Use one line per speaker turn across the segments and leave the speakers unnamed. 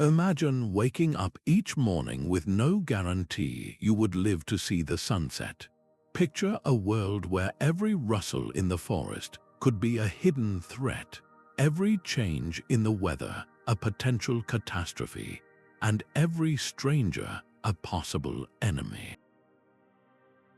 Imagine waking up each morning with no guarantee you would live to see the sunset. Picture a world where every rustle in the forest could be a hidden threat, every change in the weather a potential catastrophe, and every stranger a possible enemy.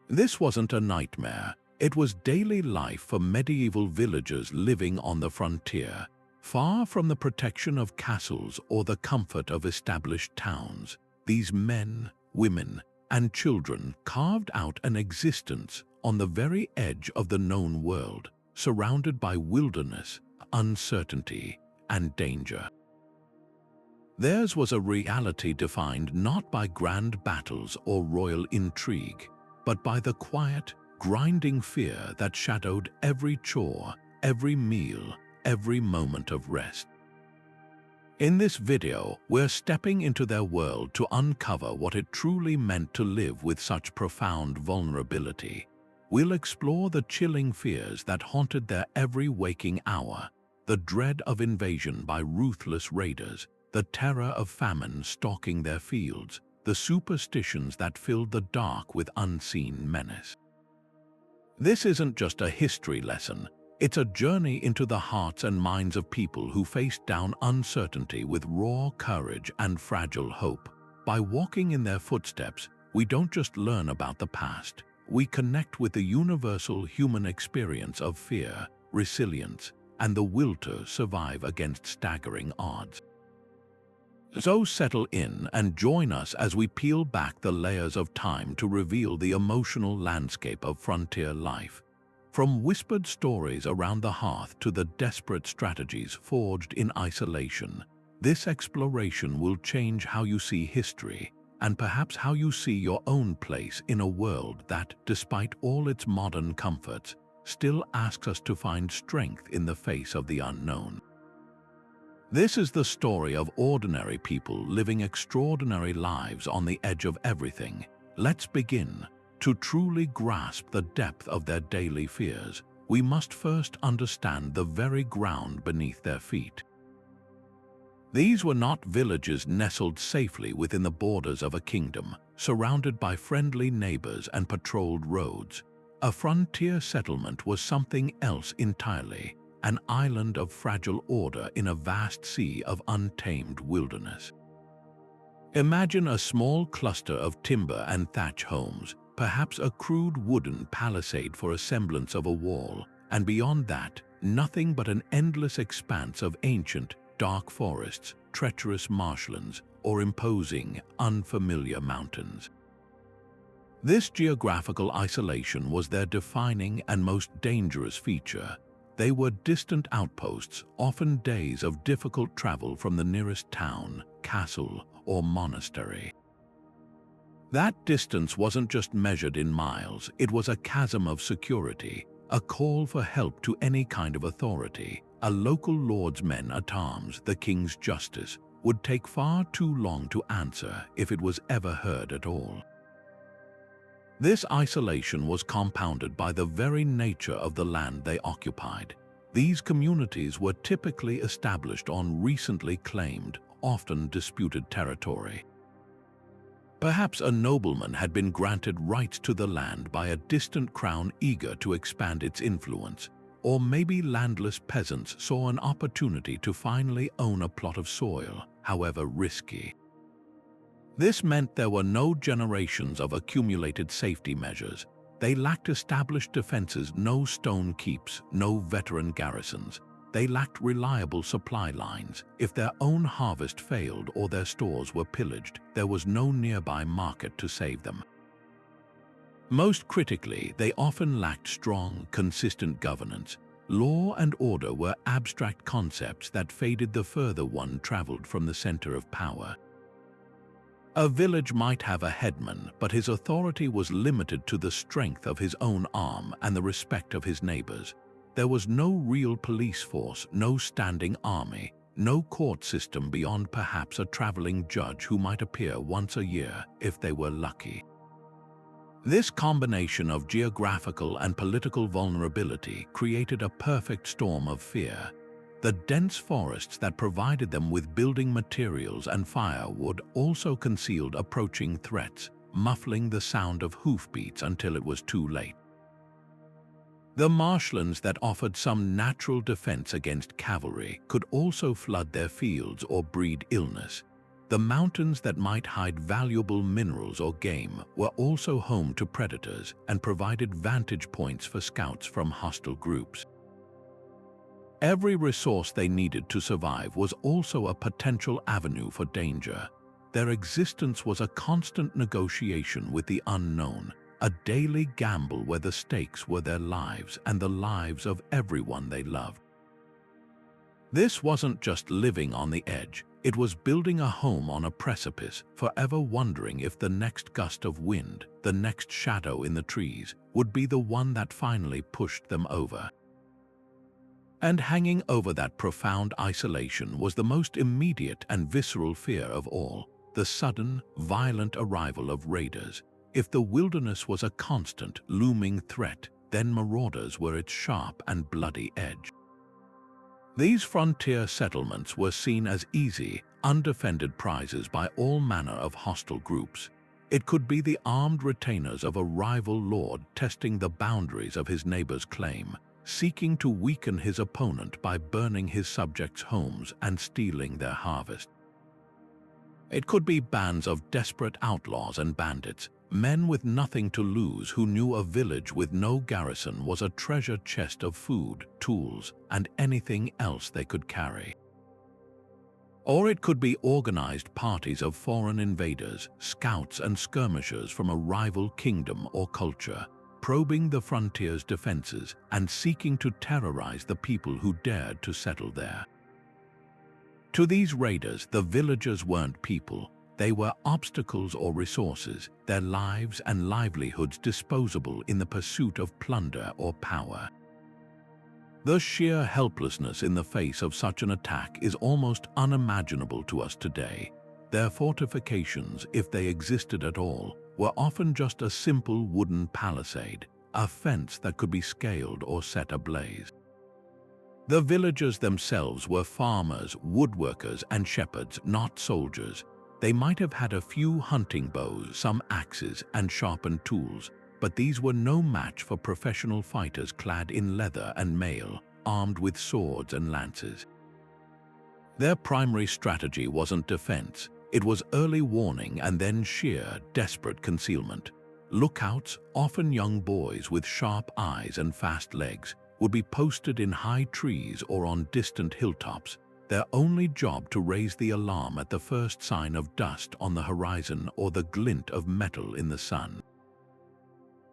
This wasn't a nightmare. It was daily life for medieval villagers living on the frontier, far from the protection of castles or the comfort of established towns. These men, women, and children carved out an existence on the very edge of the known world, surrounded by wilderness, uncertainty, and danger. Theirs was a reality defined not by grand battles or royal intrigue, but by the quiet, grinding fear that shadowed every chore, every meal, every moment of rest. In this video, we're stepping into their world to uncover what it truly meant to live with such profound vulnerability. We'll explore the chilling fears that haunted their every waking hour, the dread of invasion by ruthless raiders, the terror of famine stalking their fields, the superstitions that filled the dark with unseen menace. This isn't just a history lesson. It's a journey into the hearts and minds of people who faced down uncertainty with raw courage and fragile hope. By walking in their footsteps, we don't just learn about the past, we connect with the universal human experience of fear, resilience, and the will to survive against staggering odds. So settle in and join us as we peel back the layers of time to reveal the emotional landscape of frontier life. From whispered stories around the hearth to the desperate strategies forged in isolation, this exploration will change how you see history and perhaps how you see your own place in a world that, despite all its modern comforts, still asks us to find strength in the face of the unknown. This is the story of ordinary people living extraordinary lives on the edge of everything. Let's begin. To truly grasp the depth of their daily fears, we must first understand the very ground beneath their feet. These were not villages nestled safely within the borders of a kingdom, surrounded by friendly neighbors and patrolled roads. A frontier settlement was something else entirely, an island of fragile order in a vast sea of untamed wilderness. Imagine a small cluster of timber and thatch homes, perhaps a crude wooden palisade for a semblance of a wall, and beyond that, nothing but an endless expanse of ancient, dark forests, treacherous marshlands, or imposing, unfamiliar mountains. This geographical isolation was their defining and most dangerous feature. They were distant outposts, often days of difficult travel from the nearest town, castle, or monastery. That distance wasn't just measured in miles, it was a chasm of security, a call for help to any kind of authority. A local lord's men at arms, the king's justice, would take far too long to answer if it was ever heard at all. This isolation was compounded by the very nature of the land they occupied. These communities were typically established on recently claimed, often disputed territory. Perhaps a nobleman had been granted rights to the land by a distant crown eager to expand its influence, or maybe landless peasants saw an opportunity to finally own a plot of soil, however risky. This meant there were no generations of accumulated safety measures. They lacked established defenses, no stone keeps, no veteran garrisons. They lacked reliable supply lines. If their own harvest failed or their stores were pillaged, there was no nearby market to save them. Most critically, they often lacked strong, consistent governance. Law and order were abstract concepts that faded the further one traveled from the center of power. A village might have a headman, but his authority was limited to the strength of his own arm and the respect of his neighbors. There was no real police force, no standing army, no court system beyond perhaps a traveling judge who might appear once a year if they were lucky. This combination of geographical and political vulnerability created a perfect storm of fear. The dense forests that provided them with building materials and firewood also concealed approaching threats, muffling the sound of hoofbeats until it was too late. The marshlands that offered some natural defense against cavalry could also flood their fields or breed illness. The mountains that might hide valuable minerals or game were also home to predators and provided vantage points for scouts from hostile groups. Every resource they needed to survive was also a potential avenue for danger. Their existence was a constant negotiation with the unknown, a daily gamble where the stakes were their lives and the lives of everyone they loved. This wasn't just living on the edge, it was building a home on a precipice, forever wondering if the next gust of wind, the next shadow in the trees, would be the one that finally pushed them over. And hanging over that profound isolation was the most immediate and visceral fear of all, the sudden, violent arrival of raiders. If the wilderness was a constant, looming threat, then marauders were its sharp and bloody edge. These frontier settlements were seen as easy, undefended prizes by all manner of hostile groups. It could be the armed retainers of a rival lord testing the boundaries of his neighbor's claim, seeking to weaken his opponent by burning his subjects' homes and stealing their harvest. It could be bands of desperate outlaws and bandits, men with nothing to lose who knew a village with no garrison was a treasure chest of food, tools, and anything else they could carry. Or it could be organized parties of foreign invaders, scouts and skirmishers from a rival kingdom or culture, probing the frontier's defenses and seeking to terrorize the people who dared to settle there. To these raiders, the villagers weren't people. They were obstacles or resources, their lives and livelihoods disposable in the pursuit of plunder or power. The sheer helplessness in the face of such an attack is almost unimaginable to us today. Their fortifications, if they existed at all, were often just a simple wooden palisade, a fence that could be scaled or set ablaze. The villagers themselves were farmers, woodworkers, and shepherds, not soldiers. They might have had a few hunting bows, some axes, and sharpened tools, but these were no match for professional fighters clad in leather and mail, armed with swords and lances. Their primary strategy wasn't defense. It was early warning and then sheer, desperate concealment. Lookouts, often young boys with sharp eyes and fast legs, would be posted in high trees or on distant hilltops, their only job to raise the alarm at the first sign of dust on the horizon or the glint of metal in the sun.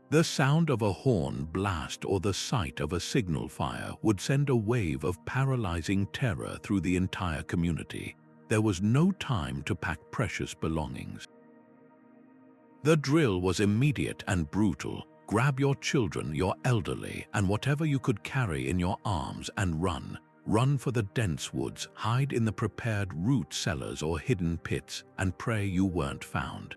The sound of a horn blast or the sight of a signal fire would send a wave of paralyzing terror through the entire community. There was no time to pack precious belongings. The drill was immediate and brutal. Grab your children, your elderly, and whatever you could carry in your arms and run. Run for the dense woods, hide in the prepared root cellars or hidden pits, and pray you weren't found.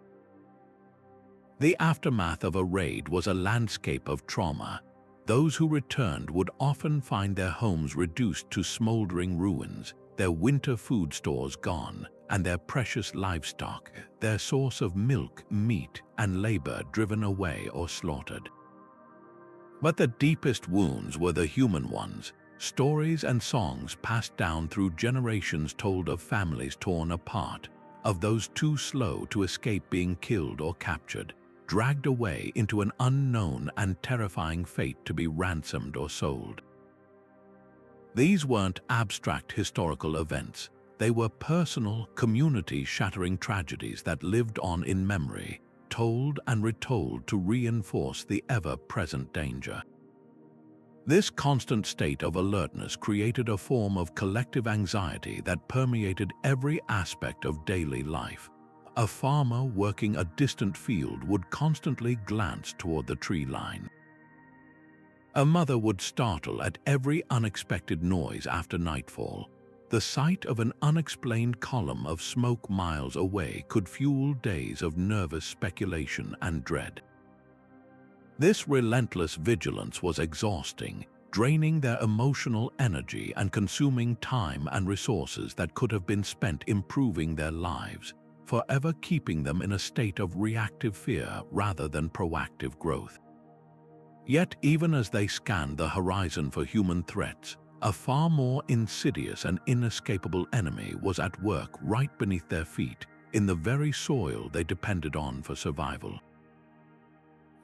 The aftermath of a raid was a landscape of trauma. Those who returned would often find their homes reduced to smoldering ruins, their winter food stores gone, and their precious livestock, their source of milk, meat, and labor driven away or slaughtered. But the deepest wounds were the human ones. Stories and songs passed down through generations told of families torn apart, of those too slow to escape being killed or captured, dragged away into an unknown and terrifying fate to be ransomed or sold. These weren't abstract historical events. They were personal, community-shattering tragedies that lived on in memory, told and retold to reinforce the ever-present danger. This constant state of alertness created a form of collective anxiety that permeated every aspect of daily life. A farmer working a distant field would constantly glance toward the tree line. A mother would startle at every unexpected noise after nightfall. The sight of an unexplained column of smoke miles away could fuel days of nervous speculation and dread. This relentless vigilance was exhausting. draining their emotional energy and consuming time and resources that could have been spent improving their lives, forever keeping them in a state of reactive fear rather than proactive growth. Yet, even as they scanned the horizon for human threats, a far more insidious and inescapable enemy was at work right beneath their feet, in the very soil they depended on for survival.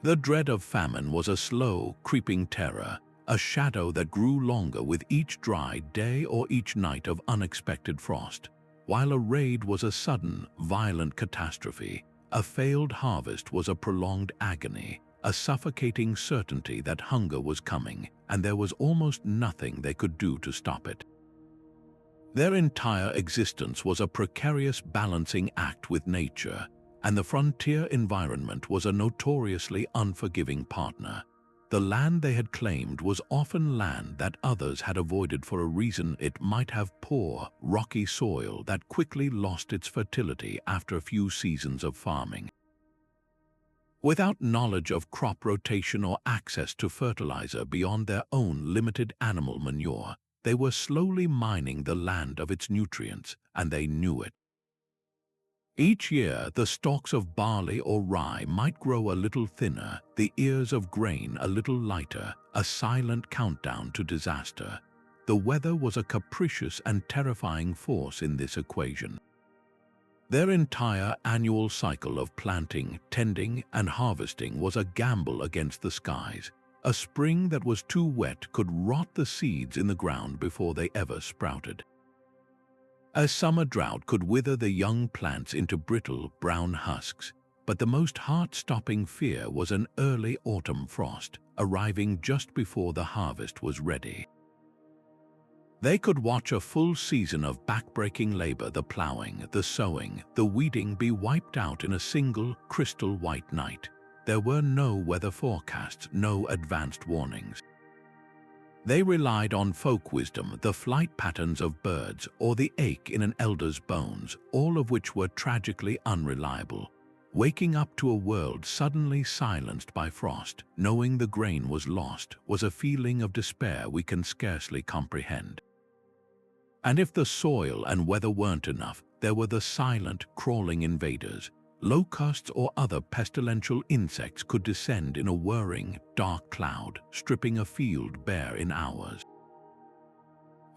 The dread of famine was a slow, creeping terror, a shadow that grew longer with each dry day or each night of unexpected frost. While a raid was a sudden, violent catastrophe, a failed harvest was a prolonged agony, a suffocating certainty that hunger was coming, and there was almost nothing they could do to stop it. Their entire existence was a precarious balancing act with nature, and the frontier environment was a notoriously unforgiving partner. The land they had claimed was often land that others had avoided for a reason. It might have poor, rocky soil that quickly lost its fertility after a few seasons of farming. Without knowledge of crop rotation or access to fertilizer beyond their own limited animal manure, they were slowly mining the land of its nutrients, and they knew it. Each year, the stalks of barley or rye might grow a little thinner, the ears of grain a little lighter, a silent countdown to disaster. The weather was a capricious and terrifying force in this equation. Their entire annual cycle of planting, tending, and harvesting was a gamble against the skies. A spring that was too wet could rot the seeds in the ground before they ever sprouted. A summer drought could wither the young plants into brittle, brown husks, but the most heart-stopping fear was an early autumn frost, arriving just before the harvest was ready. They could watch a full season of backbreaking labor, the plowing, the sowing, the weeding be wiped out in a single, crystal-white night. There were no weather forecasts, no advanced warnings. They relied on folk wisdom, the flight patterns of birds, or the ache in an elder's bones, all of which were tragically unreliable. Waking up to a world suddenly silenced by frost, knowing the grain was lost, was a feeling of despair we can scarcely comprehend. And if the soil and weather weren't enough, there were the silent, crawling invaders. Locusts or other pestilential insects could descend in a whirring, dark cloud, stripping a field bare in hours.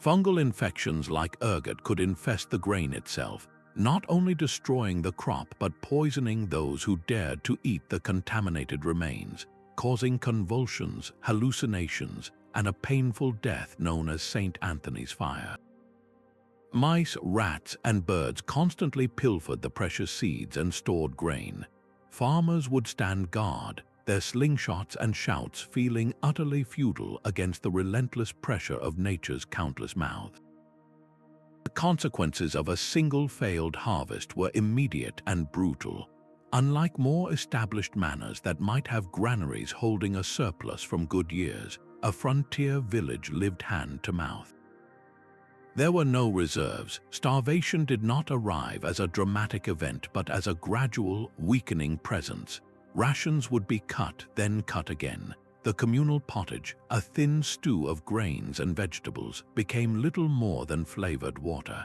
Fungal infections like ergot could infest the grain itself, not only destroying the crop but poisoning those who dared to eat the contaminated remains, causing convulsions, hallucinations, and a painful death known as St. Anthony's fire. Mice, rats, and birds constantly pilfered the precious seeds and stored grain. Farmers would stand guard, their slingshots and shouts feeling utterly feudal against the relentless pressure of nature's countless mouths. The consequences of a single failed harvest were immediate and brutal. Unlike more established manors that might have granaries holding a surplus from good years, a frontier village lived hand to mouth. There were no reserves. Starvation did not arrive as a dramatic event but as a gradual, weakening presence. Rations would be cut, then cut again. The communal pottage, a thin stew of grains and vegetables, became little more than flavored water.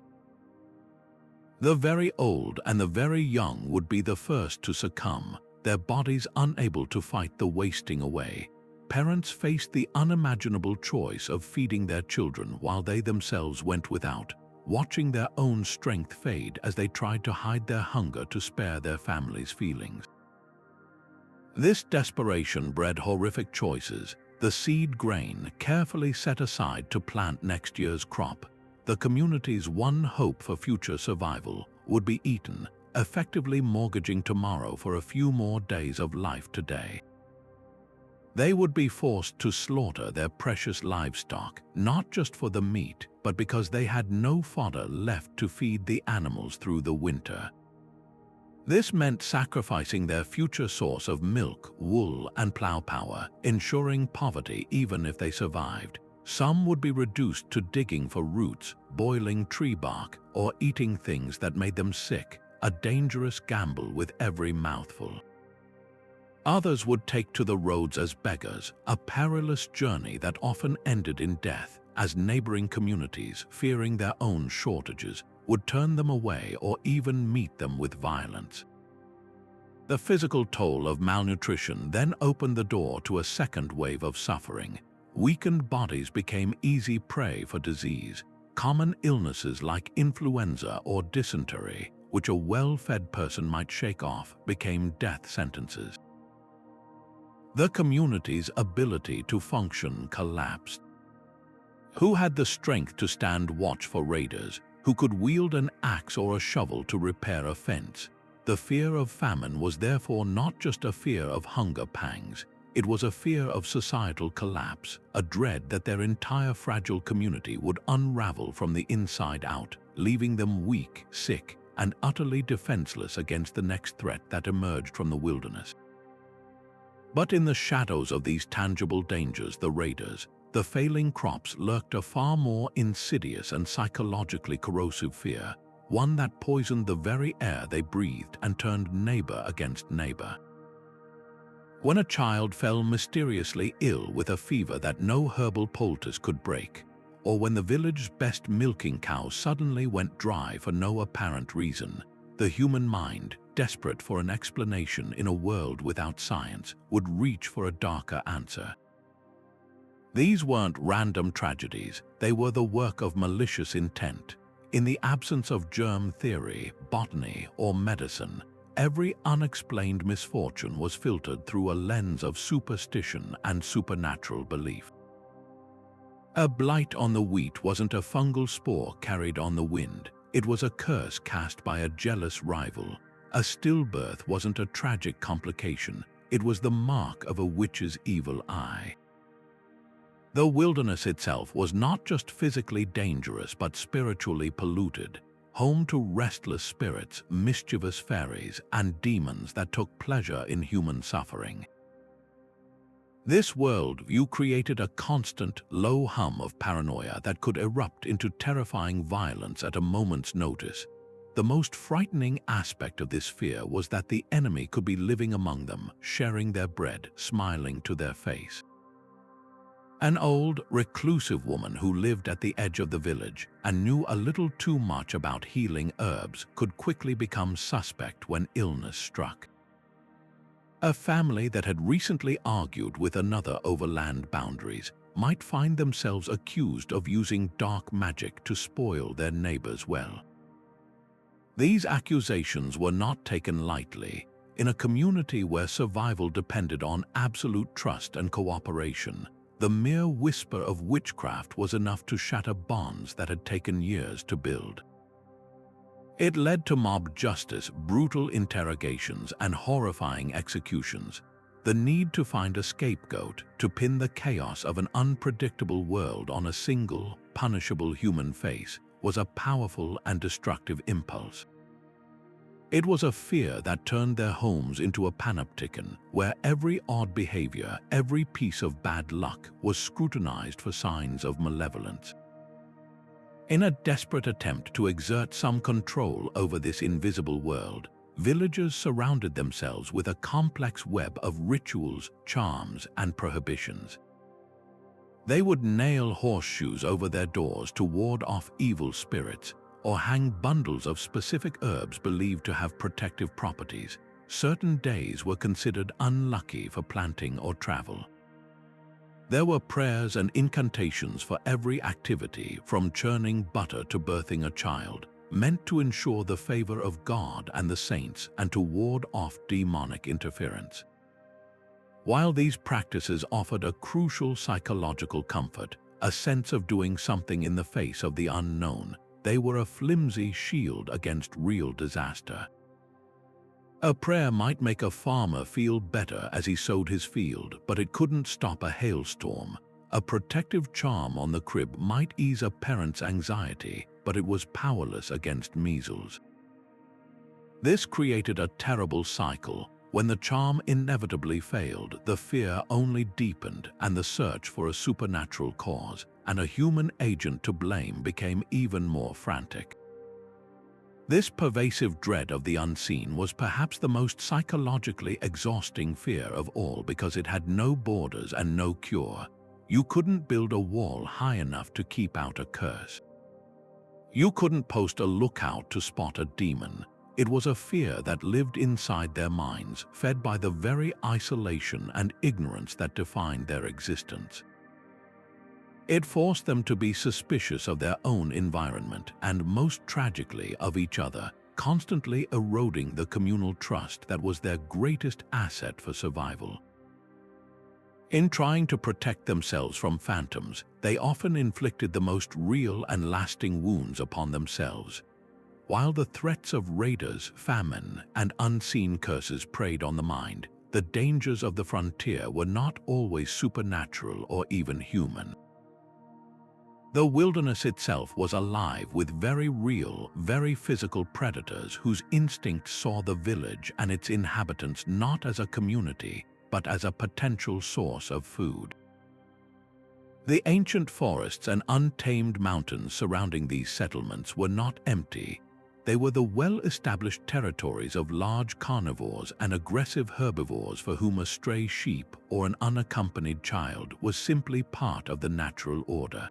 The very old and the very young would be the first to succumb, their bodies unable to fight the wasting away. Parents faced the unimaginable choice of feeding their children while they themselves went without, watching their own strength fade as they tried to hide their hunger to spare their families' feelings. This desperation bred horrific choices. The seed grain, carefully set aside to plant next year's crop, the community's one hope for future survival, would be eaten, effectively mortgaging tomorrow for a few more days of life today. They would be forced to slaughter their precious livestock, not just for the meat, but because they had no fodder left to feed the animals through the winter. This meant sacrificing their future source of milk, wool, and plow power, ensuring poverty even if they survived. Some would be reduced to digging for roots, boiling tree bark, or eating things that made them sick, a dangerous gamble with every mouthful. Others would take to the roads as beggars, a perilous journey that often ended in death, as neighboring communities, fearing their own shortages, would turn them away or even meet them with violence. The physical toll of malnutrition then opened the door to a second wave of suffering. Weakened bodies became easy prey for disease. Common illnesses like influenza or dysentery, which a well-fed person might shake off, became death sentences. The community's ability to function collapsed. Who had the strength to stand watch for raiders? Who could wield an axe or a shovel to repair a fence? The fear of famine was therefore not just a fear of hunger pangs. It was a fear of societal collapse, a dread that their entire fragile community would unravel from the inside out, leaving them weak, sick, and utterly defenseless against the next threat that emerged from the wilderness. But in the shadows of these tangible dangers, the raiders, the failing crops, lurked a far more insidious and psychologically corrosive fear, one that poisoned the very air they breathed and turned neighbor against neighbor. When a child fell mysteriously ill with a fever that no herbal poultice could break, or when the village's best milking cow suddenly went dry for no apparent reason, the human mind, desperate for an explanation in a world without science, would reach for a darker answer. These weren't random tragedies, they were the work of malicious intent. In the absence of germ theory, botany, or medicine, every unexplained misfortune was filtered through a lens of superstition and supernatural belief. A blight on the wheat wasn't a fungal spore carried on the wind, it was a curse cast by a jealous rival. A stillbirth wasn't a tragic complication, it was the mark of a witch's evil eye. The wilderness itself was not just physically dangerous but spiritually polluted, home to restless spirits, mischievous fairies, and demons that took pleasure in human suffering. This worldview created a constant, low hum of paranoia that could erupt into terrifying violence at a moment's notice. The most frightening aspect of this fear was that the enemy could be living among them, sharing their bread, smiling to their face. An old, reclusive woman who lived at the edge of the village and knew a little too much about healing herbs could quickly become suspect when illness struck. A family that had recently argued with another over land boundaries might find themselves accused of using dark magic to spoil their neighbor's well. These accusations were not taken lightly. In a community where survival depended on absolute trust and cooperation, the mere whisper of witchcraft was enough to shatter bonds that had taken years to build. It led to mob justice, brutal interrogations, and horrifying executions. The need to find a scapegoat, to pin the chaos of an unpredictable world on a single, punishable human face, was a powerful and destructive impulse. It was a fear that turned their homes into a panopticon, where every odd behavior, every piece of bad luck was scrutinized for signs of malevolence. In a desperate attempt to exert some control over this invisible world, villagers surrounded themselves with a complex web of rituals, charms, and prohibitions. They would nail horseshoes over their doors to ward off evil spirits, or hang bundles of specific herbs believed to have protective properties. Certain days were considered unlucky for planting or travel. There were prayers and incantations for every activity, from churning butter to birthing a child, meant to ensure the favor of God and the saints and to ward off demonic interference. While these practices offered a crucial psychological comfort, a sense of doing something in the face of the unknown, they were a flimsy shield against real disaster. A prayer might make a farmer feel better as he sowed his field, but it couldn't stop a hailstorm. A protective charm on the crib might ease a parent's anxiety, but it was powerless against measles. This created a terrible cycle. When the charm inevitably failed, the fear only deepened, and the search for a supernatural cause and a human agent to blame became even more frantic. This pervasive dread of the unseen was perhaps the most psychologically exhausting fear of all because it had no borders and no cure. You couldn't build a wall high enough to keep out a curse. You couldn't post a lookout to spot a demon. It was a fear that lived inside their minds, fed by the very isolation and ignorance that defined their existence. It forced them to be suspicious of their own environment and, most tragically, of each other, constantly eroding the communal trust that was their greatest asset for survival. In trying to protect themselves from phantoms, they often inflicted the most real and lasting wounds upon themselves. While the threats of raiders, famine, and unseen curses preyed on the mind, the dangers of the frontier were not always supernatural or even human. The wilderness itself was alive with very real, very physical predators whose instincts saw the village and its inhabitants not as a community, but as a potential source of food. The ancient forests and untamed mountains surrounding these settlements were not empty. They were the well-established territories of large carnivores and aggressive herbivores for whom a stray sheep or an unaccompanied child was simply part of the natural order.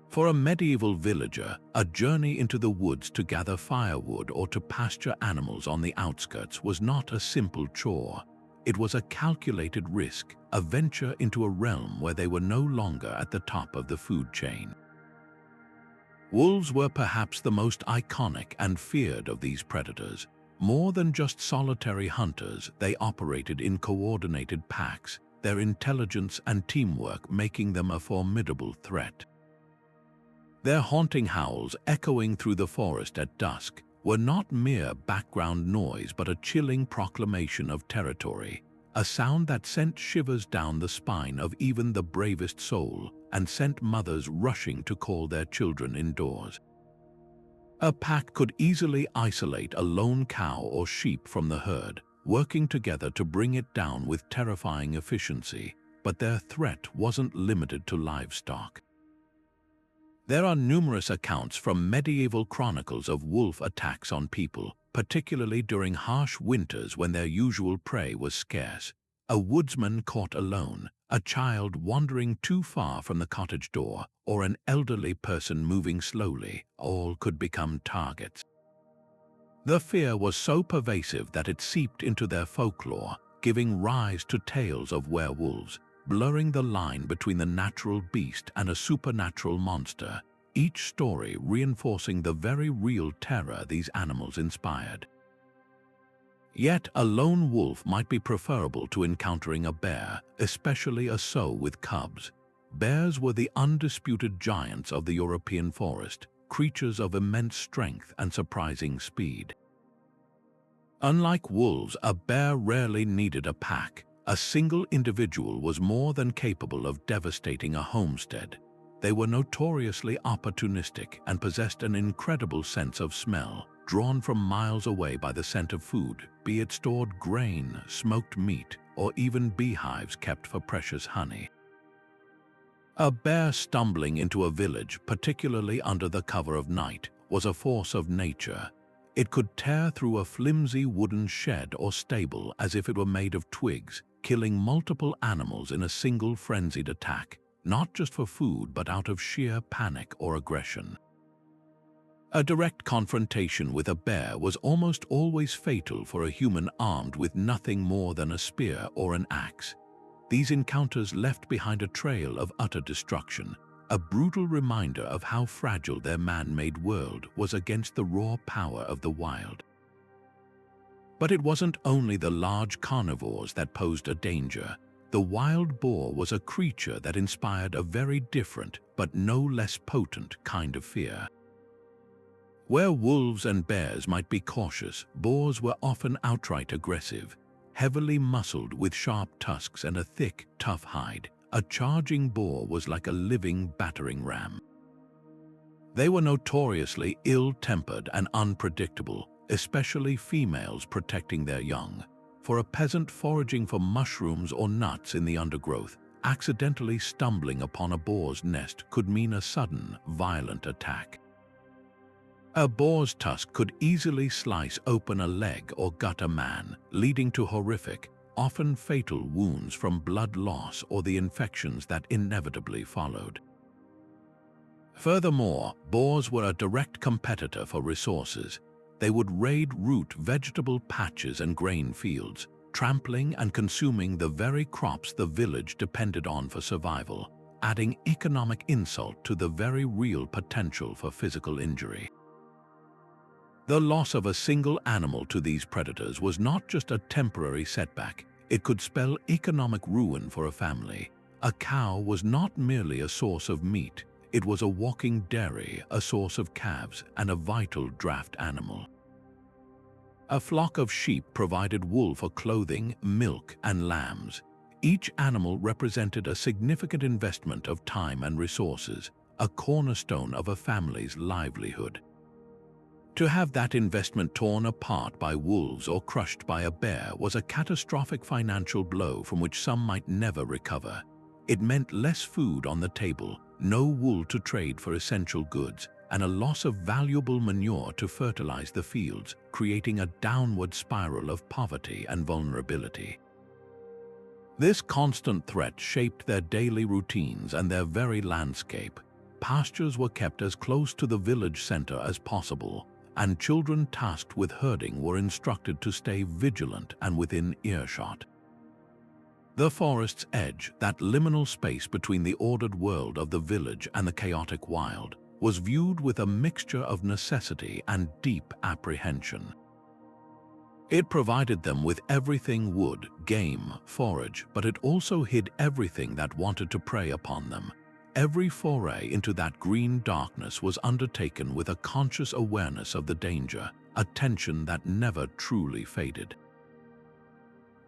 For a medieval villager, a journey into the woods to gather firewood or to pasture animals on the outskirts was not a simple chore. It was a calculated risk, a venture into a realm where they were no longer at the top of the food chain. Wolves were perhaps the most iconic and feared of these predators. More than just solitary hunters, they operated in coordinated packs, their intelligence and teamwork making them a formidable threat. Their haunting howls, echoing through the forest at dusk, were not mere background noise but a chilling proclamation of territory, a sound that sent shivers down the spine of even the bravest soul and sent mothers rushing to call their children indoors. A pack could easily isolate a lone cow or sheep from the herd, working together to bring it down with terrifying efficiency, but their threat wasn't limited to livestock. There are numerous accounts from medieval chronicles of wolf attacks on people, particularly during harsh winters when their usual prey was scarce. A woodsman caught alone, a child wandering too far from the cottage door, or an elderly person moving slowly, all could become targets. The fear was so pervasive that it seeped into their folklore, giving rise to tales of werewolves, blurring the line between the natural beast and a supernatural monster, each story reinforcing the very real terror these animals inspired. Yet a lone wolf might be preferable to encountering a bear, especially a sow with cubs. Bears were the undisputed giants of the European forest, creatures of immense strength and surprising speed. Unlike wolves, a bear rarely needed a pack. A single individual was more than capable of devastating a homestead. They were notoriously opportunistic and possessed an incredible sense of smell, drawn from miles away by the scent of food, be it stored grain, smoked meat, or even beehives kept for precious honey. A bear stumbling into a village, particularly under the cover of night, was a force of nature. It could tear through a flimsy wooden shed or stable as if it were made of twigs, killing multiple animals in a single frenzied attack, not just for food but out of sheer panic or aggression. A direct confrontation with a bear was almost always fatal for a human armed with nothing more than a spear or an axe. These encounters left behind a trail of utter destruction, a brutal reminder of how fragile their man-made world was against the raw power of the wild. But it wasn't only the large carnivores that posed a danger. The wild boar was a creature that inspired a very different, but no less potent kind of fear. Where wolves and bears might be cautious, boars were often outright aggressive. Heavily muscled with sharp tusks and a thick, tough hide, a charging boar was like a living battering ram. They were notoriously ill-tempered and unpredictable, especially females protecting their young. For a peasant foraging for mushrooms or nuts in the undergrowth, accidentally stumbling upon a boar's nest could mean a sudden, violent attack. A boar's tusk could easily slice open a leg or gut a man, leading to horrific, often fatal wounds from blood loss or the infections that inevitably followed. Furthermore, boars were a direct competitor for resources. They would raid root vegetable patches and grain fields, trampling and consuming the very crops the village depended on for survival, adding economic insult to the very real potential for physical injury. The loss of a single animal to these predators was not just a temporary setback, it could spell economic ruin for a family. A cow was not merely a source of meat, it was a walking dairy, a source of calves, and a vital draft animal. A flock of sheep provided wool for clothing, milk, and lambs. Each animal represented a significant investment of time and resources, a cornerstone of a family's livelihood. To have that investment torn apart by wolves or crushed by a bear was a catastrophic financial blow from which some might never recover. It meant less food on the table, no wool to trade for essential goods, and a loss of valuable manure to fertilize the fields, creating a downward spiral of poverty and vulnerability. This constant threat shaped their daily routines and their very landscape. Pastures were kept as close to the village center as possible, and children tasked with herding were instructed to stay vigilant and within earshot. The forest's edge, that liminal space between the ordered world of the village and the chaotic wild, was viewed with a mixture of necessity and deep apprehension. It provided them with everything wood, game, forage, but it also hid everything that wanted to prey upon them. Every foray into that green darkness was undertaken with a conscious awareness of the danger, a tension that never truly faded.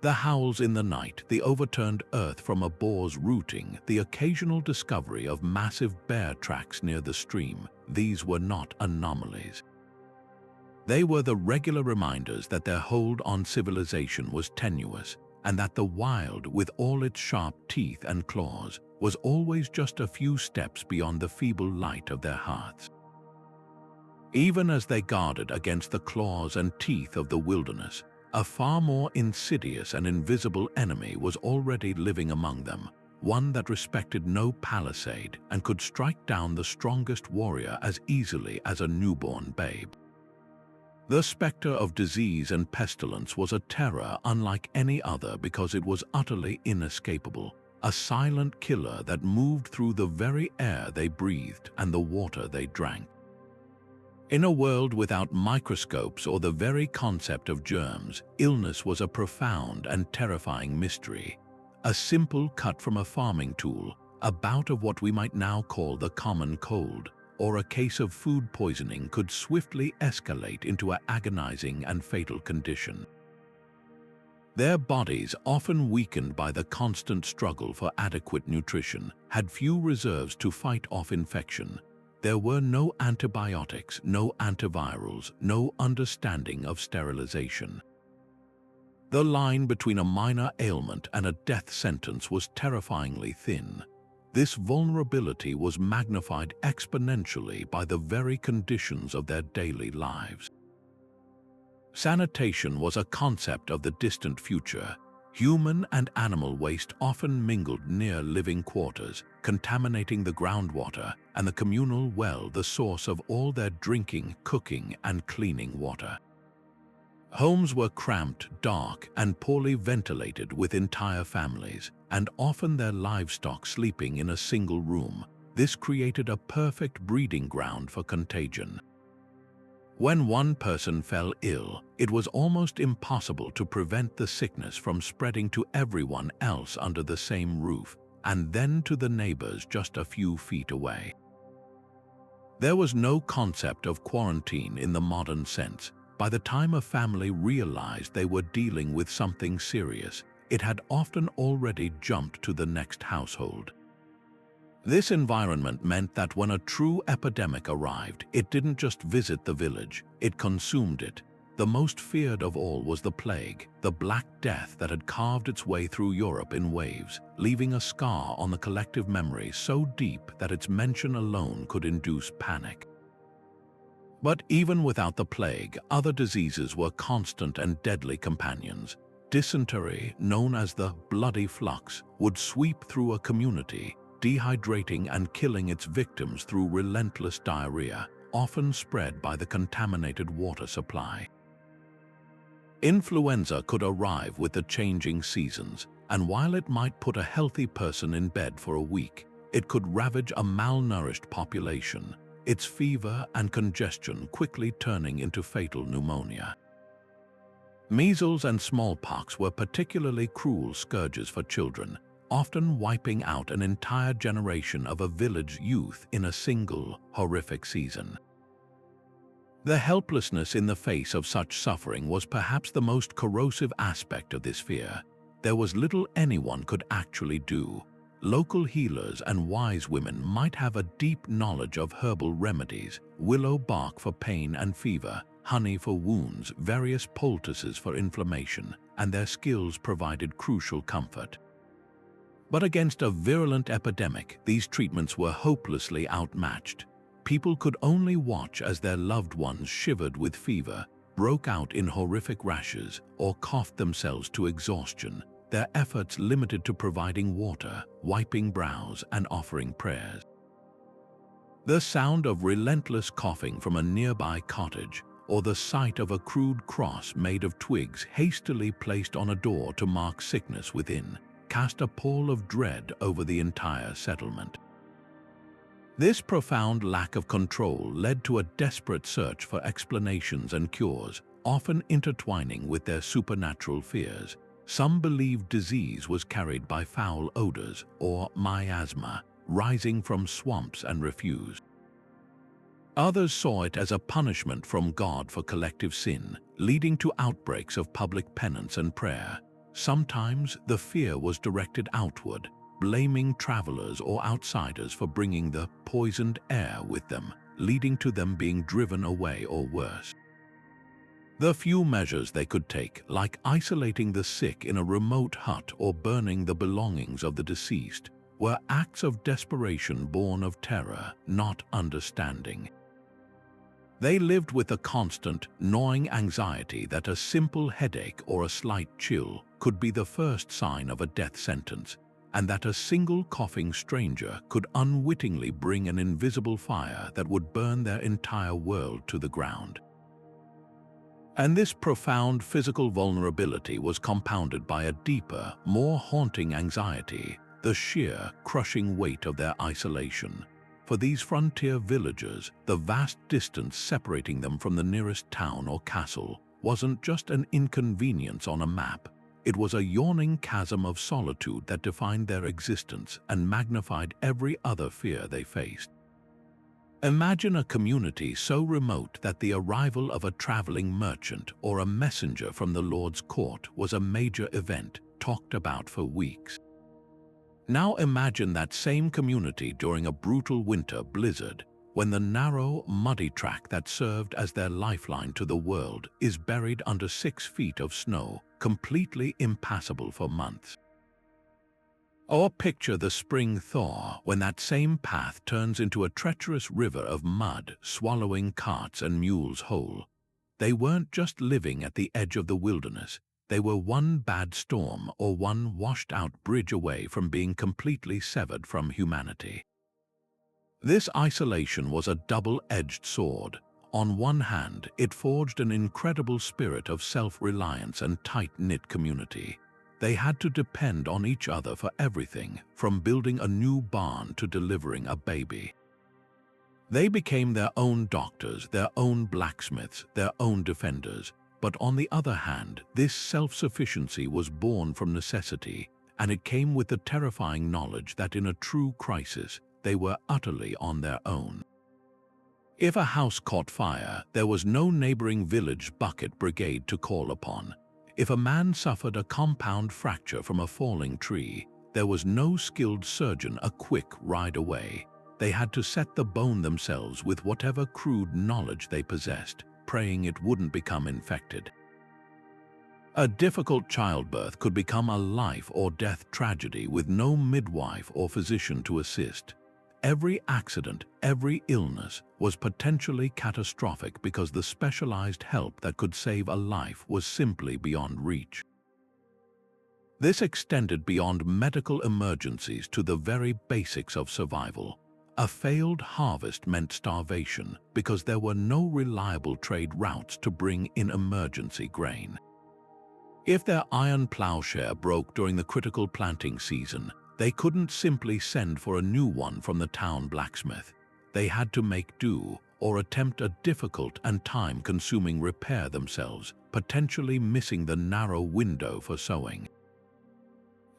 The howls in the night, the overturned earth from a boar's rooting, the occasional discovery of massive bear tracks near the stream, these were not anomalies. They were the regular reminders that their hold on civilization was tenuous, and that the wild, with all its sharp teeth and claws, was always just a few steps beyond the feeble light of their hearts. Even as they guarded against the claws and teeth of the wilderness, a far more insidious and invisible enemy was already living among them, one that respected no palisade and could strike down the strongest warrior as easily as a newborn babe. The specter of disease and pestilence was a terror unlike any other because it was utterly inescapable, a silent killer that moved through the very air they breathed and the water they drank. In a world without microscopes or the very concept of germs, illness was a profound and terrifying mystery. A simple cut from a farming tool, a bout of what we might now call the common cold, or a case of food poisoning could swiftly escalate into an agonizing and fatal condition. Their bodies, often weakened by the constant struggle for adequate nutrition, had few reserves to fight off infection. There were no antibiotics, no antivirals, no understanding of sterilization. The line between a minor ailment and a death sentence was terrifyingly thin. This vulnerability was magnified exponentially by the very conditions of their daily lives. Sanitation was a concept of the distant future. Human and animal waste often mingled near living quarters, contaminating the groundwater and the communal well, the source of all their drinking, cooking, and cleaning water. Homes were cramped, dark, and poorly ventilated with entire families, and often their livestock sleeping in a single room. This created a perfect breeding ground for contagion. When one person fell ill, it was almost impossible to prevent the sickness from spreading to everyone else under the same roof, and then to the neighbors just a few feet away. There was no concept of quarantine in the modern sense. By the time a family realized they were dealing with something serious, it had often already jumped to the next household. This environment meant that when a true epidemic arrived, it didn't just visit the village, it consumed it. The most feared of all was the plague, the Black Death that had carved its way through Europe in waves, leaving a scar on the collective memory so deep that its mention alone could induce panic. But even without the plague, other diseases were constant and deadly companions. Dysentery, known as the bloody flux, would sweep through a community, dehydrating and killing its victims through relentless diarrhea, often spread by the contaminated water supply. Influenza could arrive with the changing seasons, and while it might put a healthy person in bed for a week, it could ravage a malnourished population, its fever and congestion quickly turning into fatal pneumonia. Measles and smallpox were particularly cruel scourges for children, often wiping out an entire generation of a village youth in a single, horrific season. The helplessness in the face of such suffering was perhaps the most corrosive aspect of this fear. There was little anyone could actually do. Local healers and wise women might have a deep knowledge of herbal remedies, willow bark for pain and fever, honey for wounds, various poultices for inflammation, and their skills provided crucial comfort. But against a virulent epidemic, these treatments were hopelessly outmatched. People could only watch as their loved ones shivered with fever, broke out in horrific rashes, or coughed themselves to exhaustion, their efforts limited to providing water, wiping brows, and offering prayers. The sound of relentless coughing from a nearby cottage, or the sight of a crude cross made of twigs hastily placed on a door to mark sickness within, cast a pall of dread over the entire settlement. This profound lack of control led to a desperate search for explanations and cures, often intertwining with their supernatural fears. Some believed disease was carried by foul odors or miasma, rising from swamps and refuse. Others saw it as a punishment from God for collective sin, leading to outbreaks of public penance and prayer. Sometimes the fear was directed outward, blaming travelers or outsiders for bringing the poisoned air with them, leading to them being driven away or worse. The few measures they could take, like isolating the sick in a remote hut or burning the belongings of the deceased, were acts of desperation born of terror, not understanding. They lived with a constant, gnawing anxiety that a simple headache or a slight chill could be the first sign of a death sentence, and that a single coughing stranger could unwittingly bring an invisible fire that would burn their entire world to the ground. And this profound physical vulnerability was compounded by a deeper, more haunting anxiety, the sheer, crushing weight of their isolation. For these frontier villagers, the vast distance separating them from the nearest town or castle wasn't just an inconvenience on a map. It was a yawning chasm of solitude that defined their existence and magnified every other fear they faced. Imagine a community so remote that the arrival of a traveling merchant or a messenger from the Lord's court was a major event, talked about for weeks. Now imagine that same community during a brutal winter blizzard, when the narrow, muddy track that served as their lifeline to the world is buried under 6 feet of snow, completely impassable for months. Or picture the spring thaw when that same path turns into a treacherous river of mud, swallowing carts and mules whole. They weren't just living at the edge of the wilderness. They were one bad storm or one washed-out bridge away from being completely severed from humanity. This isolation was a double-edged sword. On one hand, it forged an incredible spirit of self-reliance and tight-knit community. They had to depend on each other for everything, from building a new barn to delivering a baby. They became their own doctors, their own blacksmiths, their own defenders. But on the other hand, this self-sufficiency was born from necessity, and it came with the terrifying knowledge that in a true crisis, they were utterly on their own. If a house caught fire, there was no neighboring village bucket brigade to call upon. If a man suffered a compound fracture from a falling tree, there was no skilled surgeon a quick ride away. They had to set the bone themselves with whatever crude knowledge they possessed, praying it wouldn't become infected. A difficult childbirth could become a life or death tragedy with no midwife or physician to assist. every accident, every illness was potentially catastrophic because the specialized help that could save a life was simply beyond reach. This extended beyond medical emergencies to the very basics of survival. A failed harvest meant starvation because there were no reliable trade routes to bring in emergency grain. If their iron plowshare broke during the critical planting season, they couldn't simply send for a new one from the town blacksmith. They had to make do or attempt a difficult and time-consuming repair themselves, potentially missing the narrow window for sowing.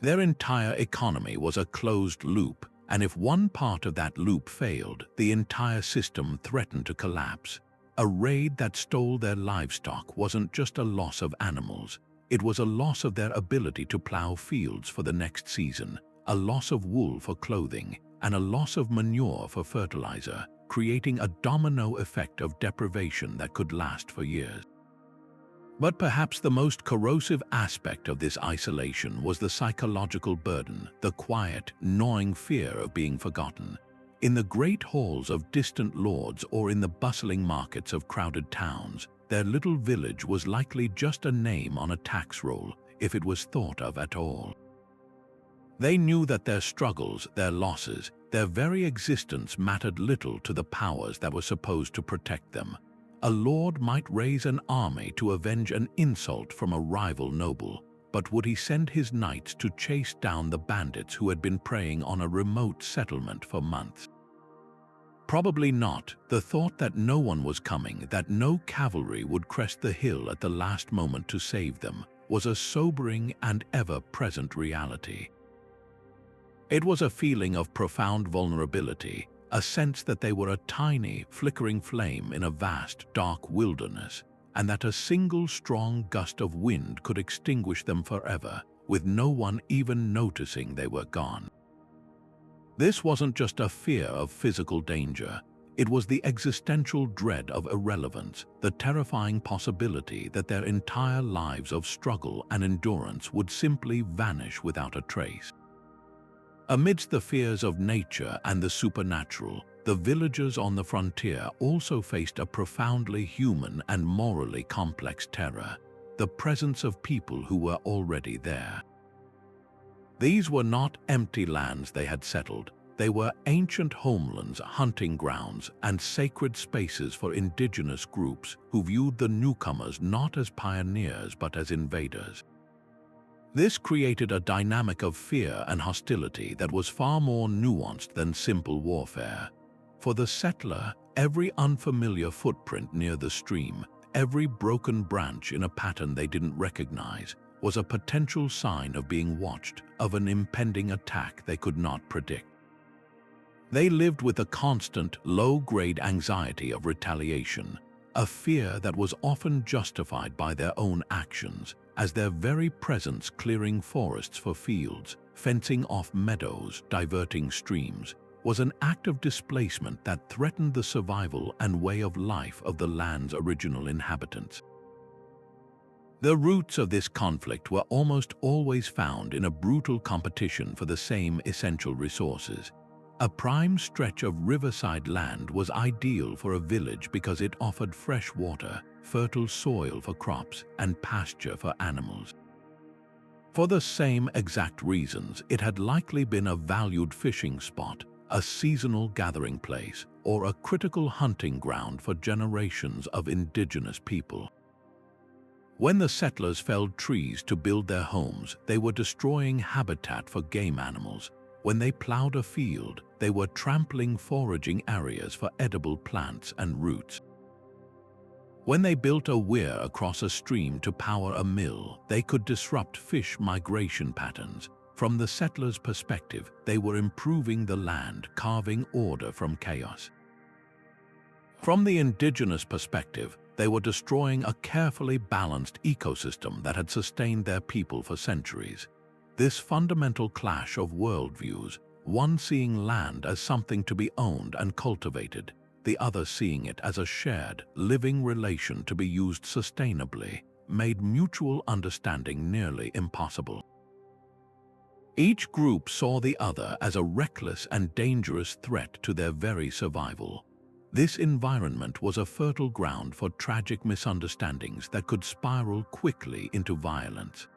Their entire economy was a closed loop, and if one part of that loop failed, the entire system threatened to collapse. A raid that stole their livestock wasn't just a loss of animals, it was a loss of their ability to plow fields for the next season, a loss of wool for clothing, and a loss of manure for fertilizer, creating a domino effect of deprivation that could last for years. But perhaps the most corrosive aspect of this isolation was the psychological burden, the quiet, gnawing fear of being forgotten. In the great halls of distant lords or in the bustling markets of crowded towns, their little village was likely just a name on a tax roll, if it was thought of at all. They knew that their struggles, their losses, their very existence mattered little to the powers that were supposed to protect them. A lord might raise an army to avenge an insult from a rival noble, but would he send his knights to chase down the bandits who had been preying on a remote settlement for months? Probably not. The thought that no one was coming, that no cavalry would crest the hill at the last moment to save them, was a sobering and ever-present reality. It was a feeling of profound vulnerability, a sense that they were a tiny, flickering flame in a vast, dark wilderness, and that a single strong gust of wind could extinguish them forever, with no one even noticing they were gone. This wasn't just a fear of physical danger, it was the existential dread of irrelevance, the terrifying possibility that their entire lives of struggle and endurance would simply vanish without a trace. Amidst the fears of nature and the supernatural, the villagers on the frontier also faced a profoundly human and morally complex terror, the presence of people who were already there. These were not empty lands they had settled, they were ancient homelands, hunting grounds, and sacred spaces for indigenous groups who viewed the newcomers not as pioneers but as invaders. This created a dynamic of fear and hostility that was far more nuanced than simple warfare. For the settler, every unfamiliar footprint near the stream, every broken branch in a pattern they didn't recognize, was a potential sign of being watched, of an impending attack they could not predict. They lived with a constant, low-grade anxiety of retaliation, a fear that was often justified by their own actions, as their very presence clearing forests for fields, fencing off meadows, diverting streams, was an act of displacement that threatened the survival and way of life of the land's original inhabitants. The roots of this conflict were almost always found in a brutal competition for the same essential resources. A prime stretch of riverside land was ideal for a village because it offered fresh water, fertile soil for crops, and pasture for animals. For the same exact reasons, it had likely been a valued fishing spot, a seasonal gathering place, or a critical hunting ground for generations of indigenous people. When the settlers felled trees to build their homes, they were destroying habitat for game animals. When they plowed a field, they were trampling foraging areas for edible plants and roots. When they built a weir across a stream to power a mill, they could disrupt fish migration patterns. From the settlers' perspective, they were improving the land, carving order from chaos. From the indigenous perspective, they were destroying a carefully balanced ecosystem that had sustained their people for centuries. This fundamental clash of worldviews, one seeing land as something to be owned and cultivated, the other seeing it as a shared, living relation to be used sustainably, made mutual understanding nearly impossible. Each group saw the other as a reckless and dangerous threat to their very survival. This environment was a fertile ground for tragic misunderstandings that could spiral quickly into violence.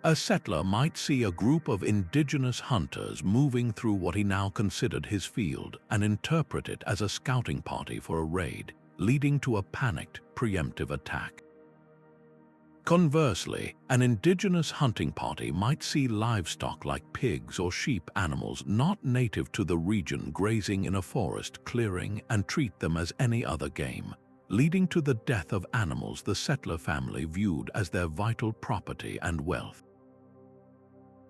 A settler might see a group of indigenous hunters moving through what he now considered his field and interpret it as a scouting party for a raid, leading to a panicked, preemptive attack. Conversely, an indigenous hunting party might see livestock like pigs or sheep, animals not native to the region, grazing in a forest clearing, and treat them as any other game, leading to the death of animals the settler family viewed as their vital property and wealth.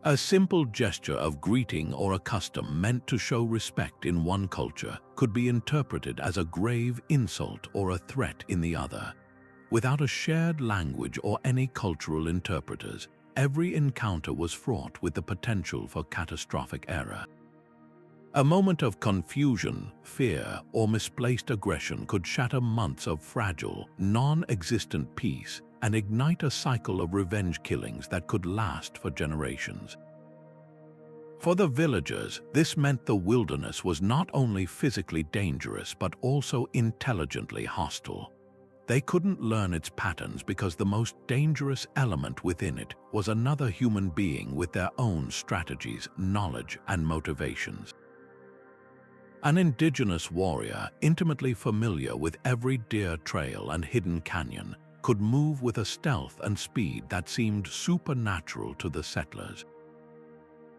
A simple gesture of greeting or a custom meant to show respect in one culture could be interpreted as a grave insult or a threat in the other. Without a shared language or any cultural interpreters, every encounter was fraught with the potential for catastrophic error. A moment of confusion, fear, or misplaced aggression could shatter months of fragile, non-existent peace and ignite a cycle of revenge killings that could last for generations. For the villagers, this meant the wilderness was not only physically dangerous but also intelligently hostile. They couldn't learn its patterns because the most dangerous element within it was another human being with their own strategies, knowledge, and motivations. An indigenous warrior, intimately familiar with every deer trail and hidden canyon, could move with a stealth and speed that seemed supernatural to the settlers.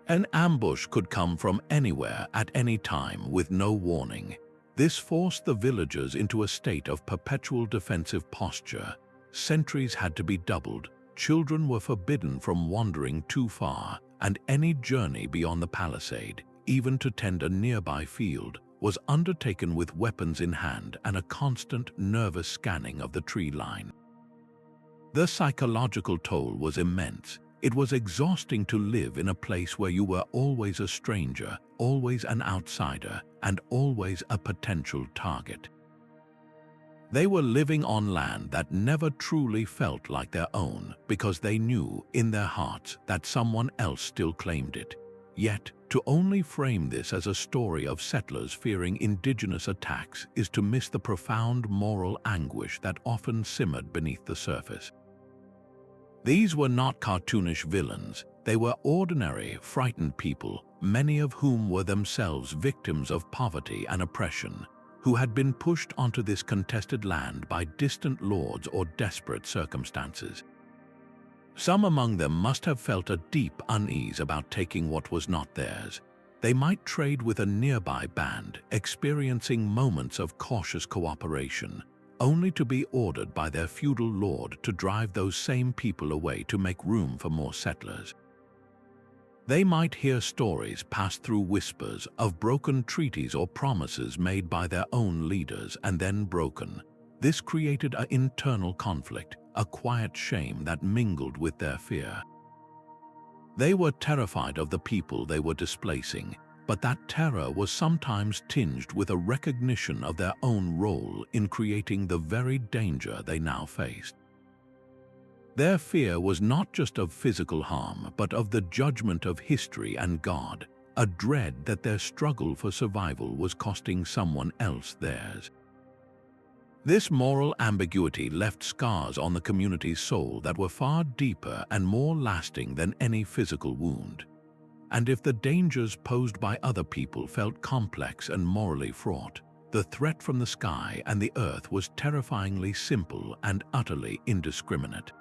An ambush could come from anywhere at any time with no warning. This forced the villagers into a state of perpetual defensive posture. Sentries had to be doubled, children were forbidden from wandering too far, and any journey beyond the palisade, even to tend a nearby field, was undertaken with weapons in hand and a constant, nervous scanning of the tree line. The psychological toll was immense. It was exhausting to live in a place where you were always a stranger, always an outsider, and always a potential target. They were living on land that never truly felt like their own because they knew in their hearts that someone else still claimed it. Yet, to only frame this as a story of settlers fearing indigenous attacks is to miss the profound moral anguish that often simmered beneath the surface. These were not cartoonish villains. They were ordinary, frightened people, many of whom were themselves victims of poverty and oppression, who had been pushed onto this contested land by distant lords or desperate circumstances. Some among them must have felt a deep unease about taking what was not theirs. They might trade with a nearby band, experiencing moments of cautious cooperation, only to be ordered by their feudal lord to drive those same people away to make room for more settlers. They might hear stories passed through whispers of broken treaties or promises made by their own leaders and then broken. This created an internal conflict, a quiet shame that mingled with their fear. They were terrified of the people they were displacing, but that terror was sometimes tinged with a recognition of their own role in creating the very danger they now faced. Their fear was not just of physical harm, but of the judgment of history and God, a dread that their struggle for survival was costing someone else theirs. This moral ambiguity left scars on the community's soul that were far deeper and more lasting than any physical wound. And if the dangers posed by other people felt complex and morally fraught, the threat from the sky and the earth was terrifyingly simple and utterly indiscriminate.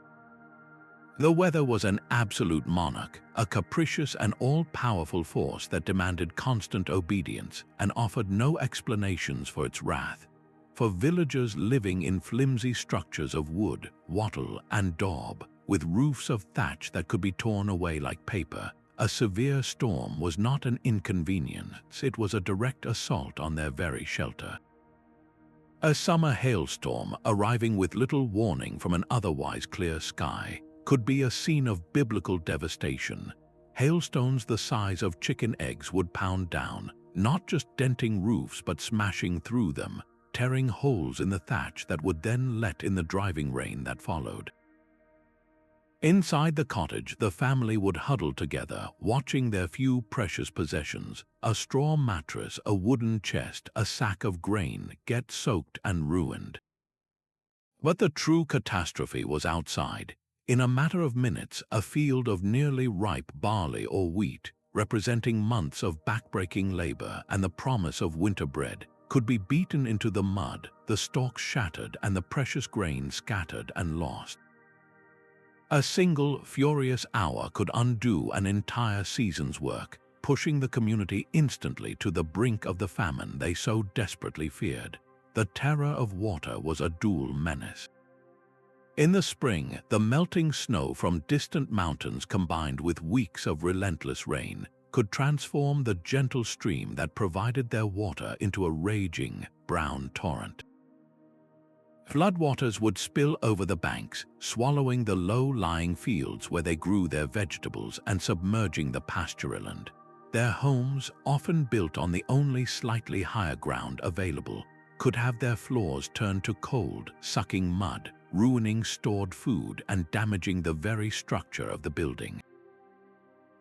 The weather was an absolute monarch, a capricious and all-powerful force that demanded constant obedience and offered no explanations for its wrath. For villagers living in flimsy structures of wood, wattle, and daub, with roofs of thatch that could be torn away like paper, a severe storm was not an inconvenience, it was a direct assault on their very shelter. A summer hailstorm arriving with little warning from an otherwise clear sky could be a scene of biblical devastation. Hailstones the size of chicken eggs would pound down, not just denting roofs but smashing through them, tearing holes in the thatch that would then let in the driving rain that followed. Inside the cottage, the family would huddle together, watching their few precious possessions, a straw mattress, a wooden chest, a sack of grain, get soaked and ruined. But the true catastrophe was outside. In a matter of minutes, a field of nearly ripe barley or wheat, representing months of backbreaking labor and the promise of winter bread, could be beaten into the mud, the stalks shattered and the precious grain scattered and lost. A single, furious hour could undo an entire season's work, pushing the community instantly to the brink of the famine they so desperately feared. The terror of water was a dual menace. In the spring, the melting snow from distant mountains combined with weeks of relentless rain could transform the gentle stream that provided their water into a raging, brown torrent. Floodwaters would spill over the banks, swallowing the low-lying fields where they grew their vegetables and submerging the pastureland. Their homes, often built on the only slightly higher ground available, could have their floors turned to cold, sucking mud, ruining stored food and damaging the very structure of the building.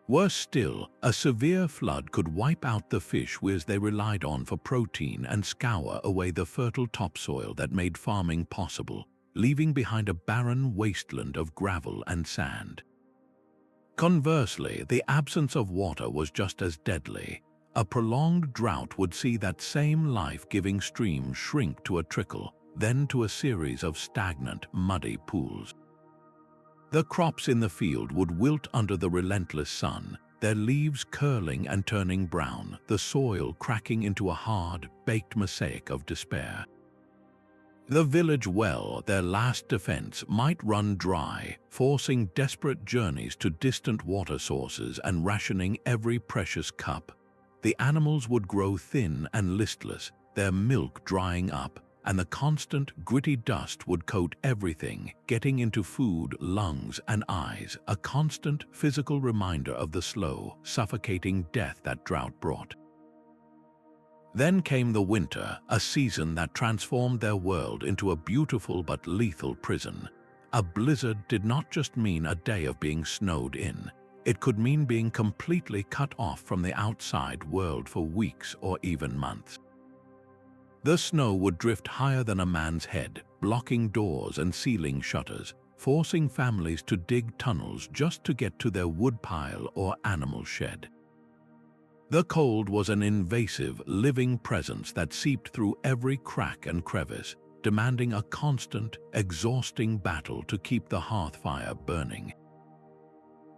Worse still, a severe flood could wipe out the fish they relied on for protein and scour away the fertile topsoil that made farming possible, leaving behind a barren wasteland of gravel and sand. Conversely, the absence of water was just as deadly. A prolonged drought would see that same life-giving stream shrink to a trickle, then to a series of stagnant, muddy pools. The crops in the field would wilt under the relentless sun, their leaves curling and turning brown, the soil cracking into a hard, baked mosaic of despair. The village well, their last defense, might run dry, forcing desperate journeys to distant water sources and rationing every precious cup. The animals would grow thin and listless, their milk drying up, and the constant, gritty dust would coat everything, getting into food, lungs, and eyes, a constant physical reminder of the slow, suffocating death that drought brought. Then came the winter, a season that transformed their world into a beautiful but lethal prison. A blizzard did not just mean a day of being snowed in. It could mean being completely cut off from the outside world for weeks or even months. The snow would drift higher than a man's head, blocking doors and sealing shutters, forcing families to dig tunnels just to get to their woodpile or animal shed. The cold was an invasive, living presence that seeped through every crack and crevice, demanding a constant, exhausting battle to keep the hearth fire burning.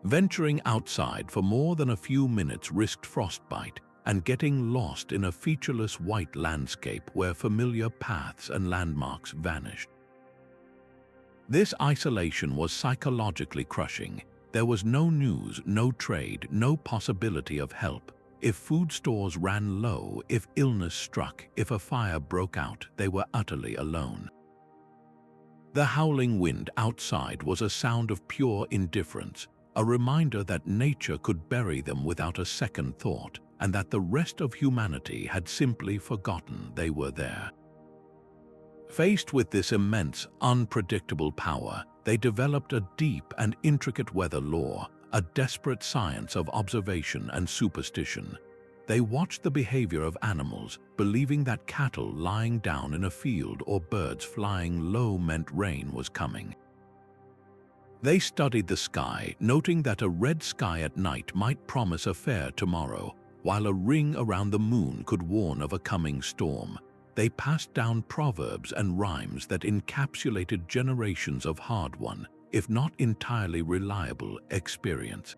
Venturing outside for more than a few minutes risked frostbite, and getting lost in a featureless white landscape where familiar paths and landmarks vanished. This isolation was psychologically crushing. There was no news, no trade, no possibility of help. If food stores ran low, if illness struck, if a fire broke out, they were utterly alone. The howling wind outside was a sound of pure indifference, a reminder that nature could bury them without a second thought, and that the rest of humanity had simply forgotten they were there. Faced with this immense, unpredictable power, they developed a deep and intricate weather lore, a desperate science of observation and superstition. They watched the behavior of animals, believing that cattle lying down in a field or birds flying low meant rain was coming. They studied the sky, noting that a red sky at night might promise a fair tomorrow, while a ring around the moon could warn of a coming storm. They passed down proverbs and rhymes that encapsulated generations of hard-won, if not entirely reliable, experience.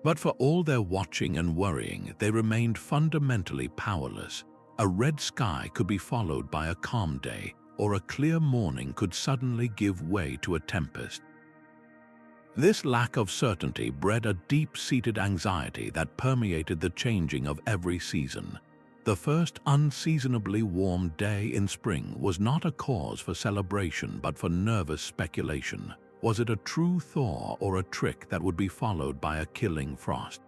But for all their watching and worrying, they remained fundamentally powerless. A red sky could be followed by a calm day, or a clear morning could suddenly give way to a tempest. This lack of certainty bred a deep-seated anxiety that permeated the changing of every season. The first unseasonably warm day in spring was not a cause for celebration but for nervous speculation. Was it a true thaw or a trick that would be followed by a killing frost?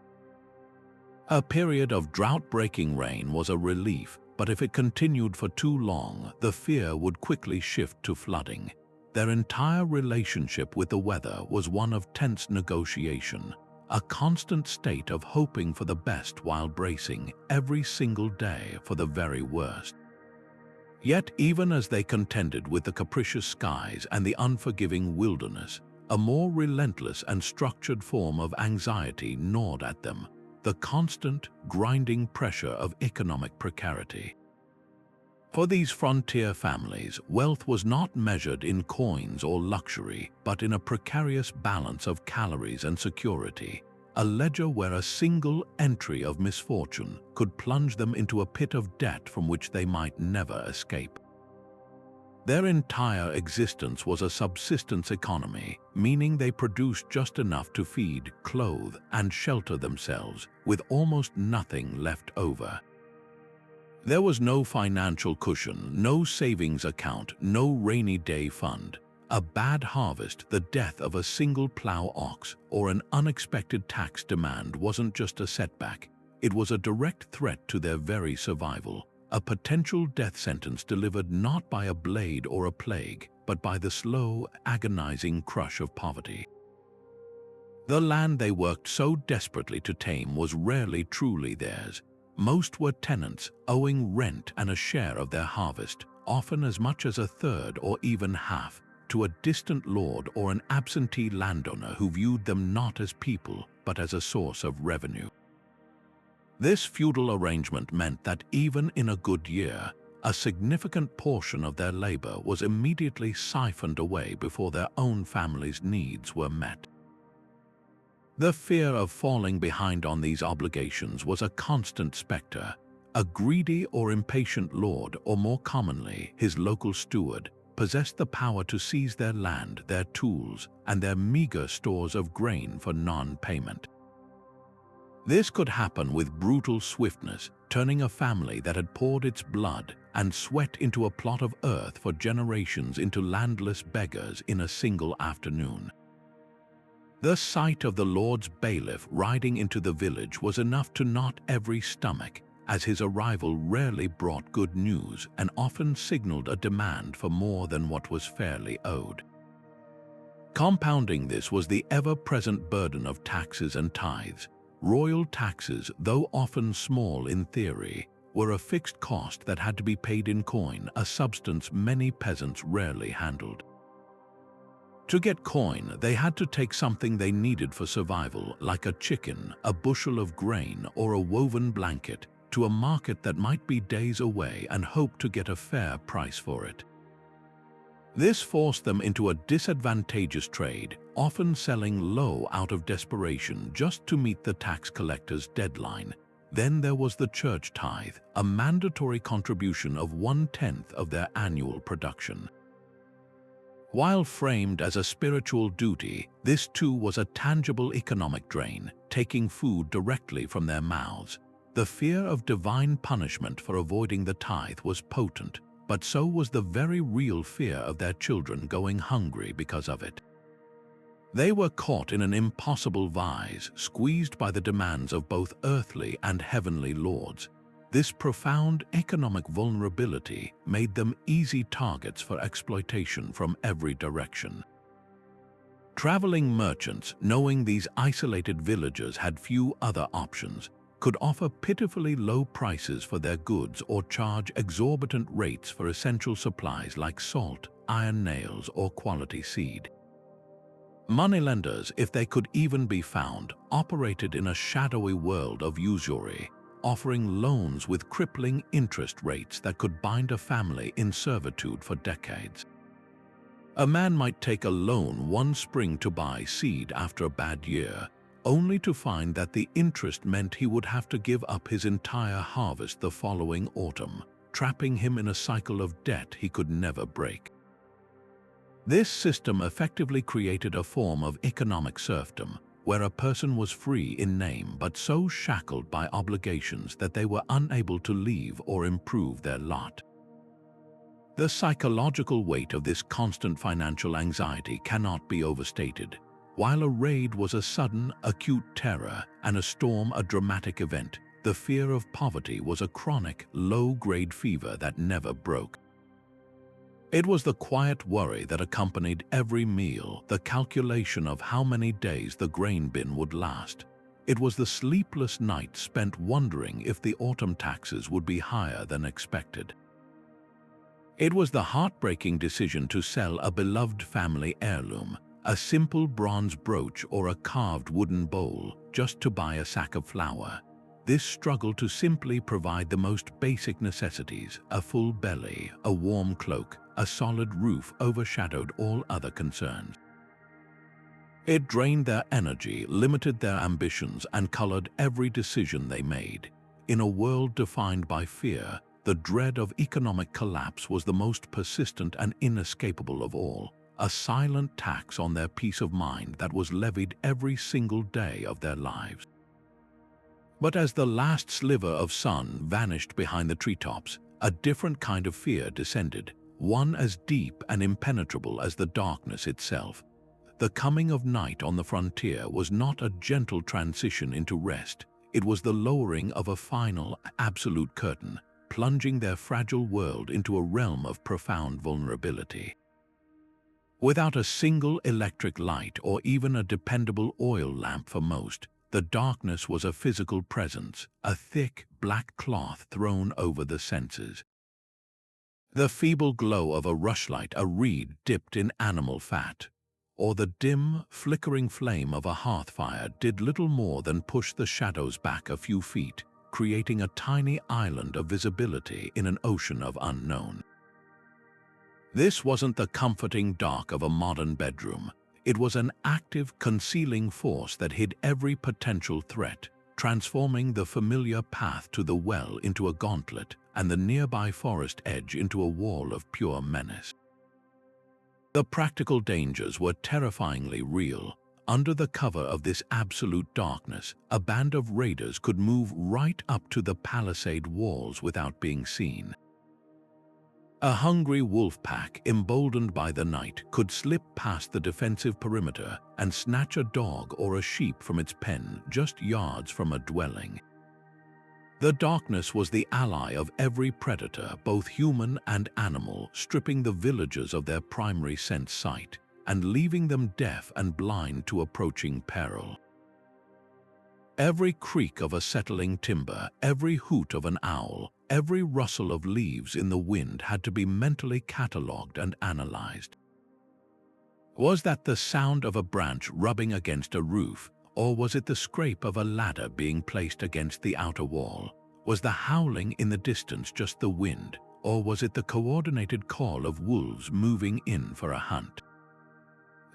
A period of drought-breaking rain was a relief, but if it continued for too long, the fear would quickly shift to flooding. their entire relationship with the weather was one of tense negotiation, a constant state of hoping for the best while bracing every single day for the very worst. Yet even as they contended with the capricious skies and the unforgiving wilderness, a more relentless and structured form of anxiety gnawed at them, the constant, grinding pressure of economic precarity. For these frontier families, wealth was not measured in coins or luxury, but in a precarious balance of calories and security, a ledger where a single entry of misfortune could plunge them into a pit of debt from which they might never escape. Their entire existence was a subsistence economy, meaning they produced just enough to feed, clothe, and shelter themselves, with almost nothing left over. There was no financial cushion, no savings account, no rainy day fund. A bad harvest, the death of a single plow ox, or an unexpected tax demand wasn't just a setback. It was a direct threat to their very survival, a potential death sentence delivered not by a blade or a plague, but by the slow, agonizing crush of poverty. The land they worked so desperately to tame was rarely truly theirs. Most were tenants, owing rent and a share of their harvest, often as much as a third or even half, to a distant lord or an absentee landowner who viewed them not as people, but as a source of revenue. This feudal arrangement meant that even in a good year, a significant portion of their labor was immediately siphoned away before their own family's needs were met. The fear of falling behind on these obligations was a constant specter. A greedy or impatient lord, or more commonly, his local steward, possessed the power to seize their land, their tools, and their meager stores of grain for non-payment. This could happen with brutal swiftness, turning a family that had poured its blood and sweat into a plot of earth for generations into landless beggars in a single afternoon. The sight of the Lord's bailiff riding into the village was enough to knot every stomach, as his arrival rarely brought good news and often signaled a demand for more than what was fairly owed. Compounding this was the ever-present burden of taxes and tithes. Royal taxes, though often small in theory, were a fixed cost that had to be paid in coin, a substance many peasants rarely handled. To get coin, they had to take something they needed for survival, like a chicken, a bushel of grain, or a woven blanket, to a market that might be days away and hope to get a fair price for it. This forced them into a disadvantageous trade, often selling low out of desperation just to meet the tax collector's deadline. Then there was the church tithe, a mandatory contribution of 1/10 of their annual production. While framed as a spiritual duty, this too was a tangible economic drain, taking food directly from their mouths. The fear of divine punishment for avoiding the tithe was potent, but so was the very real fear of their children going hungry because of it. They were caught in an impossible vise, squeezed by the demands of both earthly and heavenly lords. This profound economic vulnerability made them easy targets for exploitation from every direction. Traveling merchants, knowing these isolated villagers had few other options, could offer pitifully low prices for their goods or charge exorbitant rates for essential supplies like salt, iron nails, or quality seed. Moneylenders, if they could even be found, operated in a shadowy world of usury, offering loans with crippling interest rates that could bind a family in servitude for decades. A man might take a loan one spring to buy seed after a bad year, only to find that the interest meant he would have to give up his entire harvest the following autumn, trapping him in a cycle of debt he could never break. This system effectively created a form of economic serfdom, where a person was free in name but so shackled by obligations that they were unable to leave or improve their lot. The psychological weight of this constant financial anxiety cannot be overstated. While a raid was a sudden, acute terror and a storm a dramatic event, the fear of poverty was a chronic, low-grade fever that never broke. It was the quiet worry that accompanied every meal, the calculation of how many days the grain bin would last. It was the sleepless nights spent wondering if the autumn taxes would be higher than expected. It was the heartbreaking decision to sell a beloved family heirloom, a simple bronze brooch or a carved wooden bowl, just to buy a sack of flour. This struggle to simply provide the most basic necessities, a full belly, a warm cloak, a solid roof, overshadowed all other concerns. It drained their energy, limited their ambitions, and colored every decision they made. In a world defined by fear, the dread of economic collapse was the most persistent and inescapable of all, a silent tax on their peace of mind that was levied every single day of their lives. But as the last sliver of sun vanished behind the treetops, a different kind of fear descended, one as deep and impenetrable as the darkness itself. The coming of night on the frontier was not a gentle transition into rest. It was the lowering of a final, absolute curtain, plunging their fragile world into a realm of profound vulnerability. Without a single electric light or even a dependable oil lamp for most, the darkness was a physical presence, a thick, black cloth thrown over the senses. The feeble glow of a rushlight, a reed dipped in animal fat, or the dim, flickering flame of a hearth fire did little more than push the shadows back a few feet, creating a tiny island of visibility in an ocean of unknown. This wasn't the comforting dark of a modern bedroom. It was an active, concealing force that hid every potential threat, transforming the familiar path to the well into a gauntlet and the nearby forest edge into a wall of pure menace. The practical dangers were terrifyingly real. Under the cover of this absolute darkness, a band of raiders could move right up to the palisade walls without being seen. A hungry wolf pack, emboldened by the night, could slip past the defensive perimeter and snatch a dog or a sheep from its pen just yards from a dwelling. The darkness was the ally of every predator, both human and animal, stripping the villagers of their primary sense sight and leaving them deaf and blind to approaching peril. Every creak of a settling timber, every hoot of an owl, every rustle of leaves in the wind had to be mentally catalogued and analyzed. Was that the sound of a branch rubbing against a roof, or was it the scrape of a ladder being placed against the outer wall? Was the howling in the distance just the wind, or was it the coordinated call of wolves moving in for a hunt?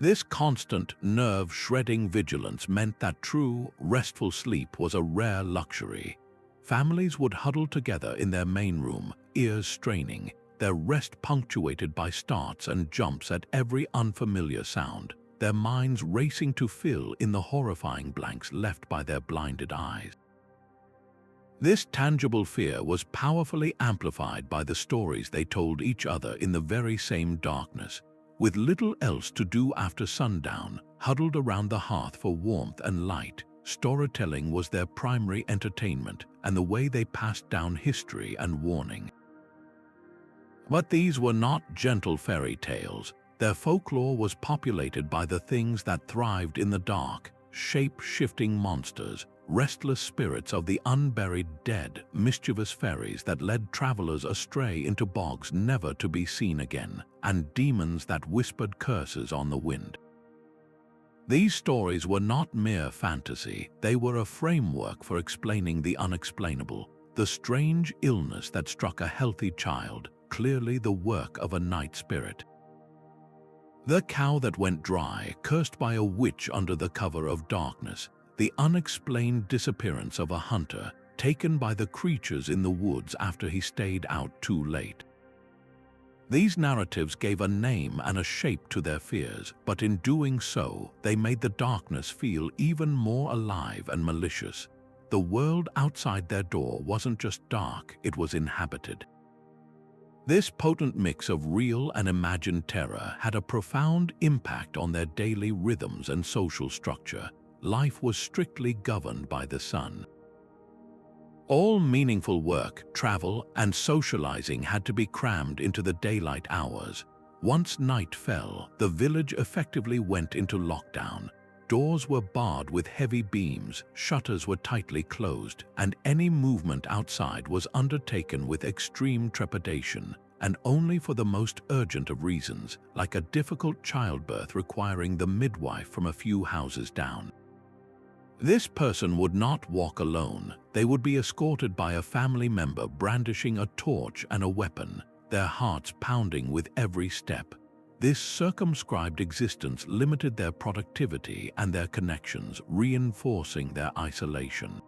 This constant, nerve-shredding vigilance meant that true, restful sleep was a rare luxury. Families would huddle together in their main room, ears straining, their rest punctuated by starts and jumps at every unfamiliar sound, their minds racing to fill in the horrifying blanks left by their blinded eyes. This tangible fear was powerfully amplified by the stories they told each other in the very same darkness. With little else to do after sundown, huddled around the hearth for warmth and light, storytelling was their primary entertainment and the way they passed down history and warning. But these were not gentle fairy tales. Their folklore was populated by the things that thrived in the dark, shape-shifting monsters, restless spirits of the unburied dead, mischievous fairies that led travelers astray into bogs never to be seen again, and demons that whispered curses on the wind. These stories were not mere fantasy, they were a framework for explaining the unexplainable, the strange illness that struck a healthy child, clearly the work of a night spirit. The cow that went dry, cursed by a witch under the cover of darkness, the unexplained disappearance of a hunter, taken by the creatures in the woods after he stayed out too late. These narratives gave a name and a shape to their fears, but in doing so, they made the darkness feel even more alive and malicious. The world outside their door wasn't just dark, it was inhabited. This potent mix of real and imagined terror had a profound impact on their daily rhythms and social structure. Life was strictly governed by the sun. All meaningful work, travel, and socializing had to be crammed into the daylight hours. Once night fell, the village effectively went into lockdown. Doors were barred with heavy beams, shutters were tightly closed, and any movement outside was undertaken with extreme trepidation, and only for the most urgent of reasons, like a difficult childbirth requiring the midwife from a few houses down. This person would not walk alone. They would be escorted by a family member brandishing a torch and a weapon, their hearts pounding with every step. This circumscribed existence limited their productivity and their connections, reinforcing their isolation.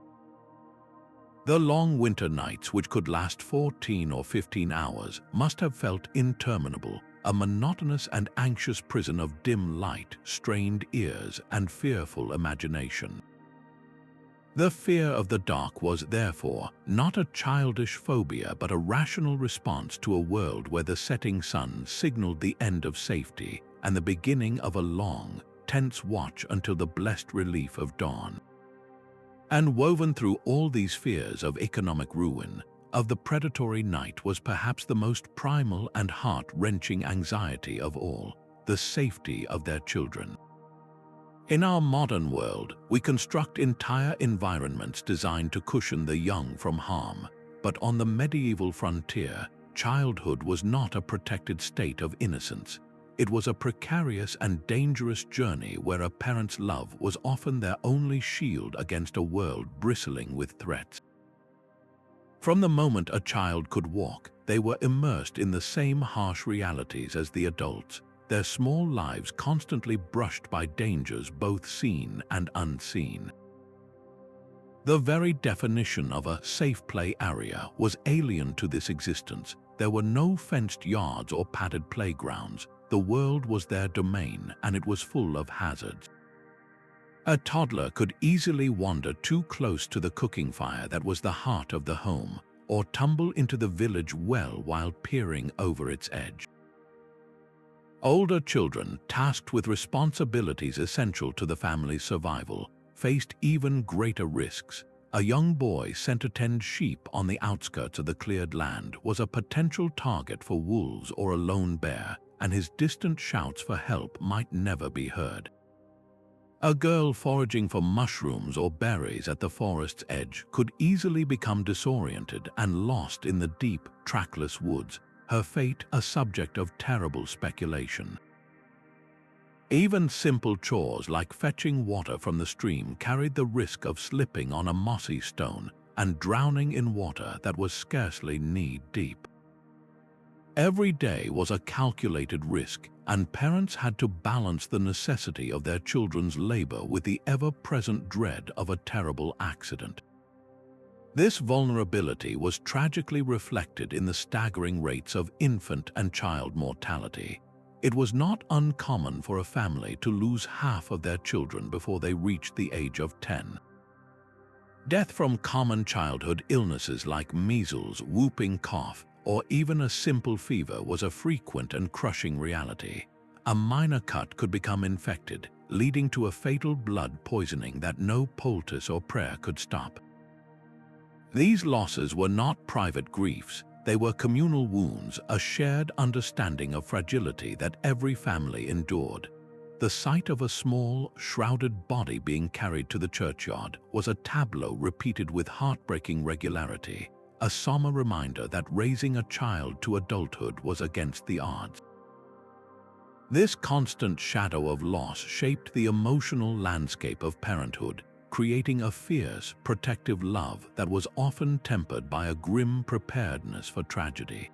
The long winter nights, which could last 14 or 15 hours, must have felt interminable, a monotonous and anxious prison of dim light, strained ears, and fearful imagination. The fear of the dark was, therefore, not a childish phobia but a rational response to a world where the setting sun signaled the end of safety and the beginning of a long, tense watch until the blessed relief of dawn. And woven through all these fears of economic ruin, of the predatory night, was perhaps the most primal and heart-wrenching anxiety of all, the safety of their children. In our modern world, we construct entire environments designed to cushion the young from harm, but on the medieval frontier, childhood was not a protected state of innocence. It was a precarious and dangerous journey where a parent's love was often their only shield against a world bristling with threats. From the moment a child could walk, they were immersed in the same harsh realities as the adults, their small lives constantly brushed by dangers both seen and unseen. The very definition of a safe play area was alien to this existence. There were no fenced yards or padded playgrounds. The world was their domain, and it was full of hazards. A toddler could easily wander too close to the cooking fire that was the heart of the home, or tumble into the village well while peering over its edge. Older children, tasked with responsibilities essential to the family's survival, faced even greater risks. A young boy sent to tend sheep on the outskirts of the cleared land was a potential target for wolves or a lone bear, and his distant shouts for help might never be heard. A girl foraging for mushrooms or berries at the forest's edge could easily become disoriented and lost in the deep, trackless woods, her fate a subject of terrible speculation. Even simple chores like fetching water from the stream carried the risk of slipping on a mossy stone and drowning in water that was scarcely knee-deep. Every day was a calculated risk, and parents had to balance the necessity of their children's labor with the ever-present dread of a terrible accident. This vulnerability was tragically reflected in the staggering rates of infant and child mortality. It was not uncommon for a family to lose half of their children before they reached the age of 10. Death from common childhood illnesses like measles, whooping cough, or even a simple fever was a frequent and crushing reality. A minor cut could become infected, leading to a fatal blood poisoning that no poultice or prayer could stop. These losses were not private griefs, they were communal wounds, a shared understanding of fragility that every family endured. The sight of a small, shrouded body being carried to the churchyard was a tableau repeated with heartbreaking regularity, a somber reminder that raising a child to adulthood was against the odds. This constant shadow of loss shaped the emotional landscape of parenthood, creating a fierce, protective love that was often tempered by a grim preparedness for tragedy.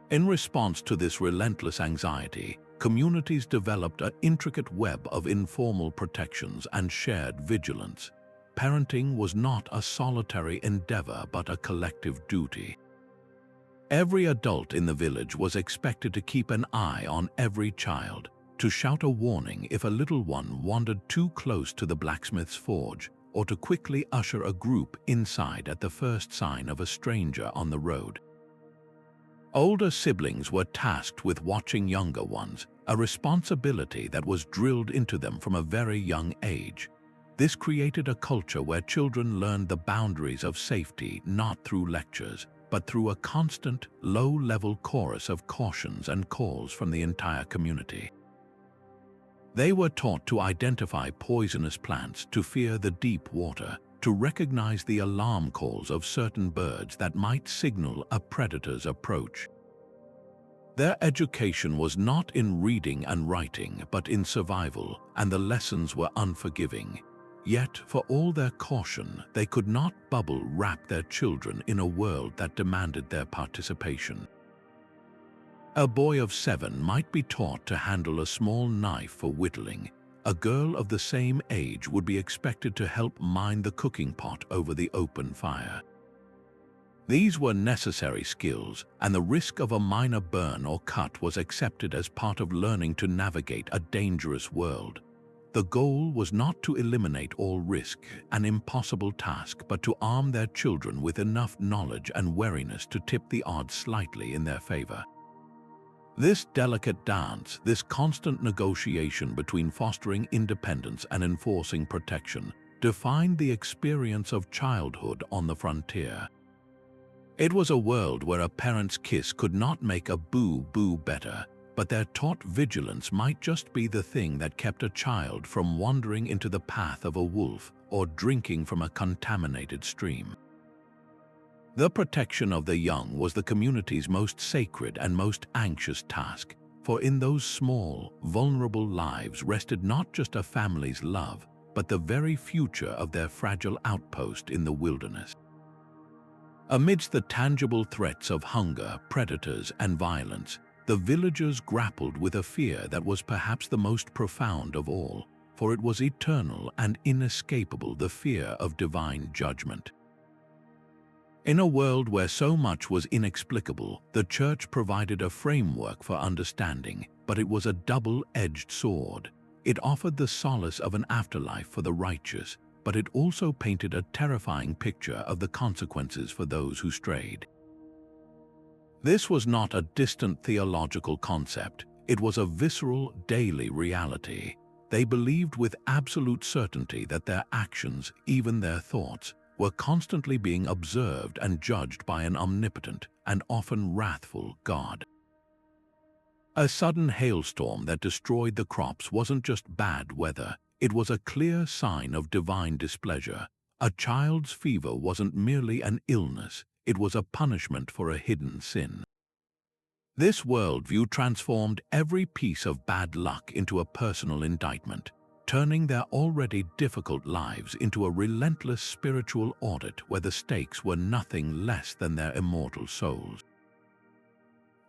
In response to this relentless anxiety, communities developed an intricate web of informal protections and shared vigilance. Parenting was not a solitary endeavor but a collective duty. Every adult in the village was expected to keep an eye on every child, to shout a warning if a little one wandered too close to the blacksmith's forge, or to quickly usher a group inside at the first sign of a stranger on the road. Older siblings were tasked with watching younger ones, a responsibility that was drilled into them from a very young age. This created a culture where children learned the boundaries of safety not through lectures, but through a constant, low-level chorus of cautions and calls from the entire community. They were taught to identify poisonous plants, to fear the deep water, to recognize the alarm calls of certain birds that might signal a predator's approach. Their education was not in reading and writing, but in survival, and the lessons were unforgiving. Yet, for all their caution, they could not bubble-wrap their children in a world that demanded their participation. A boy of 7 might be taught to handle a small knife for whittling. A girl of the same age would be expected to help mind the cooking pot over the open fire. These were necessary skills, and the risk of a minor burn or cut was accepted as part of learning to navigate a dangerous world. The goal was not to eliminate all risk, an impossible task, but to arm their children with enough knowledge and wariness to tip the odds slightly in their favor. This delicate dance, this constant negotiation between fostering independence and enforcing protection, defined the experience of childhood on the frontier. It was a world where a parent's kiss could not make a boo-boo better, but their taught vigilance might just be the thing that kept a child from wandering into the path of a wolf or drinking from a contaminated stream. The protection of the young was the community's most sacred and most anxious task, for in those small, vulnerable lives rested not just a family's love, but the very future of their fragile outpost in the wilderness. Amidst the tangible threats of hunger, predators, and violence, the villagers grappled with a fear that was perhaps the most profound of all, for it was eternal and inescapable, the fear of divine judgment. In a world where so much was inexplicable, the Church provided a framework for understanding, but it was a double-edged sword. It offered the solace of an afterlife for the righteous, but it also painted a terrifying picture of the consequences for those who strayed. This was not a distant theological concept, it was a visceral, daily reality. They believed with absolute certainty that their actions, even their thoughts, were constantly being observed and judged by an omnipotent and often wrathful God. A sudden hailstorm that destroyed the crops wasn't just bad weather, it was a clear sign of divine displeasure. A child's fever wasn't merely an illness, it was a punishment for a hidden sin. This worldview transformed every piece of bad luck into a personal indictment, turning their already difficult lives into a relentless spiritual audit where the stakes were nothing less than their immortal souls.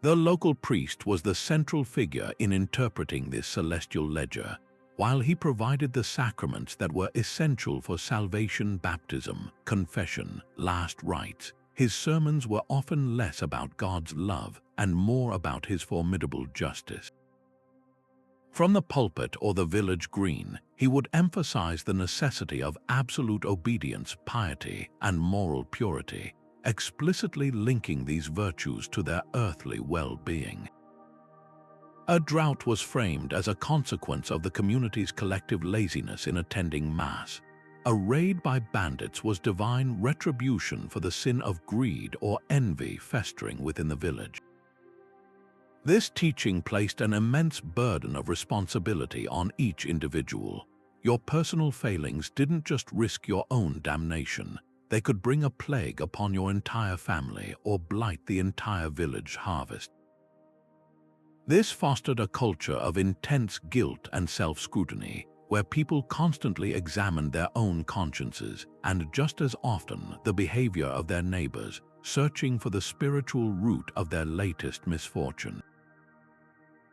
The local priest was the central figure in interpreting this celestial ledger. While he provided the sacraments that were essential for salvation, baptism, confession, last rites, his sermons were often less about God's love and more about his formidable justice. From the pulpit or the village green, he would emphasize the necessity of absolute obedience, piety, and moral purity, explicitly linking these virtues to their earthly well-being. A drought was framed as a consequence of the community's collective laziness in attending Mass. A raid by bandits was divine retribution for the sin of greed or envy festering within the village. This teaching placed an immense burden of responsibility on each individual. Your personal failings didn't just risk your own damnation, they could bring a plague upon your entire family or blight the entire village harvest. This fostered a culture of intense guilt and self-scrutiny, where people constantly examined their own consciences and just as often the behavior of their neighbors, searching for the spiritual root of their latest misfortune.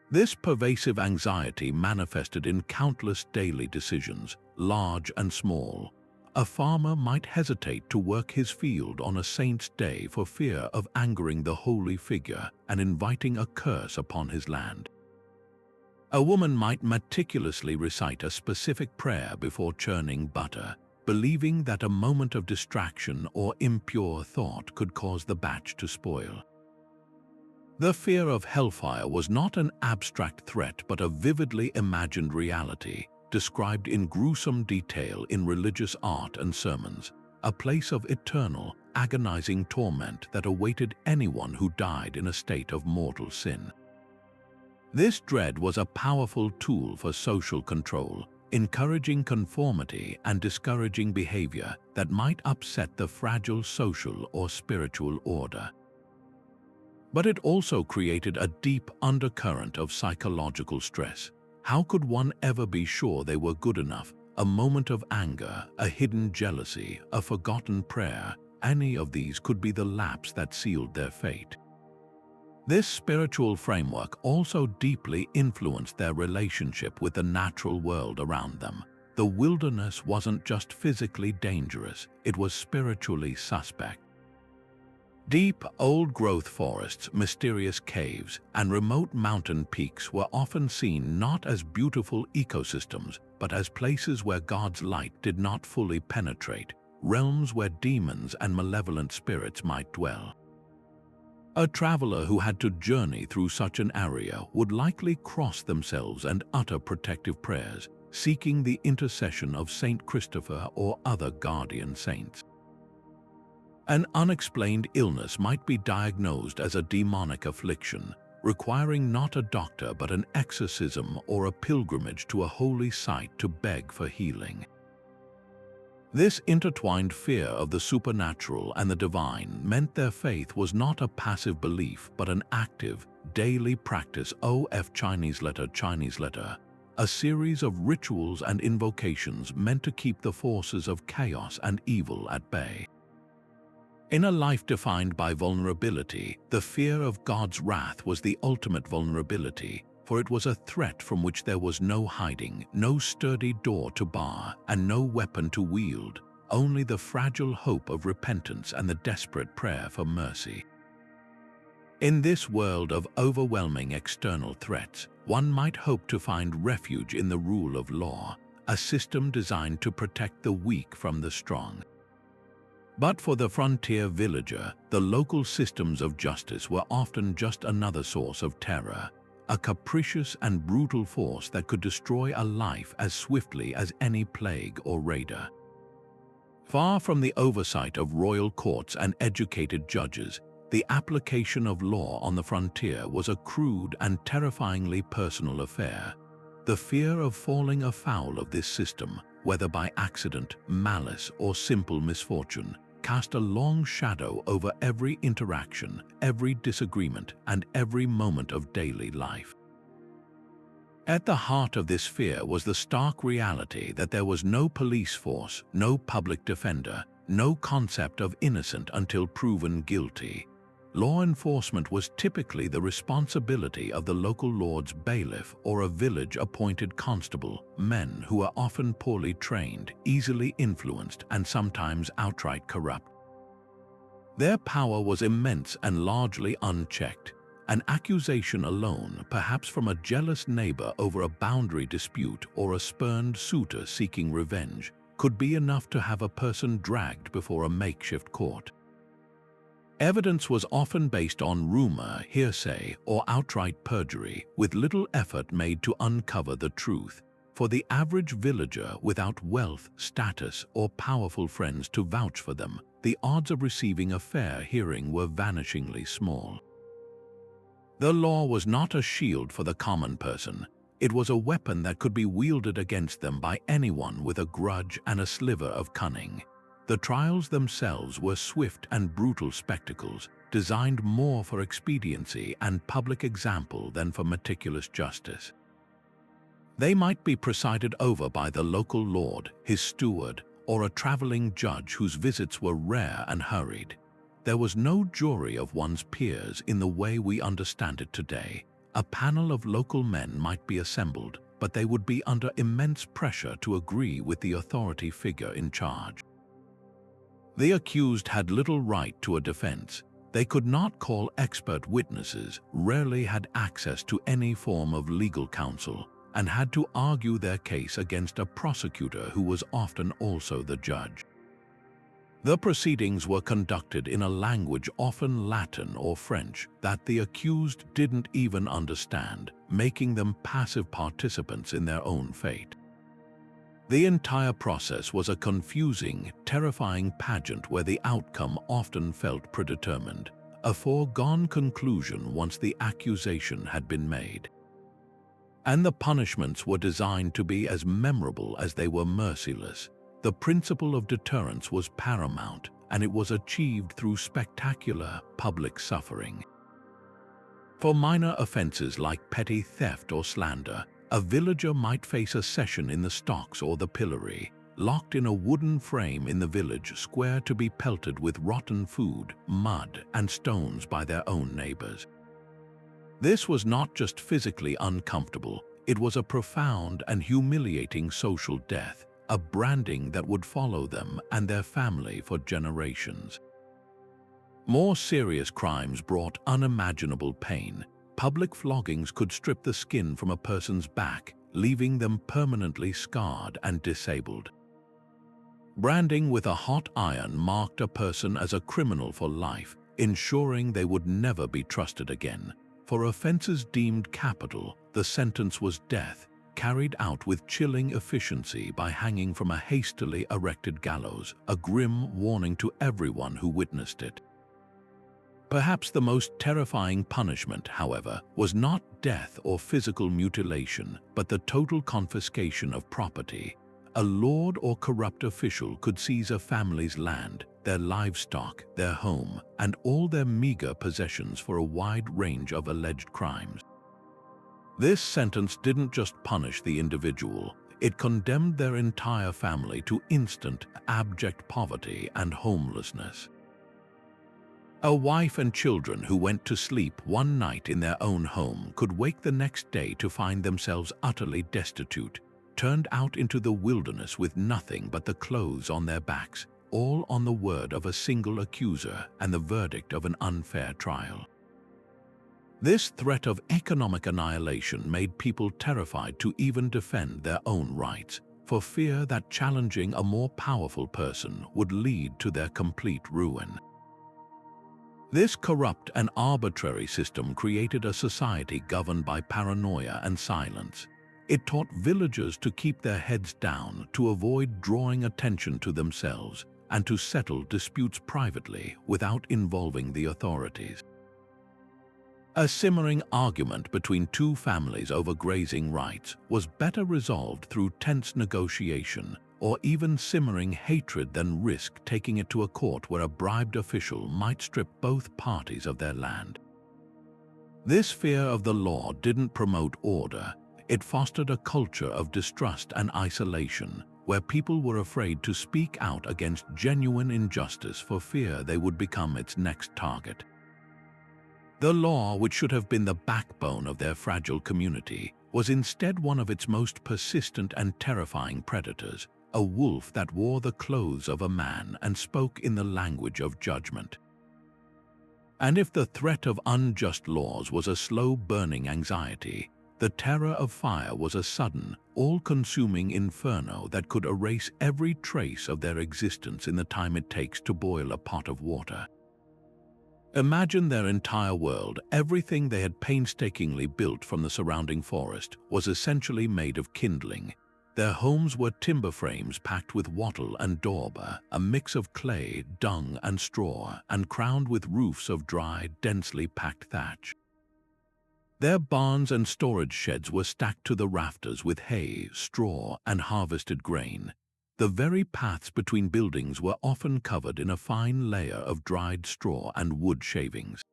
This pervasive anxiety manifested in countless daily decisions, large and small. A farmer might hesitate to work his field on a saint's day for fear of angering the holy figure and inviting a curse upon his land. A woman might meticulously recite a specific prayer before churning butter, believing that a moment of distraction or impure thought could cause the batch to spoil. The fear of hellfire was not an abstract threat but a vividly imagined reality, described in gruesome detail in religious art and sermons. a place of eternal, agonizing torment that awaited anyone who died in a state of mortal sin. This dread was a powerful tool for social control, encouraging conformity and discouraging behavior that might upset the fragile social or spiritual order. But it also created a deep undercurrent of psychological stress. How could one ever be sure they were good enough? A moment of anger, a hidden jealousy, a forgotten prayer, any of these could be the lapse that sealed their fate. This spiritual framework also deeply influenced their relationship with the natural world around them. The wilderness wasn't just physically dangerous, it was spiritually suspect. Deep, old-growth forests, mysterious caves, and remote mountain peaks were often seen not as beautiful ecosystems, but as places where God's light did not fully penetrate, realms where demons and malevolent spirits might dwell. A traveler who had to journey through such an area would likely cross themselves and utter protective prayers, seeking the intercession of Saint Christopher or other guardian saints. An unexplained illness might be diagnosed as a demonic affliction, requiring not a doctor but an exorcism or a pilgrimage to a holy site to beg for healing. This intertwined fear of the supernatural and the divine meant their faith was not a passive belief but an active, daily practice. Chinese letter, a series of rituals and invocations meant to keep the forces of chaos and evil at bay. In a life defined by vulnerability, the fear of God's wrath was the ultimate vulnerability, for it was a threat from which there was no hiding, no sturdy door to bar, and no weapon to wield, only the fragile hope of repentance and the desperate prayer for mercy. In this world of overwhelming external threats, one might hope to find refuge in the rule of law, a system designed to protect the weak from the strong. But for the frontier villager, the local systems of justice were often just another source of terror, a capricious and brutal force that could destroy a life as swiftly as any plague or raider. Far from the oversight of royal courts and educated judges, the application of law on the frontier was a crude and terrifyingly personal affair. The fear of falling afoul of this system, whether by accident, malice, or simple misfortune, cast a long shadow over every interaction, every disagreement, and every moment of daily life. At the heart of this fear was the stark reality that there was no police force, no public defender, no concept of innocent until proven guilty. Law enforcement was typically the responsibility of the local lord's bailiff or a village-appointed constable, men who were often poorly trained, easily influenced, and sometimes outright corrupt. Their power was immense and largely unchecked. An accusation alone, perhaps from a jealous neighbor over a boundary dispute or a spurned suitor seeking revenge, could be enough to have a person dragged before a makeshift court. Evidence was often based on rumor, hearsay, or outright perjury, with little effort made to uncover the truth. For the average villager without wealth, status, or powerful friends to vouch for them, the odds of receiving a fair hearing were vanishingly small. The law was not a shield for the common person. It was a weapon that could be wielded against them by anyone with a grudge and a sliver of cunning. The trials themselves were swift and brutal spectacles, designed more for expediency and public example than for meticulous justice. They might be presided over by the local lord, his steward, or a traveling judge whose visits were rare and hurried. There was no jury of one's peers in the way we understand it today. A panel of local men might be assembled, but they would be under immense pressure to agree with the authority figure in charge. The accused had little right to a defense. They could not call expert witnesses, rarely had access to any form of legal counsel, and had to argue their case against a prosecutor who was often also the judge. The proceedings were conducted in a language often Latin or French that the accused didn't even understand, making them passive participants in their own fate. The entire process was a confusing, terrifying pageant where the outcome often felt predetermined, a foregone conclusion once the accusation had been made. And the punishments were designed to be as memorable as they were merciless. The principle of deterrence was paramount, and it was achieved through spectacular public suffering. For minor offenses like petty theft or slander, a villager might face a session in the stocks or the pillory, locked in a wooden frame in the village square to be pelted with rotten food, mud, and stones by their own neighbors. This was not just physically uncomfortable, it was a profound and humiliating social death, a branding that would follow them and their family for generations. More serious crimes brought unimaginable pain. Public floggings could strip the skin from a person's back, leaving them permanently scarred and disabled. Branding with a hot iron marked a person as a criminal for life, ensuring they would never be trusted again. For offenses deemed capital, the sentence was death, carried out with chilling efficiency by hanging from a hastily erected gallows, a grim warning to everyone who witnessed it. Perhaps the most terrifying punishment, however, was not death or physical mutilation, but the total confiscation of property. A lord or corrupt official could seize a family's land, their livestock, their home, and all their meager possessions for a wide range of alleged crimes. This sentence didn't just punish the individual, it condemned their entire family to instant, abject poverty and homelessness. A wife and children who went to sleep one night in their own home could wake the next day to find themselves utterly destitute, turned out into the wilderness with nothing but the clothes on their backs, all on the word of a single accuser and the verdict of an unfair trial. This threat of economic annihilation made people terrified to even defend their own rights, for fear that challenging a more powerful person would lead to their complete ruin. This corrupt and arbitrary system created a society governed by paranoia and silence. It taught villagers to keep their heads down, to avoid drawing attention to themselves, and to settle disputes privately without involving the authorities. A simmering argument between two families over grazing rights was better resolved through tense negotiation, or even simmering hatred than risk taking it to a court where a bribed official might strip both parties of their land. This fear of the law didn't promote order, it fostered a culture of distrust and isolation, where people were afraid to speak out against genuine injustice for fear they would become its next target. The law, which should have been the backbone of their fragile community, was instead one of its most persistent and terrifying predators, a wolf that wore the clothes of a man and spoke in the language of judgment. And if the threat of unjust laws was a slow-burning anxiety, the terror of fire was a sudden, all-consuming inferno that could erase every trace of their existence in the time it takes to boil a pot of water. Imagine their entire world, everything they had painstakingly built from the surrounding forest, was essentially made of kindling. Their homes were timber frames packed with wattle and daub, a mix of clay, dung, and straw, and crowned with roofs of dry, densely packed thatch. Their barns and storage sheds were stacked to the rafters with hay, straw, and harvested grain. The very paths between buildings were often covered in a fine layer of dried straw and wood shavings.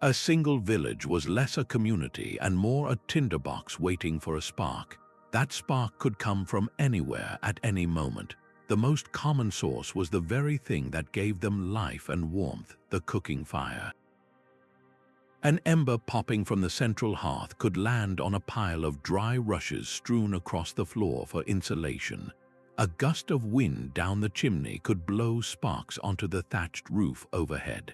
A single village was less a community and more a tinderbox waiting for a spark. That spark could come from anywhere at any moment. The most common source was the very thing that gave them life and warmth, the cooking fire. An ember popping from the central hearth could land on a pile of dry rushes strewn across the floor for insulation. A gust of wind down the chimney could blow sparks onto the thatched roof overhead.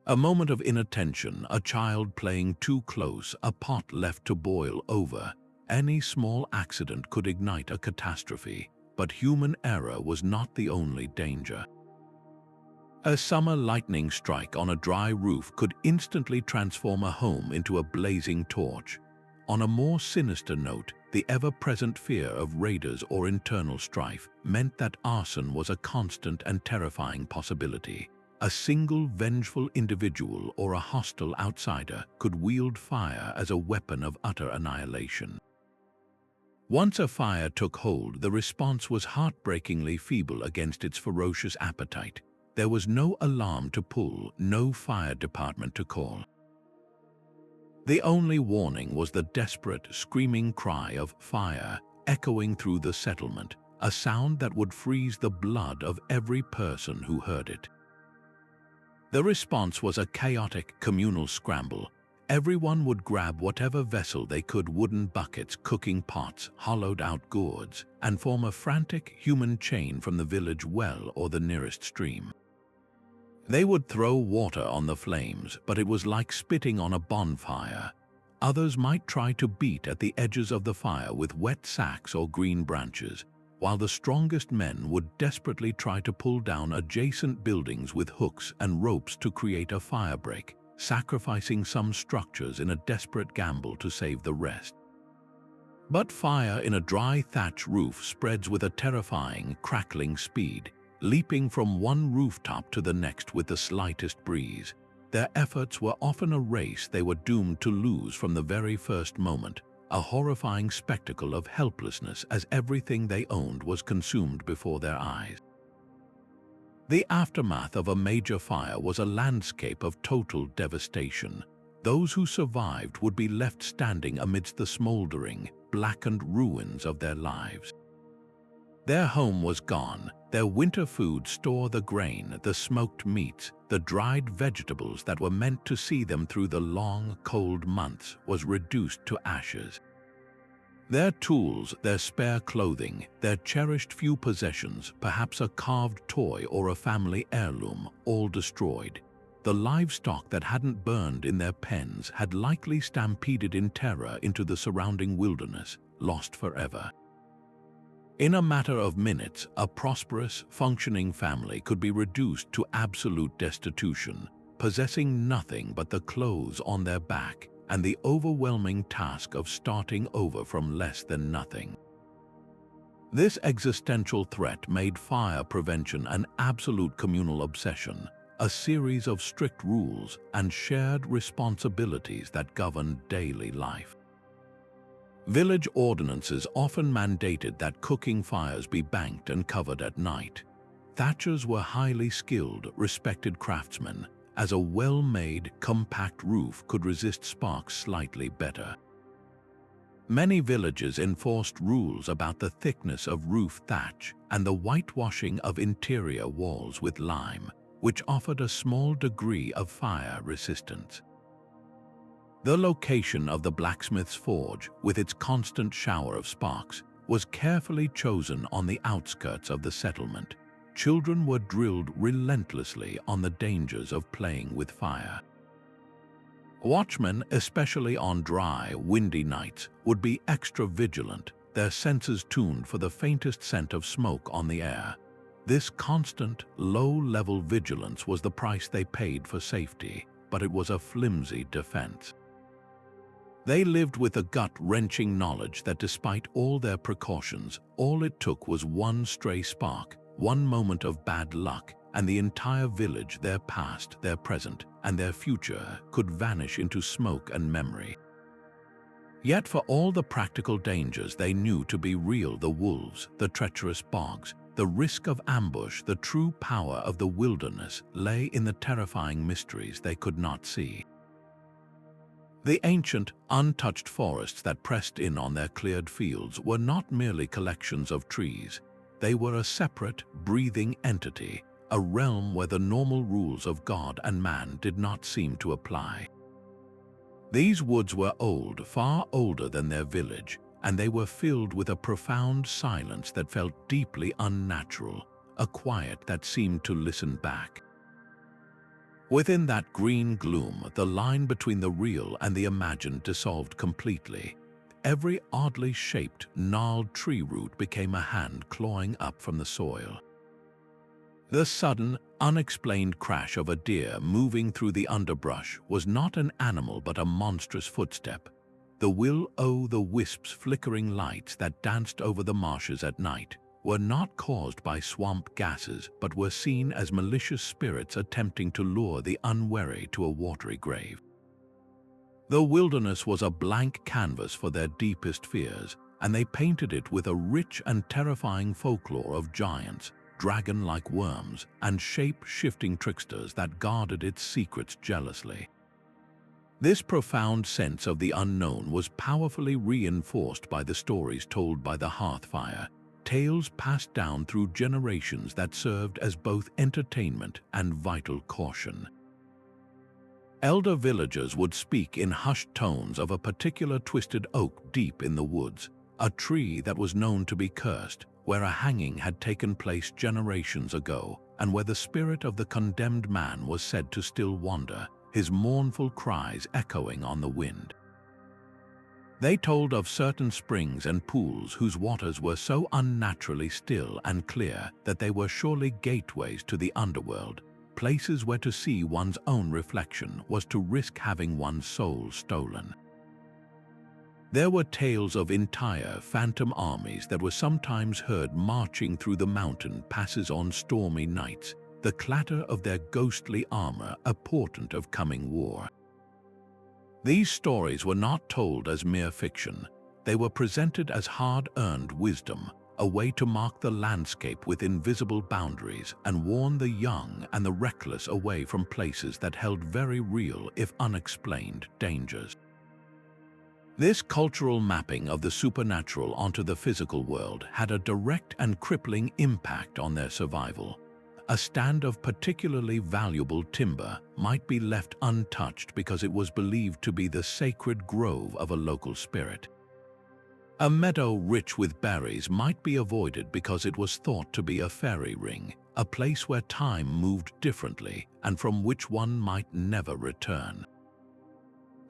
A moment of inattention, a child playing too close, a pot left to boil over. Any small accident could ignite a catastrophe, but human error was not the only danger. A summer lightning strike on a dry roof could instantly transform a home into a blazing torch. On a more sinister note, the ever-present fear of raiders or internal strife meant that arson was a constant and terrifying possibility. A single vengeful individual or a hostile outsider could wield fire as a weapon of utter annihilation. Once a fire took hold, the response was heartbreakingly feeble against its ferocious appetite. There was no alarm to pull, no fire department to call. The only warning was the desperate, screaming cry of fire echoing through the settlement, a sound that would freeze the blood of every person who heard it. The response was a chaotic, communal scramble. Everyone would grab whatever vessel they could, wooden buckets, cooking pots, hollowed-out gourds, and form a frantic human chain from the village well or the nearest stream. They would throw water on the flames, but it was like spitting on a bonfire. Others might try to beat at the edges of the fire with wet sacks or green branches, while the strongest men would desperately try to pull down adjacent buildings with hooks and ropes to create a firebreak, sacrificing some structures in a desperate gamble to save the rest. But fire in a dry thatch roof spreads with a terrifying, crackling speed, leaping from one rooftop to the next with the slightest breeze. Their efforts were often a race they were doomed to lose from the very first moment, a horrifying spectacle of helplessness as everything they owned was consumed before their eyes. The aftermath of a major fire was a landscape of total devastation. Those who survived would be left standing amidst the smoldering, blackened ruins of their lives. Their home was gone, their winter food store, the grain, the smoked meats, the dried vegetables that were meant to see them through the long, cold months, was reduced to ashes. Their tools, their spare clothing, their cherished few possessions, perhaps a carved toy or a family heirloom, all destroyed. The livestock that hadn't burned in their pens had likely stampeded in terror into the surrounding wilderness, lost forever. In a matter of minutes, a prosperous, functioning family could be reduced to absolute destitution, possessing nothing but the clothes on their back and the overwhelming task of starting over from less than nothing. This existential threat made fire prevention an absolute communal obsession, a series of strict rules and shared responsibilities that governed daily life. Village ordinances often mandated that cooking fires be banked and covered at night. Thatchers were highly skilled, respected craftsmen, as a well-made, compact roof could resist sparks slightly better. Many villages enforced rules about the thickness of roof thatch and the whitewashing of interior walls with lime, which offered a small degree of fire resistance. The location of the blacksmith's forge, with its constant shower of sparks, was carefully chosen on the outskirts of the settlement. Children were drilled relentlessly on the dangers of playing with fire. Watchmen, especially on dry, windy nights, would be extra vigilant, their senses tuned for the faintest scent of smoke on the air. This constant, low-level vigilance was the price they paid for safety, but it was a flimsy defense. They lived with a gut-wrenching knowledge that despite all their precautions, all it took was one stray spark, one moment of bad luck, and the entire village, their past, their present, and their future, could vanish into smoke and memory. Yet for all the practical dangers they knew to be real, the wolves, the treacherous bogs, the risk of ambush, the true power of the wilderness lay in the terrifying mysteries they could not see. The ancient, untouched forests that pressed in on their cleared fields were not merely collections of trees. They were a separate, breathing entity, a realm where the normal rules of God and man did not seem to apply. These woods were old, far older than their village, and they were filled with a profound silence that felt deeply unnatural, a quiet that seemed to listen back. Within that green gloom, the line between the real and the imagined dissolved completely. Every oddly shaped, gnarled tree root became a hand clawing up from the soil. The sudden, unexplained crash of a deer moving through the underbrush was not an animal but a monstrous footstep. The will-o'-the-wisps flickering lights that danced over the marshes at night were not caused by swamp gases but were seen as malicious spirits attempting to lure the unwary to a watery grave. The wilderness was a blank canvas for their deepest fears, and they painted it with a rich and terrifying folklore of giants, dragon-like worms, and shape-shifting tricksters that guarded its secrets jealously. This profound sense of the unknown was powerfully reinforced by the stories told by the hearthfire, tales passed down through generations that served as both entertainment and vital caution. Elder villagers would speak in hushed tones of a particular twisted oak deep in the woods, a tree that was known to be cursed, where a hanging had taken place generations ago, and where the spirit of the condemned man was said to still wander, his mournful cries echoing on the wind. They told of certain springs and pools whose waters were so unnaturally still and clear that they were surely gateways to the underworld, places where to see one's own reflection was to risk having one's soul stolen. There were tales of entire phantom armies that were sometimes heard marching through the mountain passes on stormy nights, the clatter of their ghostly armor a portent of coming war. These stories were not told as mere fiction. They were presented as hard-earned wisdom, a way to mark the landscape with invisible boundaries and warn the young and the reckless away from places that held very real, if unexplained, dangers. This cultural mapping of the supernatural onto the physical world had a direct and crippling impact on their survival. A stand of particularly valuable timber might be left untouched because it was believed to be the sacred grove of a local spirit. A meadow rich with berries might be avoided because it was thought to be a fairy ring, a place where time moved differently and from which one might never return.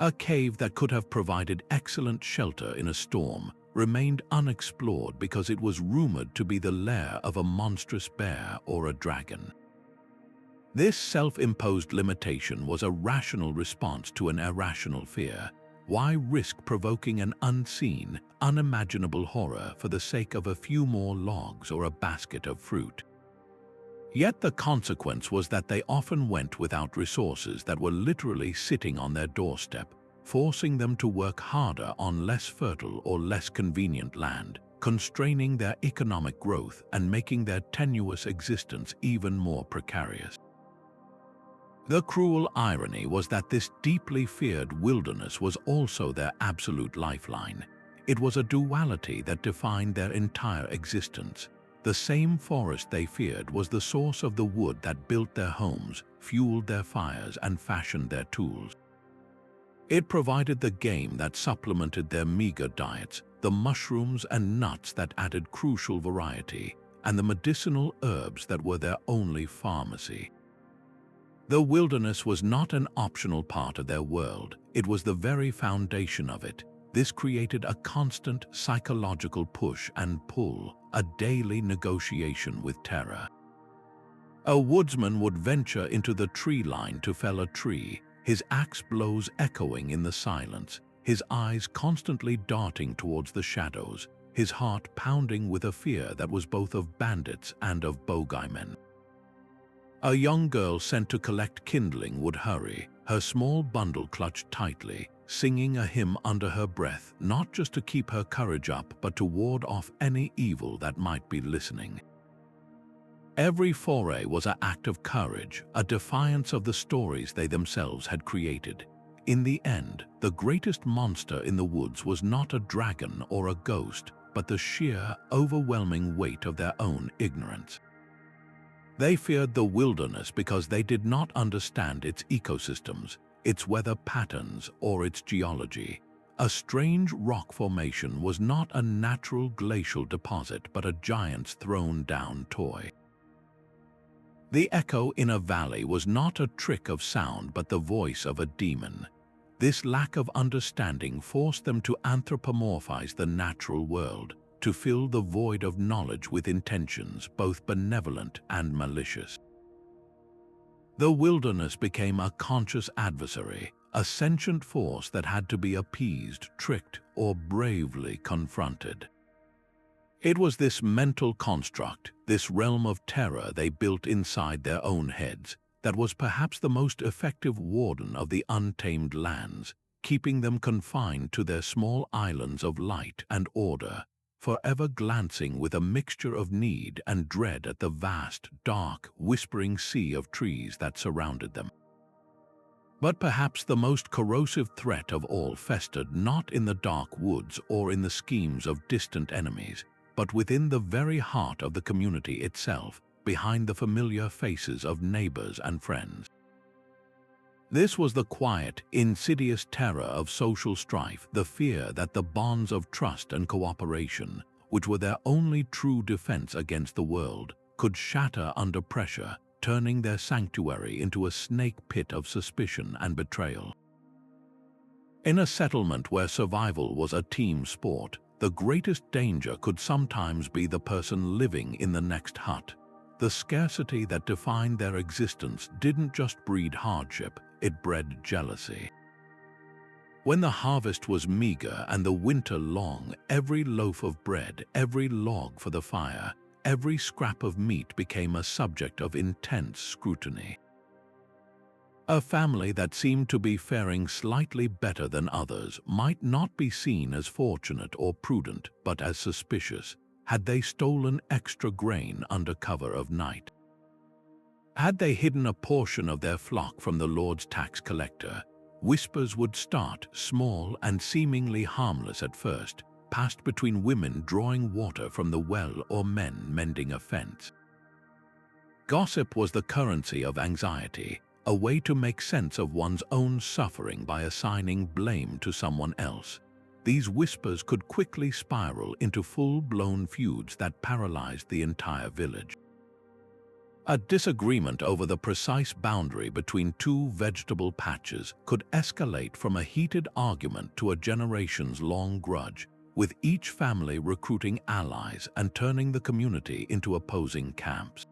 A cave that could have provided excellent shelter in a storm remained unexplored because it was rumored to be the lair of a monstrous bear or a dragon. This self-imposed limitation was a rational response to an irrational fear. Why risk provoking an unseen, unimaginable horror for the sake of a few more logs or a basket of fruit? Yet the consequence was that they often went without resources that were literally sitting on their doorstep, forcing them to work harder on less fertile or less convenient land, constraining their economic growth and making their tenuous existence even more precarious. The cruel irony was that this deeply feared wilderness was also their absolute lifeline. It was a duality that defined their entire existence. The same forest they feared was the source of the wood that built their homes, fueled their fires, and fashioned their tools. It provided the game that supplemented their meager diets, the mushrooms and nuts that added crucial variety, and the medicinal herbs that were their only pharmacy. The wilderness was not an optional part of their world, it was the very foundation of it. This created a constant psychological push and pull, a daily negotiation with terror. A woodsman would venture into the tree line to fell a tree, his axe blows echoing in the silence, his eyes constantly darting towards the shadows, his heart pounding with a fear that was both of bandits and of bogeymen. A young girl sent to collect kindling would hurry, her small bundle clutched tightly, singing a hymn under her breath, not just to keep her courage up but to ward off any evil that might be listening. Every foray was an act of courage, a defiance of the stories they themselves had created. In the end, the greatest monster in the woods was not a dragon or a ghost, but the sheer, overwhelming weight of their own ignorance. They feared the wilderness because they did not understand its ecosystems, its weather patterns, or its geology. A strange rock formation was not a natural glacial deposit but a giant's thrown-down toy. The echo in a valley was not a trick of sound but the voice of a demon. This lack of understanding forced them to anthropomorphize the natural world, to fill the void of knowledge with intentions both benevolent and malicious. The wilderness became a conscious adversary, a sentient force that had to be appeased, tricked, or bravely confronted. It was this mental construct, this realm of terror they built inside their own heads, that was perhaps the most effective warden of the untamed lands, keeping them confined to their small islands of light and order, forever glancing with a mixture of need and dread at the vast, dark, whispering sea of trees that surrounded them. But perhaps the most corrosive threat of all festered not in the dark woods or in the schemes of distant enemies, but within the very heart of the community itself, behind the familiar faces of neighbors and friends. This was the quiet, insidious terror of social strife, the fear that the bonds of trust and cooperation, which were their only true defense against the world, could shatter under pressure, turning their sanctuary into a snake pit of suspicion and betrayal. In a settlement where survival was a team sport, the greatest danger could sometimes be the person living in the next hut. The scarcity that defined their existence didn't just breed hardship, it bred jealousy. When the harvest was meager and the winter long, every loaf of bread, every log for the fire, every scrap of meat became a subject of intense scrutiny. A family that seemed to be faring slightly better than others might not be seen as fortunate or prudent, but as suspicious, had they stolen extra grain under cover of night. Had they hidden a portion of their flock from the Lord's tax collector, whispers would start, small and seemingly harmless at first, passed between women drawing water from the well or men mending a fence. Gossip was the currency of anxiety, a way to make sense of one's own suffering by assigning blame to someone else. These whispers could quickly spiral into full-blown feuds that paralyzed the entire village. A disagreement over the precise boundary between two vegetable patches could escalate from a heated argument to a generations-long grudge, with each family recruiting allies and turning the community into opposing camps.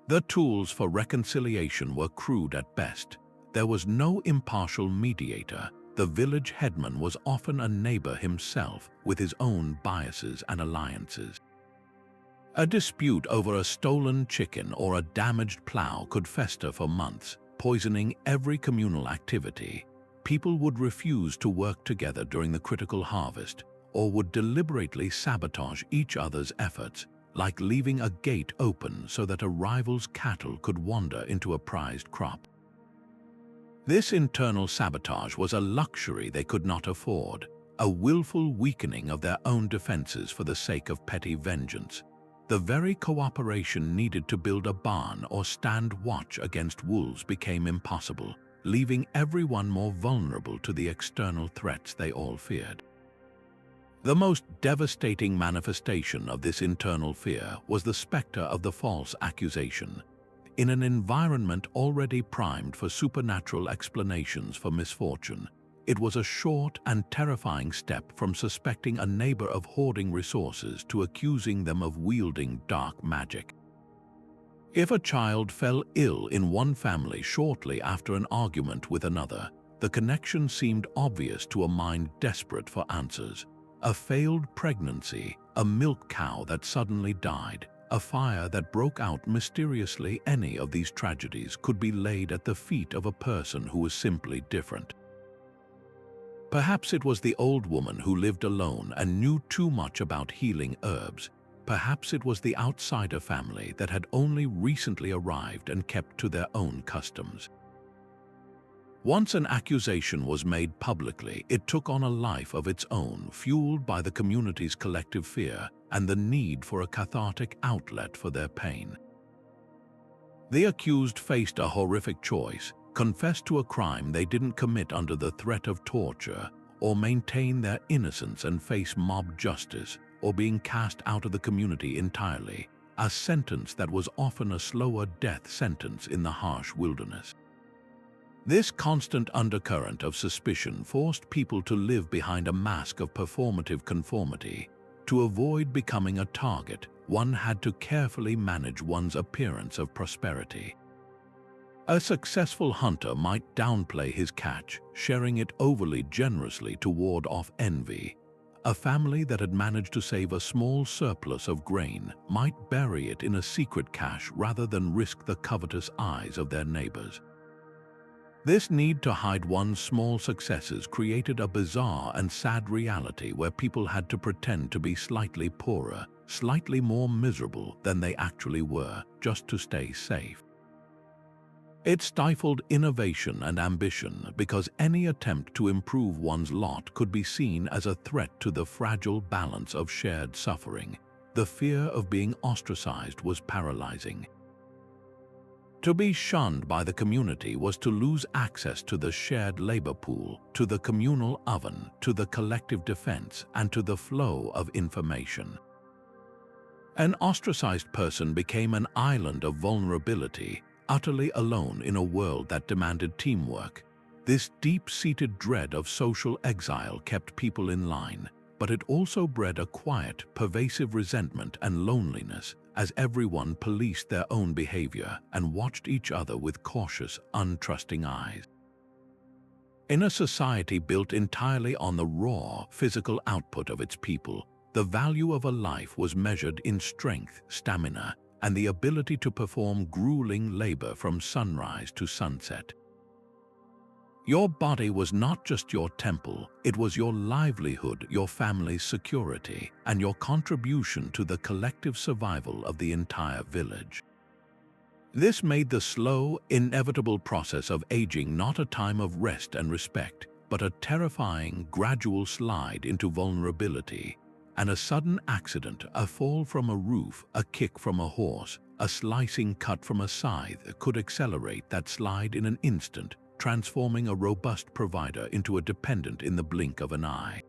The tools for reconciliation were crude at best. There was no impartial mediator. The village headman was often a neighbor himself, with his own biases and alliances. A dispute over a stolen chicken or a damaged plow could fester for months, poisoning every communal activity. People would refuse to work together during the critical harvest, or would deliberately sabotage each other's efforts, like leaving a gate open so that a rival's cattle could wander into a prized crop. This internal sabotage was a luxury they could not afford, a willful weakening of their own defenses for the sake of petty vengeance. The very cooperation needed to build a barn or stand watch against wolves became impossible, leaving everyone more vulnerable to the external threats they all feared. The most devastating manifestation of this internal fear was the specter of the false accusation. In an environment already primed for supernatural explanations for misfortune, it was a short and terrifying step from suspecting a neighbor of hoarding resources to accusing them of wielding dark magic. If a child fell ill in one family shortly after an argument with another, the connection seemed obvious to a mind desperate for answers. A failed pregnancy, a milk cow that suddenly died, a fire that broke out mysteriously, any of these tragedies could be laid at the feet of a person who was simply different. Perhaps it was the old woman who lived alone and knew too much about healing herbs. Perhaps it was the outsider family that had only recently arrived and kept to their own customs. Once an accusation was made publicly, it took on a life of its own, fueled by the community's collective fear and the need for a cathartic outlet for their pain. The accused faced a horrific choice: confess to a crime they didn't commit under the threat of torture, or maintain their innocence and face mob justice, or being cast out of the community entirely, a sentence that was often a slower death sentence in the harsh wilderness. This constant undercurrent of suspicion forced people to live behind a mask of performative conformity. To avoid becoming a target, one had to carefully manage one's appearance of prosperity. A successful hunter might downplay his catch, sharing it overly generously to ward off envy. A family that had managed to save a small surplus of grain might bury it in a secret cache rather than risk the covetous eyes of their neighbors. This need to hide one's small successes created a bizarre and sad reality where people had to pretend to be slightly poorer, slightly more miserable than they actually were, just to stay safe. It stifled innovation and ambition because any attempt to improve one's lot could be seen as a threat to the fragile balance of shared suffering. The fear of being ostracized was paralyzing. To be shunned by the community was to lose access to the shared labor pool, to the communal oven, to the collective defense, and to the flow of information. An ostracized person became an island of vulnerability, utterly alone in a world that demanded teamwork. This deep-seated dread of social exile kept people in line, but it also bred a quiet, pervasive resentment and loneliness as everyone policed their own behavior and watched each other with cautious, untrusting eyes. In a society built entirely on the raw, physical output of its people, the value of a life was measured in strength, stamina, and the ability to perform grueling labor from sunrise to sunset. Your body was not just your temple, it was your livelihood, your family's security, and your contribution to the collective survival of the entire village. This made the slow, inevitable process of aging not a time of rest and respect, but a terrifying, gradual slide into vulnerability. And a sudden accident, a fall from a roof, a kick from a horse, a slicing cut from a scythe could accelerate that slide in an instant, transforming a robust provider into a dependent in the blink of an eye.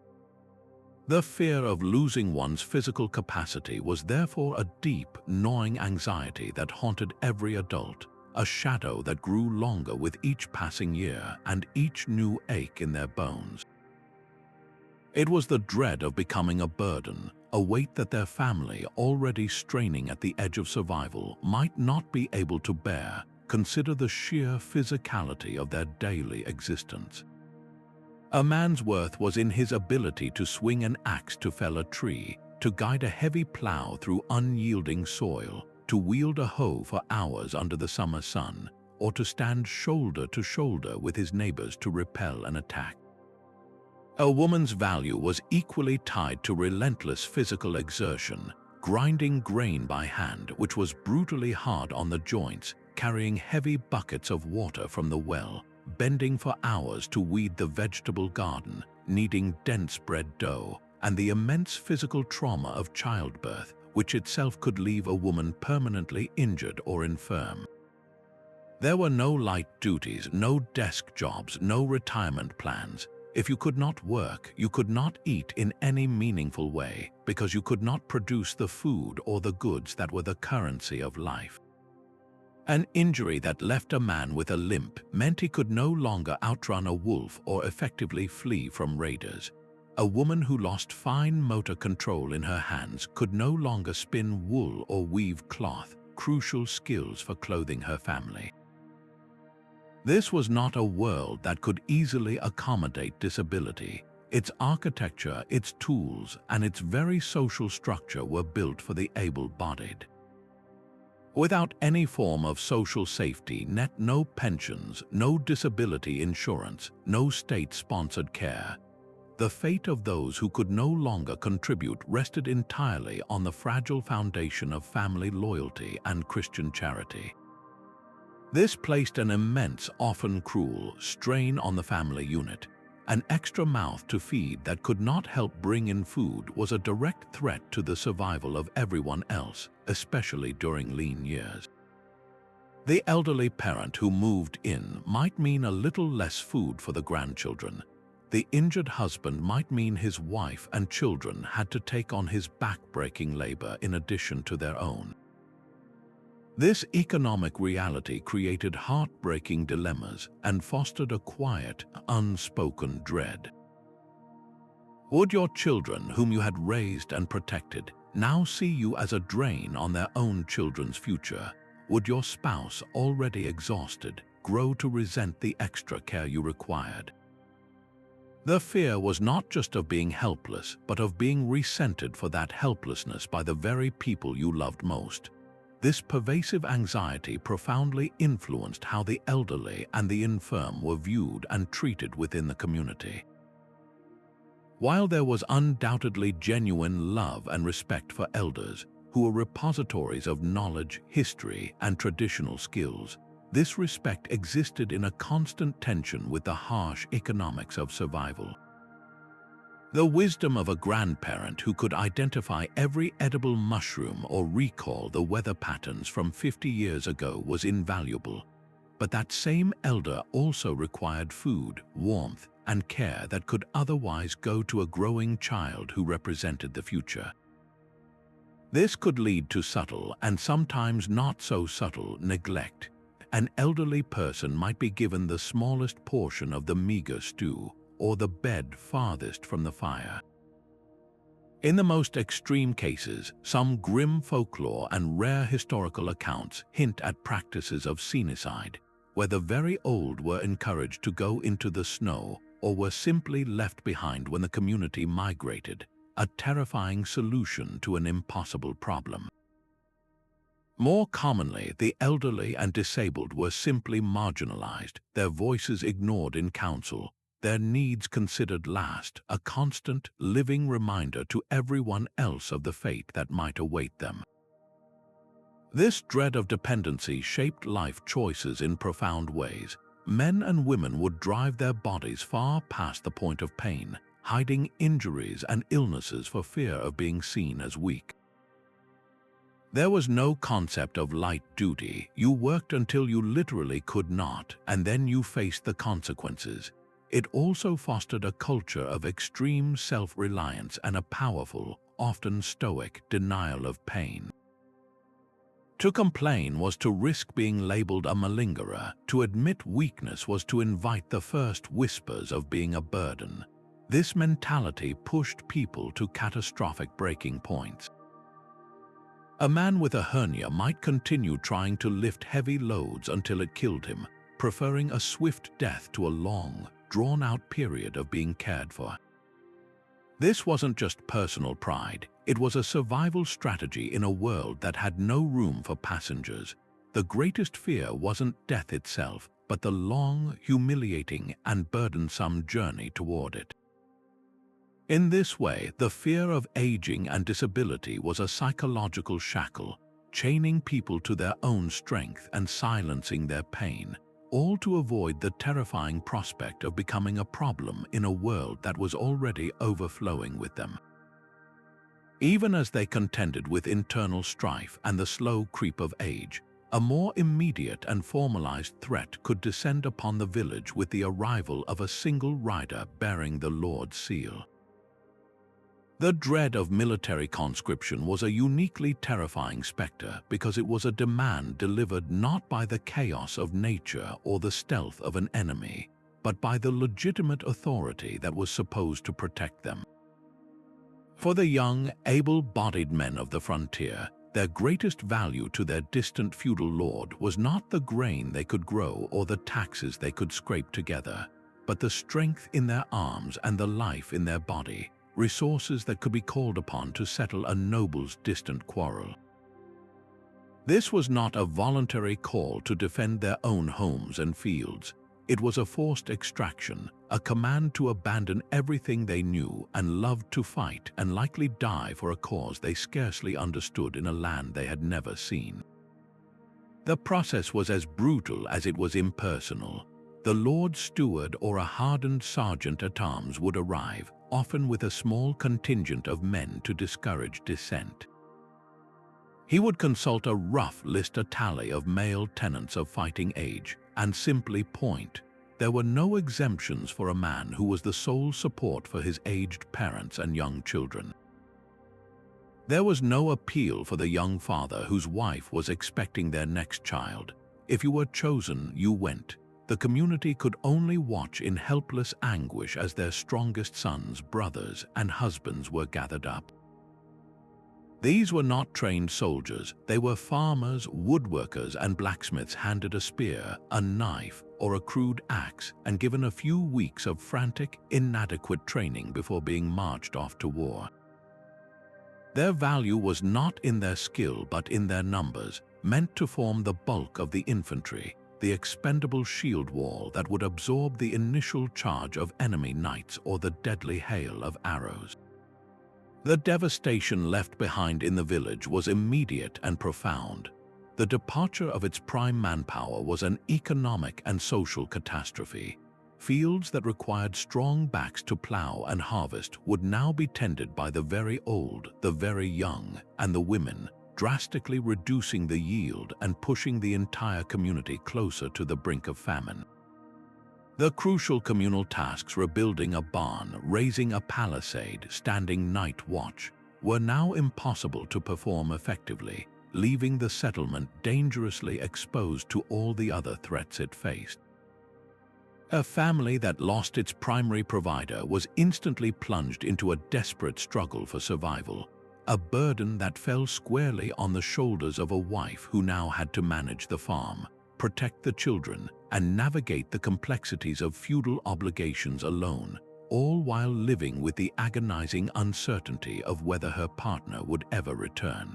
The fear of losing one's physical capacity was therefore a deep, gnawing anxiety that haunted every adult, a shadow that grew longer with each passing year and each new ache in their bones. It was the dread of becoming a burden, a weight that their family, already straining at the edge of survival, might not be able to bear. Consider the sheer physicality of their daily existence. A man's worth was in his ability to swing an axe to fell a tree, to guide a heavy plow through unyielding soil, to wield a hoe for hours under the summer sun, or to stand shoulder to shoulder with his neighbors to repel an attack. A woman's value was equally tied to relentless physical exertion, grinding grain by hand, which was brutally hard on the joints, carrying heavy buckets of water from the well, bending for hours to weed the vegetable garden, kneading dense bread dough, and the immense physical trauma of childbirth, which itself could leave a woman permanently injured or infirm. There were no light duties, no desk jobs, no retirement plans. If you could not work, you could not eat in any meaningful way, because you could not produce the food or the goods that were the currency of life. An injury that left a man with a limp meant he could no longer outrun a wolf or effectively flee from raiders. A woman who lost fine motor control in her hands could no longer spin wool or weave cloth, crucial skills for clothing her family. This was not a world that could easily accommodate disability. Its architecture, its tools, and its very social structure were built for the able-bodied. Without any form of social safety net, no pensions, no disability insurance, no state-sponsored care, the fate of those who could no longer contribute rested entirely on the fragile foundation of family loyalty and Christian charity. This placed an immense, often cruel, strain on the family unit. An extra mouth to feed that could not help bring in food was a direct threat to the survival of everyone else, especially during lean years. The elderly parent who moved in might mean a little less food for the grandchildren. The injured husband might mean his wife and children had to take on his back-breaking labor in addition to their own. This economic reality created heartbreaking dilemmas and fostered a quiet, unspoken dread. Would your children, whom you had raised and protected, now see you as a drain on their own children's future? Would your spouse, already exhausted, grow to resent the extra care you required. The fear was not just of being helpless, but of being resented for that helplessness by the very people you loved most. This pervasive anxiety profoundly influenced how the elderly and the infirm were viewed and treated within the community. While there was undoubtedly genuine love and respect for elders, who were repositories of knowledge, history, and traditional skills, this respect existed in a constant tension with the harsh economics of survival. The wisdom of a grandparent who could identify every edible mushroom or recall the weather patterns from 50 years ago was invaluable, but that same elder also required food, warmth, and care that could otherwise go to a growing child who represented the future. This could lead to subtle and sometimes not so subtle neglect. An elderly person might be given the smallest portion of the meager stew or the bed farthest from the fire. In the most extreme cases, some grim folklore and rare historical accounts hint at practices of scenecide, where the very old were encouraged to go into the snow or were simply left behind when the community migrated, a terrifying solution to an impossible problem. More commonly, the elderly and disabled were simply marginalized, their voices ignored in council, their needs considered last, a constant, living reminder to everyone else of the fate that might await them. This dread of dependency shaped life choices in profound ways. Men and women would drive their bodies far past the point of pain, hiding injuries and illnesses for fear of being seen as weak. There was no concept of light duty. You worked until you literally could not, and then you faced the consequences. It also fostered a culture of extreme self-reliance and a powerful, often stoic, denial of pain. To complain was to risk being labeled a malingerer. To admit weakness was to invite the first whispers of being a burden. This mentality pushed people to catastrophic breaking points. A man with a hernia might continue trying to lift heavy loads until it killed him, preferring a swift death to a long, drawn-out period of being cared for. This wasn't just personal pride, it was a survival strategy in a world that had no room for passengers. The greatest fear wasn't death itself, but the long, humiliating, and burdensome journey toward it. In this way, the fear of aging and disability was a psychological shackle, chaining people to their own strength and silencing their pain, all to avoid the terrifying prospect of becoming a problem in a world that was already overflowing with them. Even as they contended with internal strife and the slow creep of age, a more immediate and formalized threat could descend upon the village with the arrival of a single rider bearing the Lord's seal. The dread of military conscription was a uniquely terrifying specter because it was a demand delivered not by the chaos of nature or the stealth of an enemy, but by the legitimate authority that was supposed to protect them. For the young, able-bodied men of the frontier, their greatest value to their distant feudal lord was not the grain they could grow or the taxes they could scrape together, but the strength in their arms and the life in their body, resources that could be called upon to settle a noble's distant quarrel. This was not a voluntary call to defend their own homes and fields. It was a forced extraction, a command to abandon everything they knew and loved to fight and likely die for a cause they scarcely understood in a land they had never seen. The process was as brutal as it was impersonal. The Lord Steward or a hardened sergeant-at-arms would arrive, often with a small contingent of men to discourage dissent. He would consult a rough list, a tally of male tenants of fighting age, and simply point. There were no exemptions for a man who was the sole support for his aged parents and young children. There was no appeal for the young father whose wife was expecting their next child. If you were chosen, you went. The community could only watch in helpless anguish as their strongest sons, brothers, and husbands were gathered up. These were not trained soldiers, they were farmers, woodworkers, and blacksmiths handed a spear, a knife, or a crude axe and given a few weeks of frantic, inadequate training before being marched off to war. Their value was not in their skill but in their numbers, meant to form the bulk of the infantry, the expendable shield wall that would absorb the initial charge of enemy knights or the deadly hail of arrows. The devastation left behind in the village was immediate and profound. The departure of its prime manpower was an economic and social catastrophe. Fields that required strong backs to plow and harvest would now be tended by the very old, the very young, and the women, drastically reducing the yield and pushing the entire community closer to the brink of famine. The crucial communal tasks, rebuilding a barn, raising a palisade, standing night watch, were now impossible to perform effectively, leaving the settlement dangerously exposed to all the other threats it faced. A family that lost its primary provider was instantly plunged into a desperate struggle for survival, a burden that fell squarely on the shoulders of a wife who now had to manage the farm, protect the children, and navigate the complexities of feudal obligations alone, all while living with the agonizing uncertainty of whether her partner would ever return.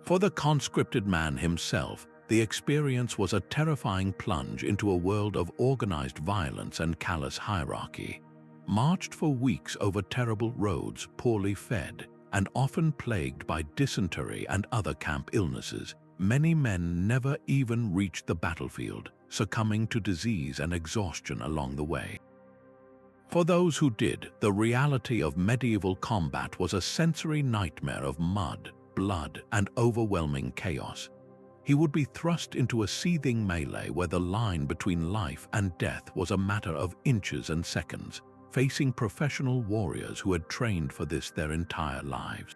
For the conscripted man himself, the experience was a terrifying plunge into a world of organized violence and callous hierarchy. Marched for weeks over terrible roads, poorly fed, and often plagued by dysentery and other camp illnesses, many men never even reached the battlefield, succumbing to disease and exhaustion along the way. For those who did, the reality of medieval combat was a sensory nightmare of mud, blood, and overwhelming chaos. He would be thrust into a seething melee where the line between life and death was a matter of inches and seconds, facing professional warriors who had trained for this their entire lives.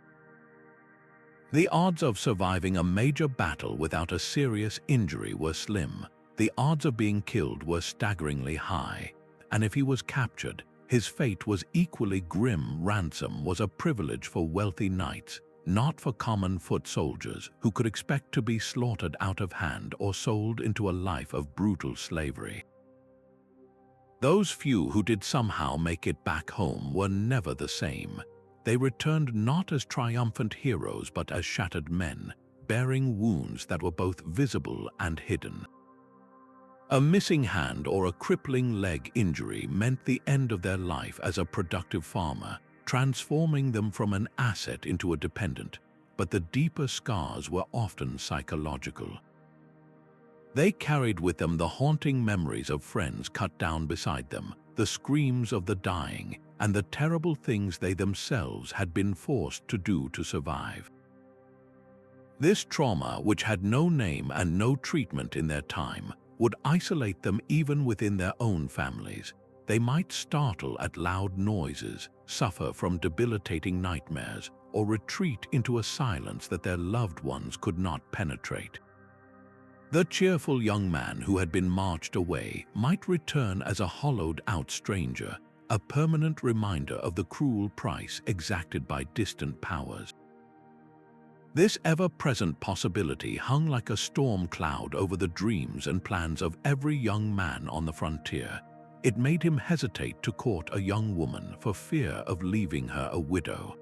The odds of surviving a major battle without a serious injury were slim. The odds of being killed were staggeringly high, and if he was captured, his fate was equally grim. Ransom was a privilege for wealthy knights, not for common foot soldiers who could expect to be slaughtered out of hand or sold into a life of brutal slavery. Those few who did somehow make it back home were never the same. They returned not as triumphant heroes but as shattered men, bearing wounds that were both visible and hidden. A missing hand or a crippling leg injury meant the end of their life as a productive farmer, transforming them from an asset into a dependent, but the deeper scars were often psychological. They carried with them the haunting memories of friends cut down beside them, the screams of the dying, and the terrible things they themselves had been forced to do to survive. This trauma, which had no name and no treatment in their time, would isolate them even within their own families. They might startle at loud noises, suffer from debilitating nightmares, or retreat into a silence that their loved ones could not penetrate. The cheerful young man who had been marched away might return as a hollowed-out stranger, a permanent reminder of the cruel price exacted by distant powers. This ever-present possibility hung like a storm cloud over the dreams and plans of every young man on the frontier. It made him hesitate to court a young woman for fear of leaving her a widow.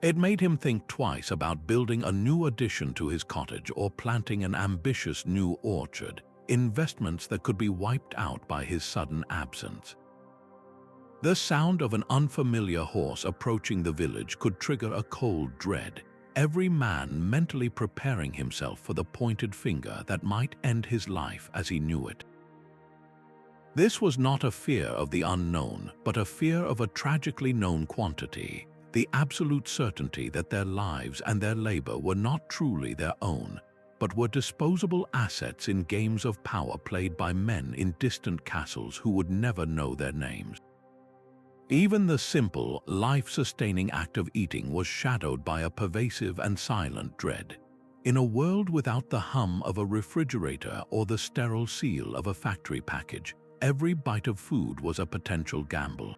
It made him think twice about building a new addition to his cottage or planting an ambitious new orchard, investments that could be wiped out by his sudden absence. The sound of an unfamiliar horse approaching the village could trigger a cold dread, every man mentally preparing himself for the pointed finger that might end his life as he knew it. This was not a fear of the unknown, but a fear of a tragically known quantity, the absolute certainty that their lives and their labor were not truly their own, but were disposable assets in games of power played by men in distant castles who would never know their names. Even the simple, life-sustaining act of eating was shadowed by a pervasive and silent dread. In a world without the hum of a refrigerator or the sterile seal of a factory package, every bite of food was a potential gamble.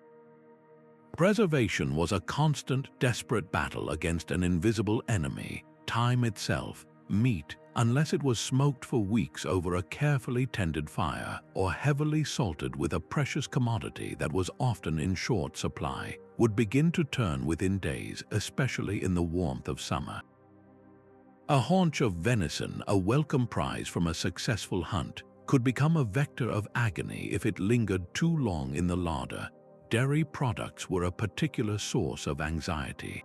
Preservation was a constant, desperate battle against an invisible enemy, time itself. Meat, unless it was smoked for weeks over a carefully tended fire or heavily salted with a precious commodity that was often in short supply, would begin to turn within days, especially in the warmth of summer. A haunch of venison, a welcome prize from a successful hunt, could become a vector of agony if it lingered too long in the larder. Dairy products were a particular source of anxiety.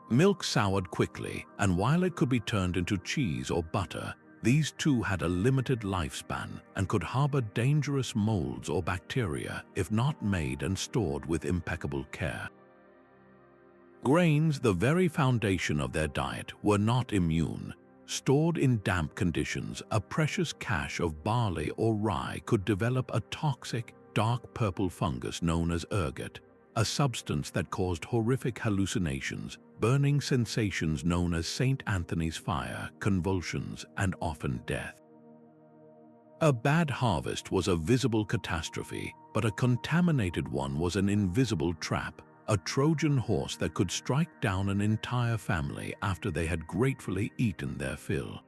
Milk soured quickly, and while it could be turned into cheese or butter, these too had a limited lifespan and could harbor dangerous molds or bacteria if not made and stored with impeccable care. Grains, the very foundation of their diet, were not immune. Stored in damp conditions, a precious cache of barley or rye could develop a toxic, dark purple fungus known as ergot, a substance that caused horrific hallucinations, burning sensations known as St. Anthony's fire, convulsions, and often death. A bad harvest was a visible catastrophe, but a contaminated one was an invisible trap, a Trojan horse that could strike down an entire family after they had gratefully eaten their fill.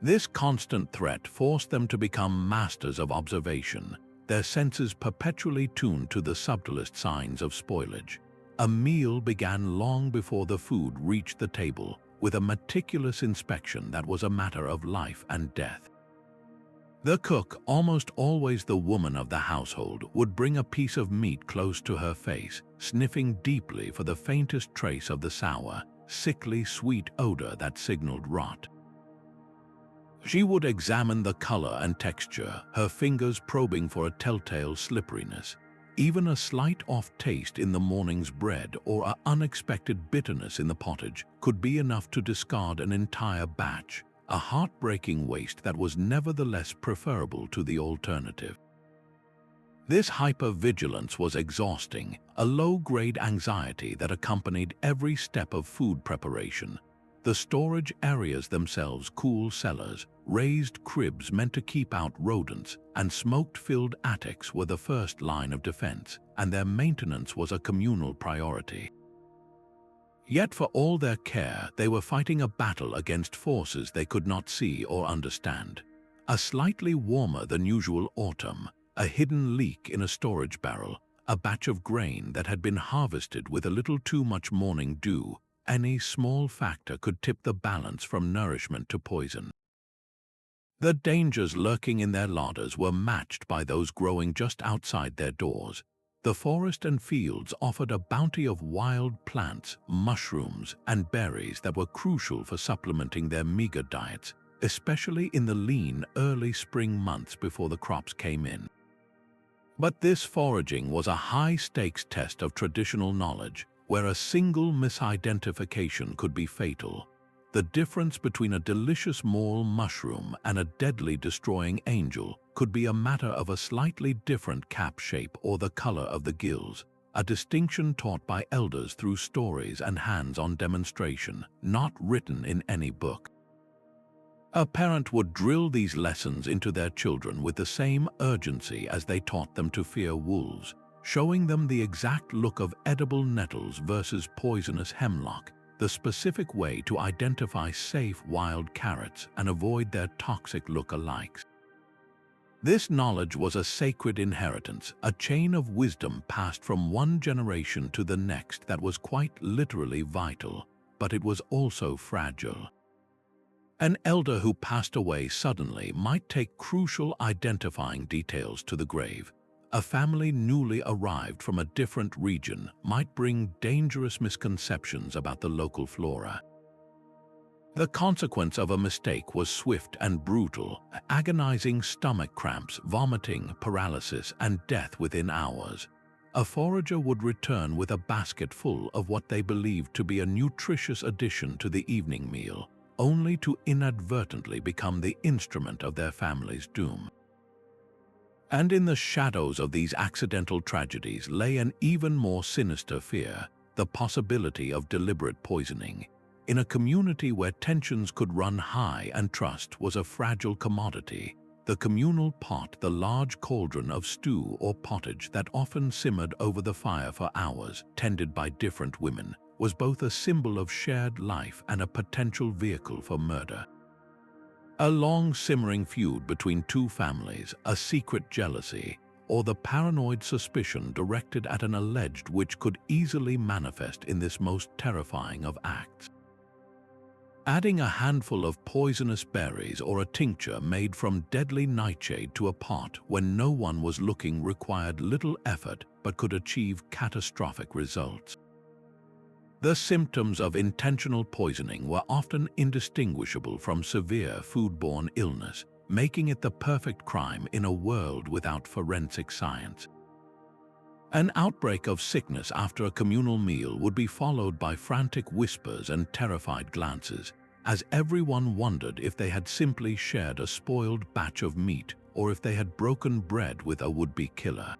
This constant threat forced them to become masters of observation, their senses perpetually tuned to the subtlest signs of spoilage. A meal began long before the food reached the table, with a meticulous inspection that was a matter of life and death. The cook, almost always the woman of the household, would bring a piece of meat close to her face, sniffing deeply for the faintest trace of the sour, sickly sweet odor that signaled rot. She would examine the color and texture, her fingers probing for a telltale slipperiness. Even a slight off taste in the morning's bread or an unexpected bitterness in the pottage could be enough to discard an entire batch, a heartbreaking waste that was nevertheless preferable to the alternative. This hypervigilance was exhausting, a low-grade anxiety that accompanied every step of food preparation. The storage areas themselves, cool cellars, raised cribs meant to keep out rodents, and smoke-filled attics were the first line of defense, and their maintenance was a communal priority. Yet for all their care, they were fighting a battle against forces they could not see or understand. A slightly warmer than usual autumn, a hidden leak in a storage barrel, a batch of grain that had been harvested with a little too much morning dew, any small factor could tip the balance from nourishment to poison. The dangers lurking in their larders were matched by those growing just outside their doors. The forest and fields offered a bounty of wild plants, mushrooms, and berries that were crucial for supplementing their meager diets, especially in the lean, early spring months before the crops came in. But this foraging was a high-stakes test of traditional knowledge, where a single misidentification could be fatal. The difference between a delicious mole mushroom and a deadly destroying angel could be a matter of a slightly different cap shape or the color of the gills, a distinction taught by elders through stories and hands-on demonstration, not written in any book. A parent would drill these lessons into their children with the same urgency as they taught them to fear wolves, showing them the exact look of edible nettles versus poisonous hemlock, the specific way to identify safe wild carrots and avoid their toxic look-alikes. This knowledge was a sacred inheritance, a chain of wisdom passed from one generation to the next that was quite literally vital, but it was also fragile. An elder who passed away suddenly might take crucial identifying details to the grave. A family newly arrived from a different region might bring dangerous misconceptions about the local flora. The consequence of a mistake was swift and brutal, agonizing stomach cramps, vomiting, paralysis, and death within hours. A forager would return with a basket full of what they believed to be a nutritious addition to the evening meal, only to inadvertently become the instrument of their family's doom. And in the shadows of these accidental tragedies lay an even more sinister fear, the possibility of deliberate poisoning. In a community where tensions could run high and trust was a fragile commodity, The communal pot, the large cauldron of stew or pottage that often simmered over the fire for hours, tended by different women, was both a symbol of shared life and a potential vehicle for murder. A long simmering feud between two families, a secret jealousy, or the paranoid suspicion directed at an alleged witch could easily manifest in this most terrifying of acts. Adding a handful of poisonous berries or a tincture made from deadly nightshade to a pot when no one was looking required little effort but could achieve catastrophic results. The symptoms of intentional poisoning were often indistinguishable from severe foodborne illness, making it the perfect crime in a world without forensic science. An outbreak of sickness after a communal meal would be followed by frantic whispers and terrified glances, as everyone wondered if they had simply shared a spoiled batch of meat or if they had broken bread with a would-be killer.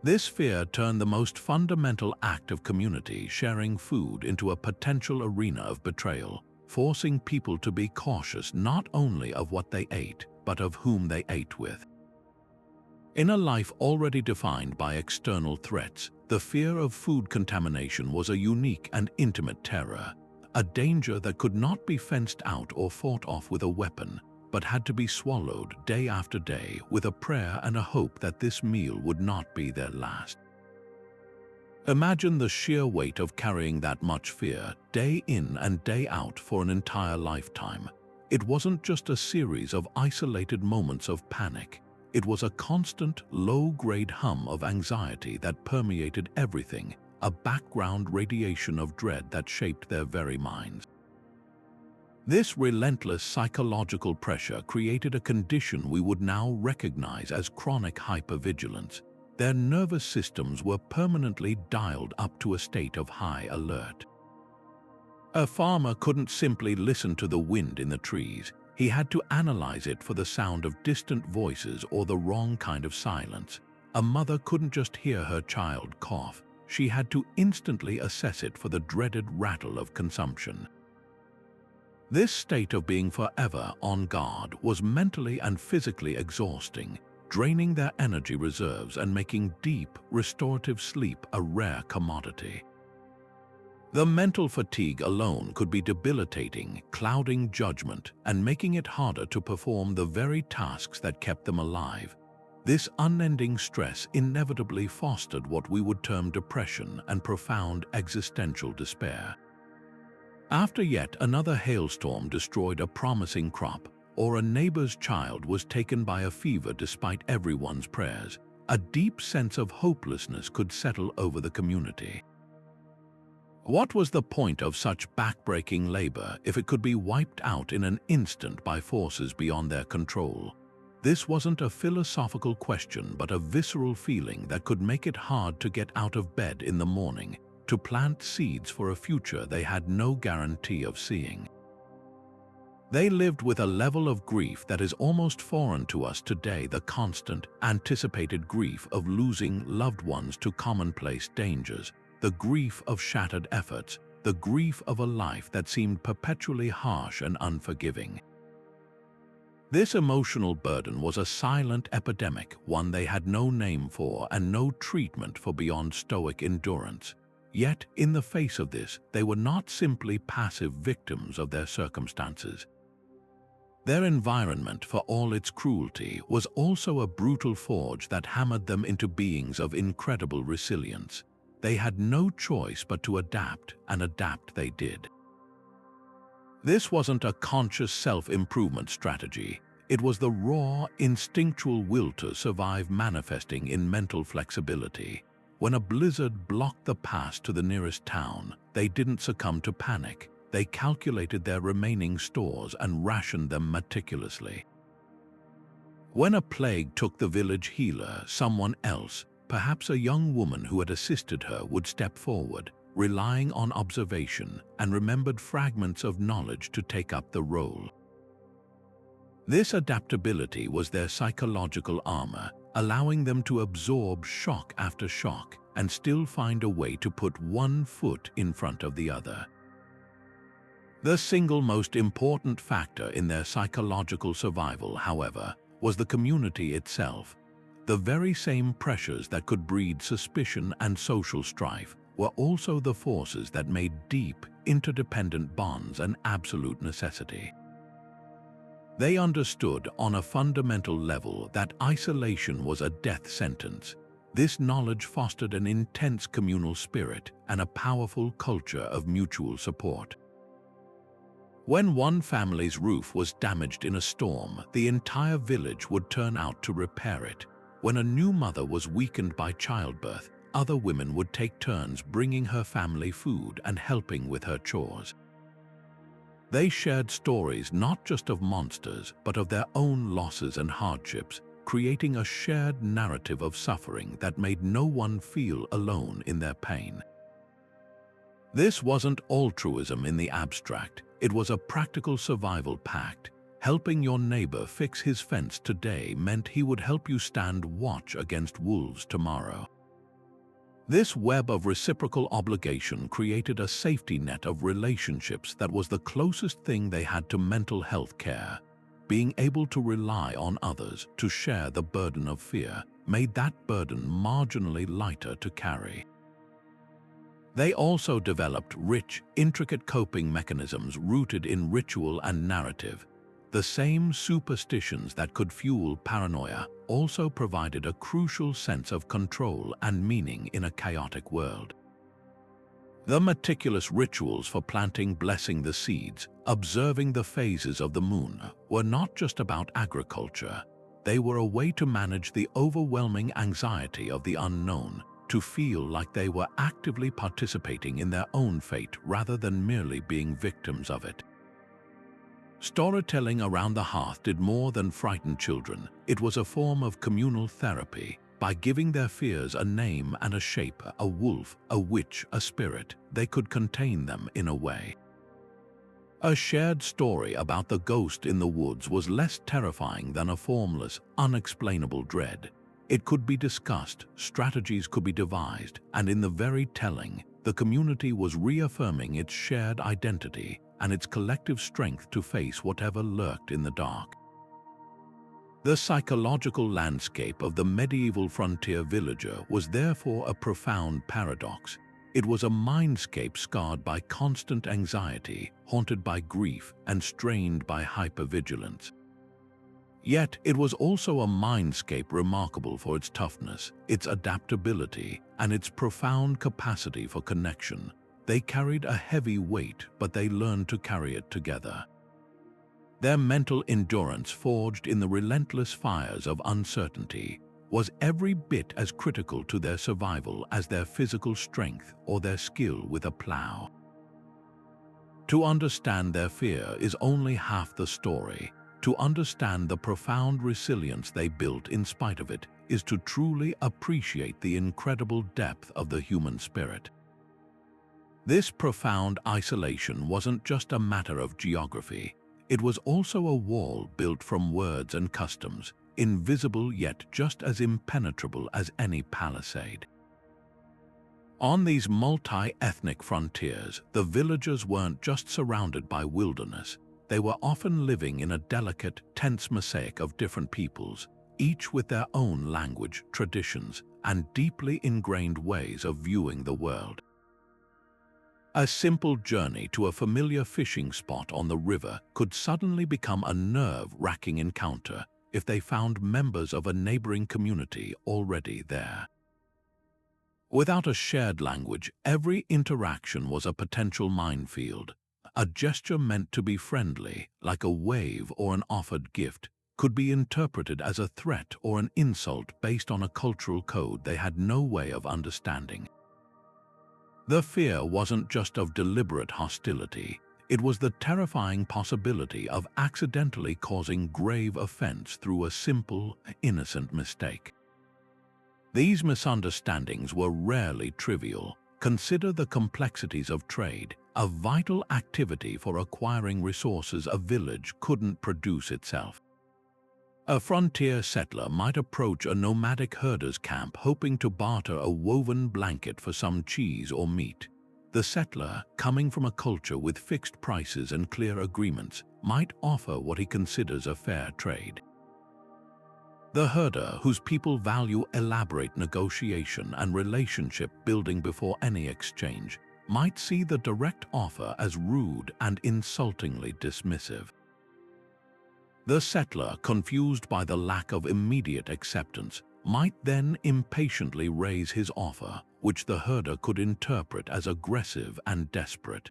This fear turned the most fundamental act of community sharing food into a potential arena of betrayal, forcing people to be cautious not only of what they ate, but of whom they ate with. In a life already defined by external threats, the fear of food contamination was a unique and intimate terror, a danger that could not be fenced out or fought off with a weapon, but had to be swallowed day after day with a prayer and a hope that this meal would not be their last. Imagine the sheer weight of carrying that much fear, day in and day out for an entire lifetime. It wasn't just a series of isolated moments of panic. It was a constant, low-grade hum of anxiety that permeated everything, a background radiation of dread that shaped their very minds. This relentless psychological pressure created a condition we would now recognize as chronic hypervigilance. Their nervous systems were permanently dialed up to a state of high alert. A farmer couldn't simply listen to the wind in the trees. He had to analyze it for the sound of distant voices or the wrong kind of silence. A mother couldn't just hear her child cough. She had to instantly assess it for the dreaded rattle of consumption. This state of being forever on guard was mentally and physically exhausting, draining their energy reserves and making deep, restorative sleep a rare commodity. The mental fatigue alone could be debilitating, clouding judgment and making it harder to perform the very tasks that kept them alive. This unending stress inevitably fostered what we would term depression and profound existential despair. After yet another hailstorm destroyed a promising crop, or a neighbor's child was taken by a fever despite everyone's prayers, a deep sense of hopelessness could settle over the community. What was the point of such backbreaking labor if it could be wiped out in an instant by forces beyond their control? This wasn't a philosophical question but a visceral feeling that could make it hard to get out of bed in the morning, to plant seeds for a future they had no guarantee of seeing. They lived with a level of grief that is almost foreign to us today, the constant, anticipated grief of losing loved ones to commonplace dangers, the grief of shattered efforts, the grief of a life that seemed perpetually harsh and unforgiving. This emotional burden was a silent epidemic, one they had no name for and no treatment for beyond stoic endurance. Yet, in the face of this, they were not simply passive victims of their circumstances. Their environment, for all its cruelty, was also a brutal forge that hammered them into beings of incredible resilience. They had no choice but to adapt, and adapt they did. This wasn't a conscious self-improvement strategy. It was the raw, instinctual will to survive manifesting in mental flexibility. When a blizzard blocked the pass to the nearest town, they didn't succumb to panic. They calculated their remaining stores and rationed them meticulously. When a plague took the village healer, someone else, perhaps a young woman who had assisted her, would step forward, relying on observation and remembered fragments of knowledge to take up the role. This adaptability was their psychological armor, allowing them to absorb shock after shock and still find a way to put one foot in front of the other. The single most important factor in their psychological survival, however, was the community itself. The very same pressures that could breed suspicion and social strife were also the forces that made deep, interdependent bonds an absolute necessity. They understood on a fundamental level that isolation was a death sentence. This knowledge fostered an intense communal spirit and a powerful culture of mutual support. When one family's roof was damaged in a storm, the entire village would turn out to repair it. When a new mother was weakened by childbirth, other women would take turns bringing her family food and helping with her chores. They shared stories not just of monsters, but of their own losses and hardships, creating a shared narrative of suffering that made no one feel alone in their pain. This wasn't altruism in the abstract, it was a practical survival pact. Helping your neighbor fix his fence today meant he would help you stand watch against wolves tomorrow. This web of reciprocal obligation created a safety net of relationships that was the closest thing they had to mental health care. Being able to rely on others to share the burden of fear made that burden marginally lighter to carry. They also developed rich, intricate coping mechanisms rooted in ritual and narrative. The same superstitions that could fuel paranoia also provided a crucial sense of control and meaning in a chaotic world. The meticulous rituals for planting, blessing the seeds, observing the phases of the moon, were not just about agriculture. They were a way to manage the overwhelming anxiety of the unknown, to feel like they were actively participating in their own fate rather than merely being victims of it. Storytelling around the hearth did more than frighten children. It was a form of communal therapy. By giving their fears a name and a shape, a wolf, a witch, a spirit, they could contain them in a way. A shared story about the ghost in the woods was less terrifying than a formless, unexplainable dread. It could be discussed, strategies could be devised, and in the very telling, the community was reaffirming its shared identity and its collective strength to face whatever lurked in the dark. The psychological landscape of the medieval frontier villager was therefore a profound paradox. It was a mindscape scarred by constant anxiety, haunted by grief, and strained by hypervigilance. Yet it was also a mindscape remarkable for its toughness, its adaptability, and its profound capacity for connection. They carried a heavy weight, but they learned to carry it together. Their mental endurance, forged in the relentless fires of uncertainty, was every bit as critical to their survival as their physical strength or their skill with a plow. To understand their fear is only half the story. To understand the profound resilience they built in spite of it is to truly appreciate the incredible depth of the human spirit. This profound isolation wasn't just a matter of geography. It was also a wall built from words and customs, invisible yet just as impenetrable as any palisade. On these multi-ethnic frontiers, the villagers weren't just surrounded by wilderness. They were often living in a delicate, tense mosaic of different peoples, each with their own language, traditions, and deeply ingrained ways of viewing the world. A simple journey to a familiar fishing spot on the river could suddenly become a nerve-wracking encounter if they found members of a neighboring community already there. Without a shared language, every interaction was a potential minefield. A gesture meant to be friendly, like a wave or an offered gift, could be interpreted as a threat or an insult based on a cultural code they had no way of understanding. The fear wasn't just of deliberate hostility, it was the terrifying possibility of accidentally causing grave offense through a simple, innocent mistake. These misunderstandings were rarely trivial. Consider the complexities of trade, a vital activity for acquiring resources a village couldn't produce itself. A frontier settler might approach a nomadic herder's camp hoping to barter a woven blanket for some cheese or meat. The settler, coming from a culture with fixed prices and clear agreements, might offer what he considers a fair trade. The herder, whose people value elaborate negotiation and relationship building before any exchange, might see the direct offer as rude and insultingly dismissive. The settler, confused by the lack of immediate acceptance, might then impatiently raise his offer, which the herder could interpret as aggressive and desperate.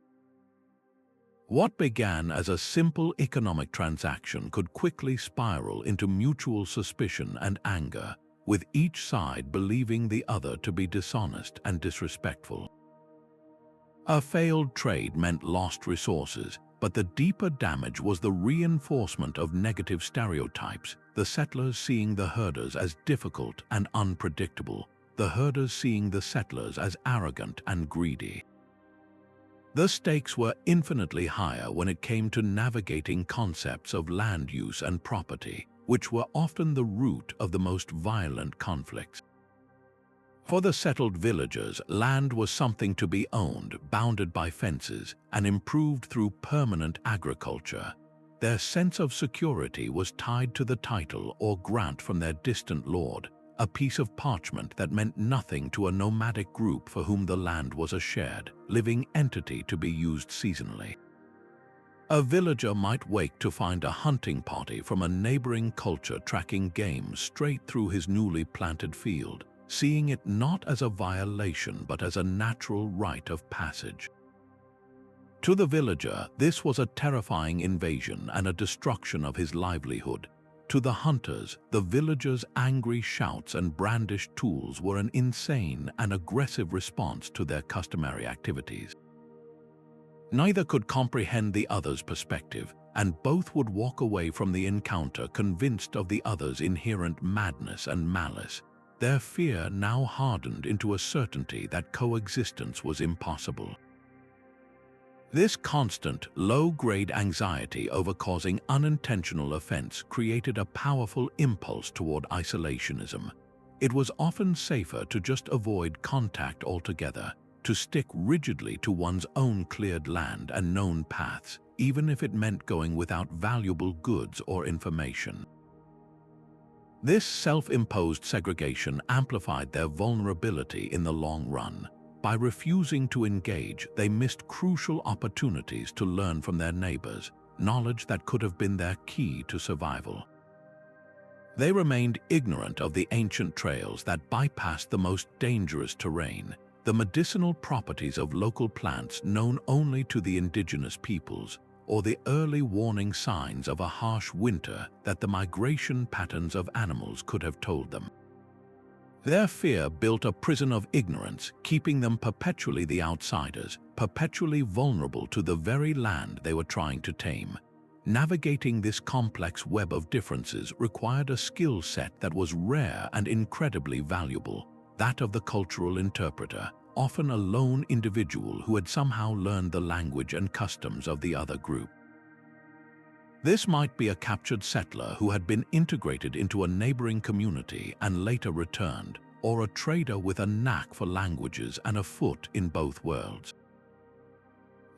What began as a simple economic transaction could quickly spiral into mutual suspicion and anger, with each side believing the other to be dishonest and disrespectful. A failed trade meant lost resources, but the deeper damage was the reinforcement of negative stereotypes, the settlers seeing the herders as difficult and unpredictable, the herders seeing the settlers as arrogant and greedy. The stakes were infinitely higher when it came to navigating concepts of land use and property, which were often the root of the most violent conflicts. For the settled villagers, land was something to be owned, bounded by fences, and improved through permanent agriculture. Their sense of security was tied to the title or grant from their distant lord, a piece of parchment that meant nothing to a nomadic group for whom the land was a shared, living entity to be used seasonally. A villager might wake to find a hunting party from a neighboring culture tracking game straight through his newly planted field, seeing it not as a violation but as a natural rite of passage. To the villager, this was a terrifying invasion and a destruction of his livelihood. To the hunters, the villagers' angry shouts and brandished tools were an insane and aggressive response to their customary activities. Neither could comprehend the other's perspective, and both would walk away from the encounter convinced of the other's inherent madness and malice. Their fear now hardened into a certainty that coexistence was impossible. This constant, low-grade anxiety over causing unintentional offense created a powerful impulse toward isolationism. It was often safer to just avoid contact altogether, to stick rigidly to one's own cleared land and known paths, even if it meant going without valuable goods or information. This self-imposed segregation amplified their vulnerability in the long run. By refusing to engage, they missed crucial opportunities to learn from their neighbors, knowledge that could have been their key to survival. They remained ignorant of the ancient trails that bypassed the most dangerous terrain, the medicinal properties of local plants known only to the indigenous peoples, or the early warning signs of a harsh winter that the migration patterns of animals could have told them. Their fear built a prison of ignorance, keeping them perpetually the outsiders, perpetually vulnerable to the very land they were trying to tame. Navigating this complex web of differences required a skill set that was rare and incredibly valuable, that of the cultural interpreter, often a lone individual who had somehow learned the language and customs of the other group. This might be a captured settler who had been integrated into a neighboring community and later returned, or a trader with a knack for languages and a foot in both worlds.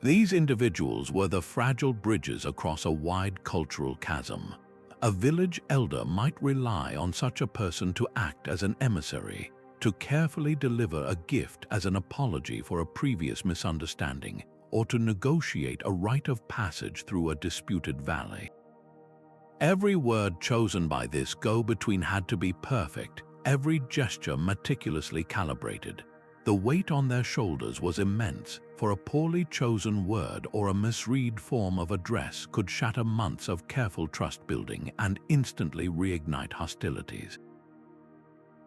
These individuals were the fragile bridges across a wide cultural chasm. A village elder might rely on such a person to act as an emissary, to carefully deliver a gift as an apology for a previous misunderstanding, or to negotiate a rite of passage through a disputed valley. Every word chosen by this go-between had to be perfect, every gesture meticulously calibrated. The weight on their shoulders was immense, for a poorly chosen word or a misread form of address could shatter months of careful trust building and instantly reignite hostilities.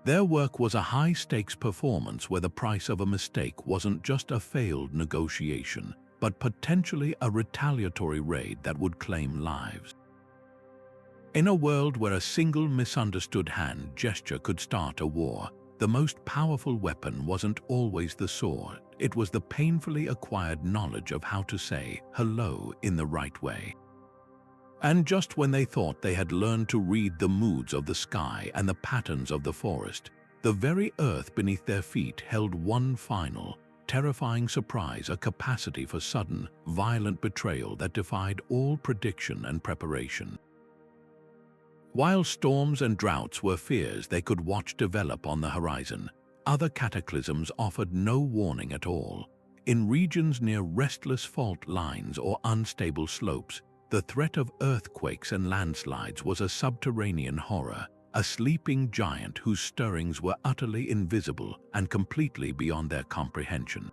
Their work was a high-stakes performance where the price of a mistake wasn't just a failed negotiation, but potentially a retaliatory raid that would claim lives. In a world where a single misunderstood hand gesture could start a war, the most powerful weapon wasn't always the sword, it was the painfully acquired knowledge of how to say hello in the right way. And just when they thought they had learned to read the moods of the sky and the patterns of the forest, the very earth beneath their feet held one final, terrifying surprise, a capacity for sudden, violent betrayal that defied all prediction and preparation. While storms and droughts were fears they could watch develop on the horizon, other cataclysms offered no warning at all. In regions near restless fault lines or unstable slopes, the threat of earthquakes and landslides was a subterranean horror, a sleeping giant whose stirrings were utterly invisible and completely beyond their comprehension.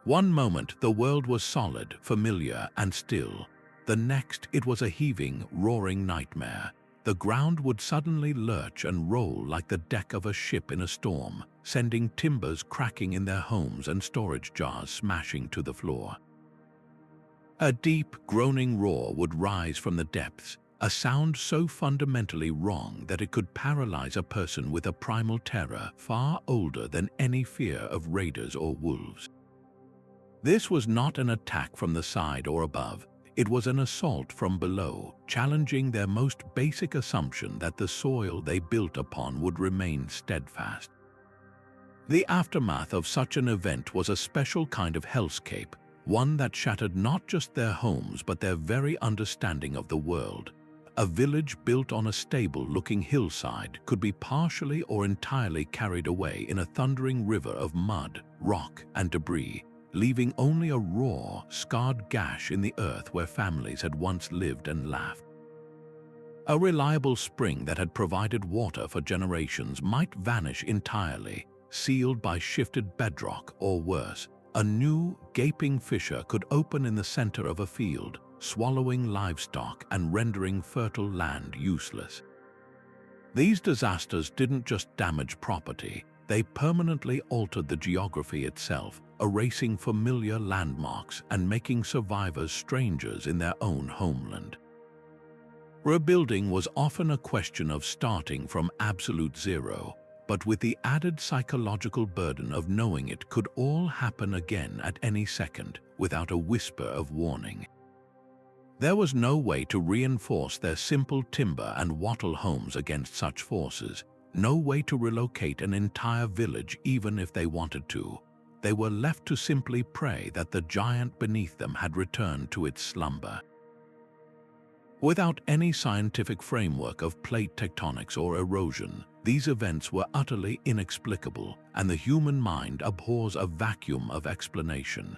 One moment the world was solid, familiar, and still. The next it was a heaving, roaring nightmare. The ground would suddenly lurch and roll like the deck of a ship in a storm, sending timbers cracking in their homes and storage jars smashing to the floor. A deep, groaning roar would rise from the depths, a sound so fundamentally wrong that it could paralyze a person with a primal terror far older than any fear of raiders or wolves. This was not an attack from the side or above. It was an assault from below, challenging their most basic assumption that the soil they built upon would remain steadfast. The aftermath of such an event was a special kind of hellscape, one that shattered not just their homes but their very understanding of the world. A village built on a stable-looking hillside could be partially or entirely carried away in a thundering river of mud, rock, and debris, leaving only a raw, scarred gash in the earth where families had once lived and laughed. A reliable spring that had provided water for generations might vanish entirely, sealed by shifted bedrock, or worse, a new, gaping fissure could open in the center of a field, swallowing livestock and rendering fertile land useless. These disasters didn't just damage property, they permanently altered the geography itself, erasing familiar landmarks and making survivors strangers in their own homeland. Rebuilding was often a question of starting from absolute zero, but with the added psychological burden of knowing it could all happen again at any second without a whisper of warning. There was no way to reinforce their simple timber and wattle homes against such forces, no way to relocate an entire village even if they wanted to. They were left to simply pray that the giant beneath them had returned to its slumber. Without any scientific framework of plate tectonics or erosion, these events were utterly inexplicable, and the human mind abhors a vacuum of explanation.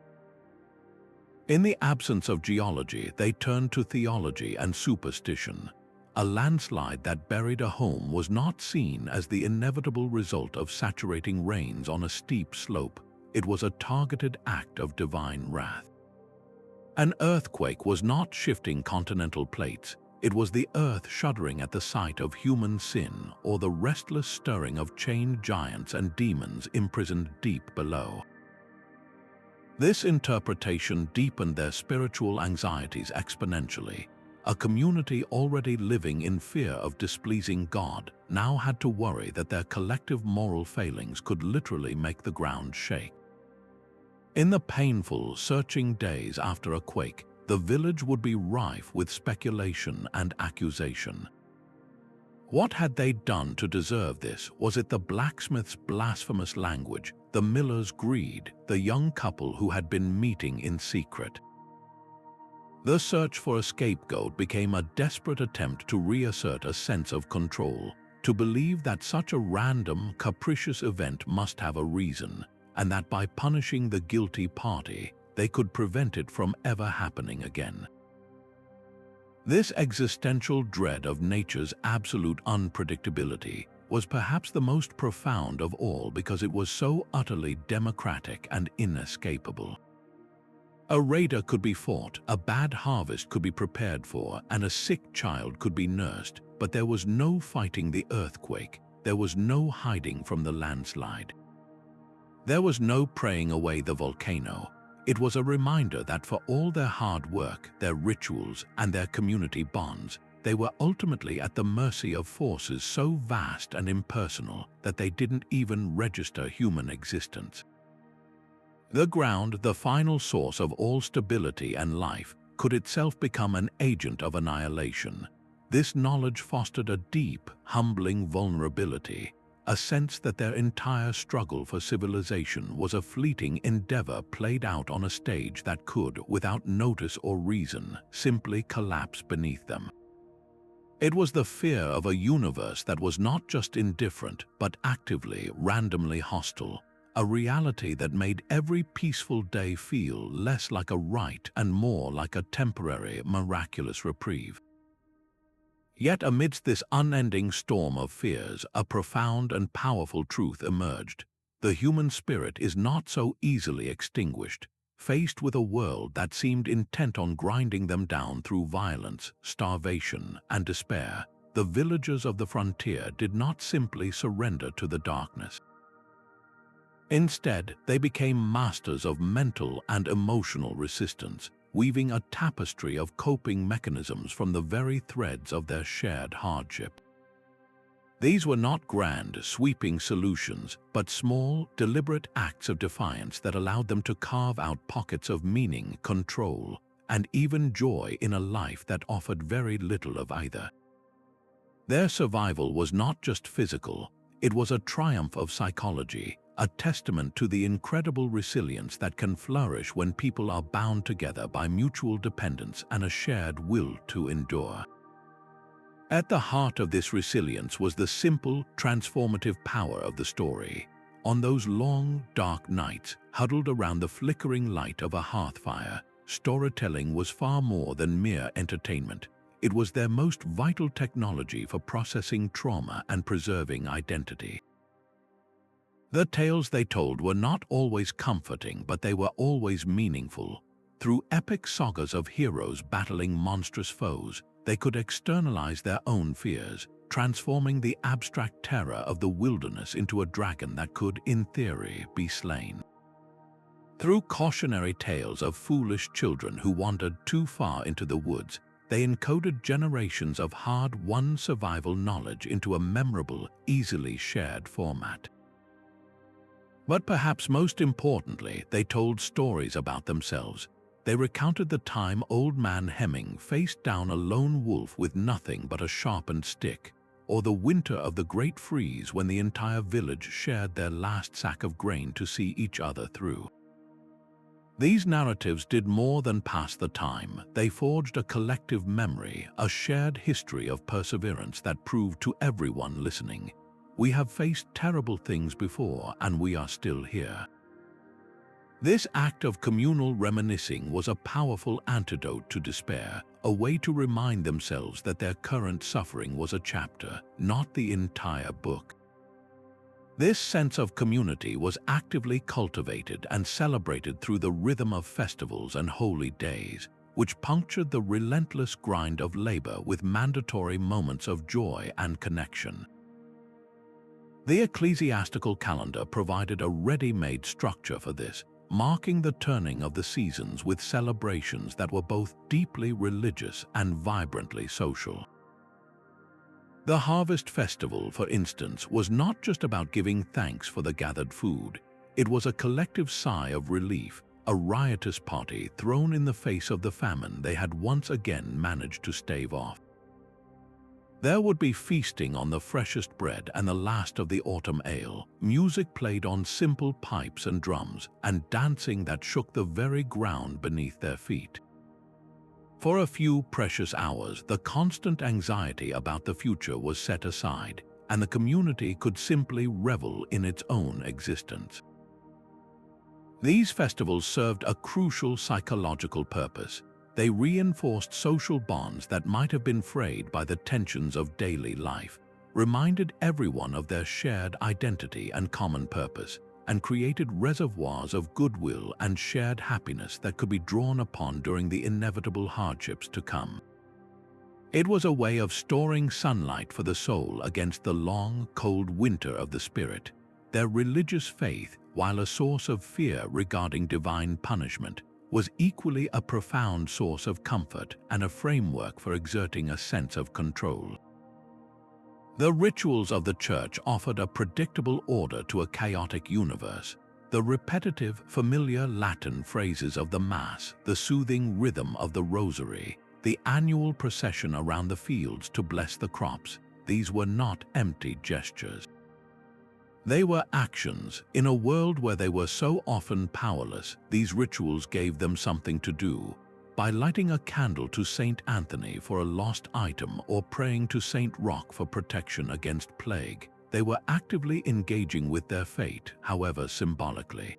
In the absence of geology, they turned to theology and superstition. A landslide that buried a home was not seen as the inevitable result of saturating rains on a steep slope. It was a targeted act of divine wrath. An earthquake was not shifting continental plates. It was the earth shuddering at the sight of human sin, or the restless stirring of chained giants and demons imprisoned deep below. This interpretation deepened their spiritual anxieties exponentially. A community already living in fear of displeasing God now had to worry that their collective moral failings could literally make the ground shake. In the painful, searching days after a quake, the village would be rife with speculation and accusation. What had they done to deserve this? Was it the blacksmith's blasphemous language, the miller's greed, the young couple who had been meeting in secret? The search for a scapegoat became a desperate attempt to reassert a sense of control, to believe that such a random, capricious event must have a reason, and that by punishing the guilty party, they could prevent it from ever happening again. This existential dread of nature's absolute unpredictability was perhaps the most profound of all because it was so utterly democratic and inescapable. A raider could be fought, a bad harvest could be prepared for, and a sick child could be nursed, but there was no fighting the earthquake, there was no hiding from the landslide. There was no praying away the volcano. It was a reminder that for all their hard work, their rituals, and their community bonds, they were ultimately at the mercy of forces so vast and impersonal that they didn't even register human existence. The ground, the final source of all stability and life, could itself become an agent of annihilation. This knowledge fostered a deep, humbling vulnerability. a sense that their entire struggle for civilization was a fleeting endeavor played out on a stage that could, without notice or reason, simply collapse beneath them. It was the fear of a universe that was not just indifferent, but actively, randomly hostile, a reality that made every peaceful day feel less like a rite and more like a temporary, miraculous reprieve. Yet amidst this unending storm of fears, a profound and powerful truth emerged. The human spirit is not so easily extinguished. Faced with a world that seemed intent on grinding them down through violence, starvation, and despair, the villagers of the frontier did not simply surrender to the darkness. Instead, they became masters of mental and emotional resistance, weaving a tapestry of coping mechanisms from the very threads of their shared hardship. These were not grand, sweeping solutions, but small, deliberate acts of defiance that allowed them to carve out pockets of meaning, control, and even joy in a life that offered very little of either. Their survival was not just physical, it was a triumph of psychology, a testament to the incredible resilience that can flourish when people are bound together by mutual dependence and a shared will to endure. At the heart of this resilience was the simple, transformative power of the story. On those long, dark nights, huddled around the flickering light of a hearthfire, storytelling was far more than mere entertainment. It was their most vital technology for processing trauma and preserving identity. The tales they told were not always comforting, but they were always meaningful. Through epic sagas of heroes battling monstrous foes, they could externalize their own fears, transforming the abstract terror of the wilderness into a dragon that could, in theory, be slain. Through cautionary tales of foolish children who wandered too far into the woods, they encoded generations of hard-won survival knowledge into a memorable, easily shared format. But perhaps most importantly, they told stories about themselves. They recounted the time old man Hemming faced down a lone wolf with nothing but a sharpened stick, or the winter of the Great Freeze when the entire village shared their last sack of grain to see each other through. These narratives did more than pass the time. They forged a collective memory, a shared history of perseverance that proved to everyone listening, we have faced terrible things before and we are still here. This act of communal reminiscing was a powerful antidote to despair, a way to remind themselves that their current suffering was a chapter, not the entire book. This sense of community was actively cultivated and celebrated through the rhythm of festivals and holy days, which punctured the relentless grind of labor with mandatory moments of joy and connection. The ecclesiastical calendar provided a ready-made structure for this, marking the turning of the seasons with celebrations that were both deeply religious and vibrantly social. The harvest festival, for instance, was not just about giving thanks for the gathered food. It was a collective sigh of relief, a riotous party thrown in the face of the famine they had once again managed to stave off. There would be feasting on the freshest bread and the last of the autumn ale, music played on simple pipes and drums, and dancing that shook the very ground beneath their feet. For a few precious hours, the constant anxiety about the future was set aside, and the community could simply revel in its own existence. These festivals served a crucial psychological purpose. They reinforced social bonds that might have been frayed by the tensions of daily life, reminded everyone of their shared identity and common purpose, and created reservoirs of goodwill and shared happiness that could be drawn upon during the inevitable hardships to come. It was a way of storing sunlight for the soul against the long, cold winter of the spirit. Their religious faith, while a source of fear regarding divine punishment, was equally a profound source of comfort and a framework for exerting a sense of control. The rituals of the church offered a predictable order to a chaotic universe. The repetitive, familiar Latin phrases of the Mass, the soothing rhythm of the Rosary, the annual procession around the fields to bless the crops, these were not empty gestures. They were actions. In a world where they were so often powerless, these rituals gave them something to do. By lighting a candle to Saint Anthony for a lost item or praying to Saint Roch for protection against plague, they were actively engaging with their fate, however symbolically.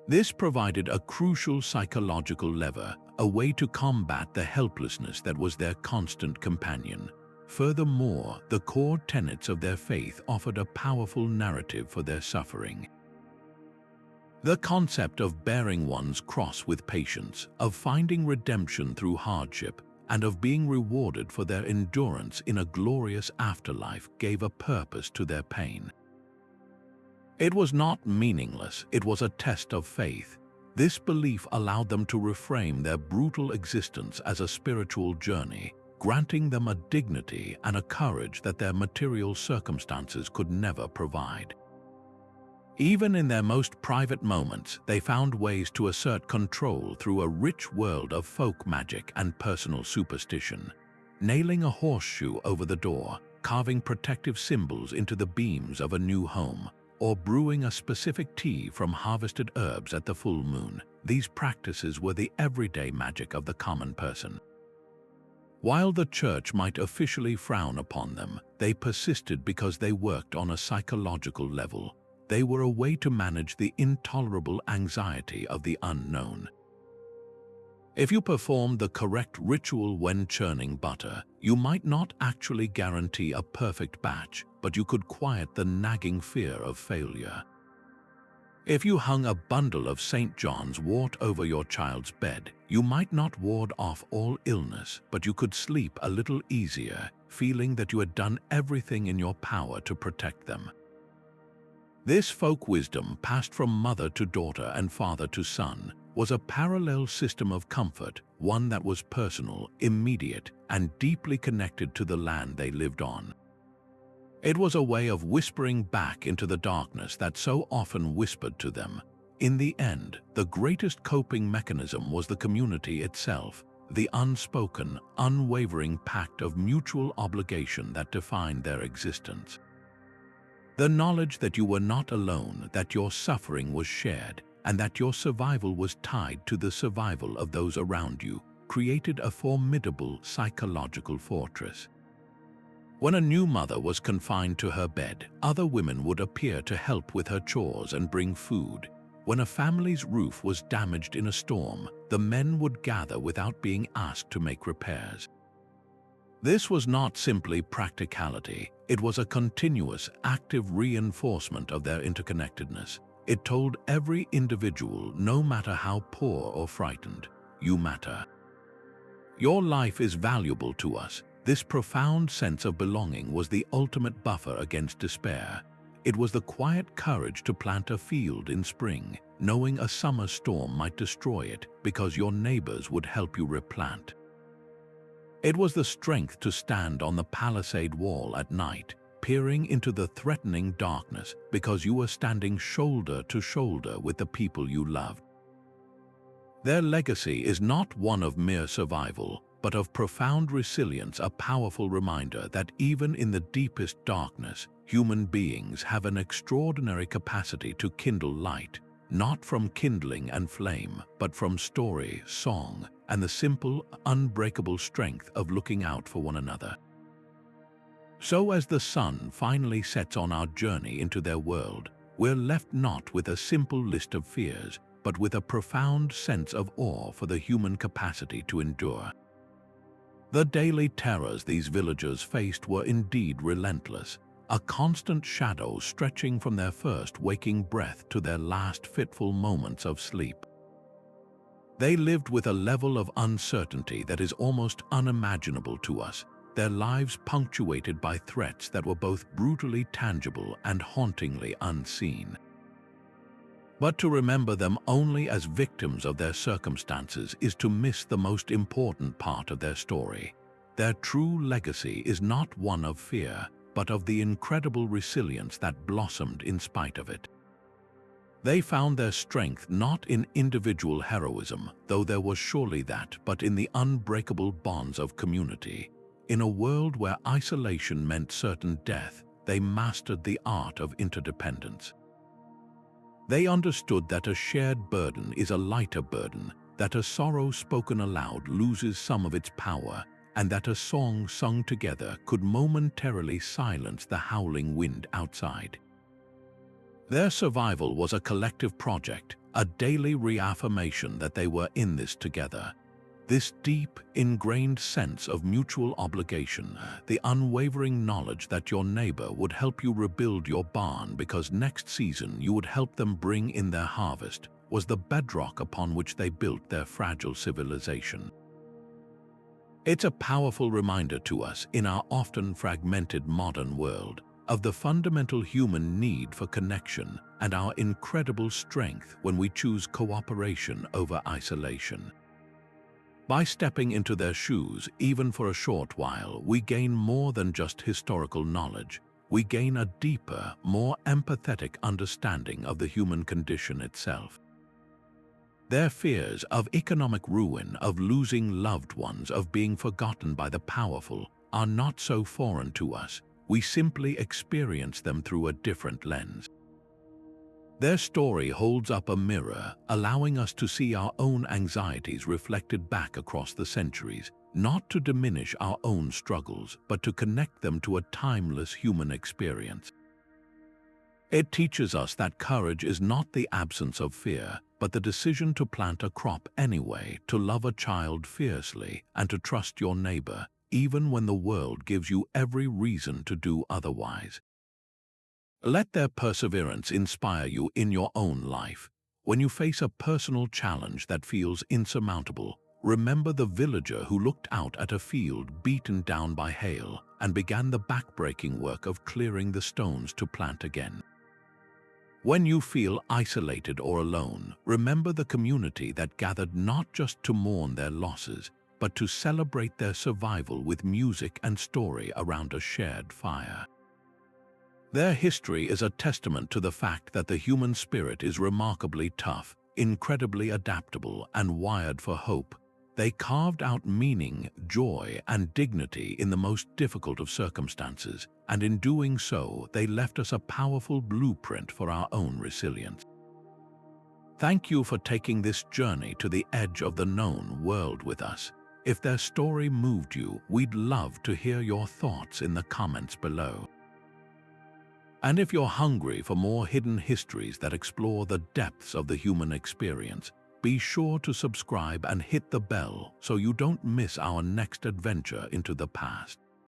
This provided a crucial psychological lever, a way to combat the helplessness that was their constant companion. Furthermore, the core tenets of their faith offered a powerful narrative for their suffering. The concept of bearing one's cross with patience, of finding redemption through hardship, and of being rewarded for their endurance in a glorious afterlife gave a purpose to their pain. It was not meaningless, it was a test of faith. This belief allowed them to reframe their brutal existence as a spiritual journey, granting them a dignity and a courage that their material circumstances could never provide. Even in their most private moments, they found ways to assert control through a rich world of folk magic and personal superstition. Nailing a horseshoe over the door, carving protective symbols into the beams of a new home, or brewing a specific tea from harvested herbs at the full moon, these practices were the everyday magic of the common person. While the church might officially frown upon them, they persisted because they worked on a psychological level. They were a way to manage the intolerable anxiety of the unknown. If you performed the correct ritual when churning butter, you might not actually guarantee a perfect batch, but you could quiet the nagging fear of failure. If you hung a bundle of St. John's wort over your child's bed, you might not ward off all illness, but you could sleep a little easier, feeling that you had done everything in your power to protect them. This folk wisdom, passed from mother to daughter and father to son, was a parallel system of comfort, one that was personal, immediate, and deeply connected to the land they lived on. It was a way of whispering back into the darkness that so often whispered to them. In the end, the greatest coping mechanism was the community itself, the unspoken, unwavering pact of mutual obligation that defined their existence. The knowledge that you were not alone, that your suffering was shared, and that your survival was tied to the survival of those around you, created a formidable psychological fortress. When a new mother was confined to her bed, other women would appear to help with her chores and bring food. When a family's roof was damaged in a storm, the men would gather without being asked to make repairs. This was not simply practicality, it was a continuous, active reinforcement of their interconnectedness. It told every individual, no matter how poor or frightened, you matter. Your life is valuable to us. This profound sense of belonging was the ultimate buffer against despair. It was the quiet courage to plant a field in spring, knowing a summer storm might destroy it because your neighbors would help you replant. It was the strength to stand on the palisade wall at night, peering into the threatening darkness because you were standing shoulder to shoulder with the people you loved. Their legacy is not one of mere survival, but of profound resilience, a powerful reminder that even in the deepest darkness, human beings have an extraordinary capacity to kindle light, not from kindling and flame, but from story, song, and the simple, unbreakable strength of looking out for one another. So as the sun finally sets on our journey into their world, we're left not with a simple list of fears, but with a profound sense of awe for the human capacity to endure. The daily terrors these villagers faced were indeed relentless, a constant shadow stretching from their first waking breath to their last fitful moments of sleep. They lived with a level of uncertainty that is almost unimaginable to us, their lives punctuated by threats that were both brutally tangible and hauntingly unseen. But to remember them only as victims of their circumstances is to miss the most important part of their story. Their true legacy is not one of fear, but of the incredible resilience that blossomed in spite of it. They found their strength not in individual heroism, though there was surely that, but in the unbreakable bonds of community. In a world where isolation meant certain death, they mastered the art of interdependence. They understood that a shared burden is a lighter burden, that a sorrow spoken aloud loses some of its power, and that a song sung together could momentarily silence the howling wind outside. Their survival was a collective project, a daily reaffirmation that they were in this together. This deep, ingrained sense of mutual obligation, the unwavering knowledge that your neighbor would help you rebuild your barn because next season you would help them bring in their harvest, was the bedrock upon which they built their fragile civilization. It's a powerful reminder to us in our often fragmented modern world of the fundamental human need for connection and our incredible strength when we choose cooperation over isolation. By stepping into their shoes, even for a short while, we gain more than just historical knowledge. We gain a deeper, more empathetic understanding of the human condition itself. Their fears of economic ruin, of losing loved ones, of being forgotten by the powerful, are not so foreign to us. We simply experience them through a different lens. Their story holds up a mirror, allowing us to see our own anxieties reflected back across the centuries, not to diminish our own struggles, but to connect them to a timeless human experience. It teaches us that courage is not the absence of fear, but the decision to plant a crop anyway, to love a child fiercely, and to trust your neighbor, even when the world gives you every reason to do otherwise. Let their perseverance inspire you in your own life. When you face a personal challenge that feels insurmountable, remember the villager who looked out at a field beaten down by hail and began the backbreaking work of clearing the stones to plant again. When you feel isolated or alone, remember the community that gathered not just to mourn their losses, but to celebrate their survival with music and story around a shared fire. Their history is a testament to the fact that the human spirit is remarkably tough, incredibly adaptable, and wired for hope. They carved out meaning, joy, and dignity in the most difficult of circumstances, and in doing so, they left us a powerful blueprint for our own resilience. Thank you for taking this journey to the edge of the known world with us. If their story moved you, we'd love to hear your thoughts in the comments below. And if you're hungry for more hidden histories that explore the depths of the human experience, be sure to subscribe and hit the bell so you don't miss our next adventure into the past.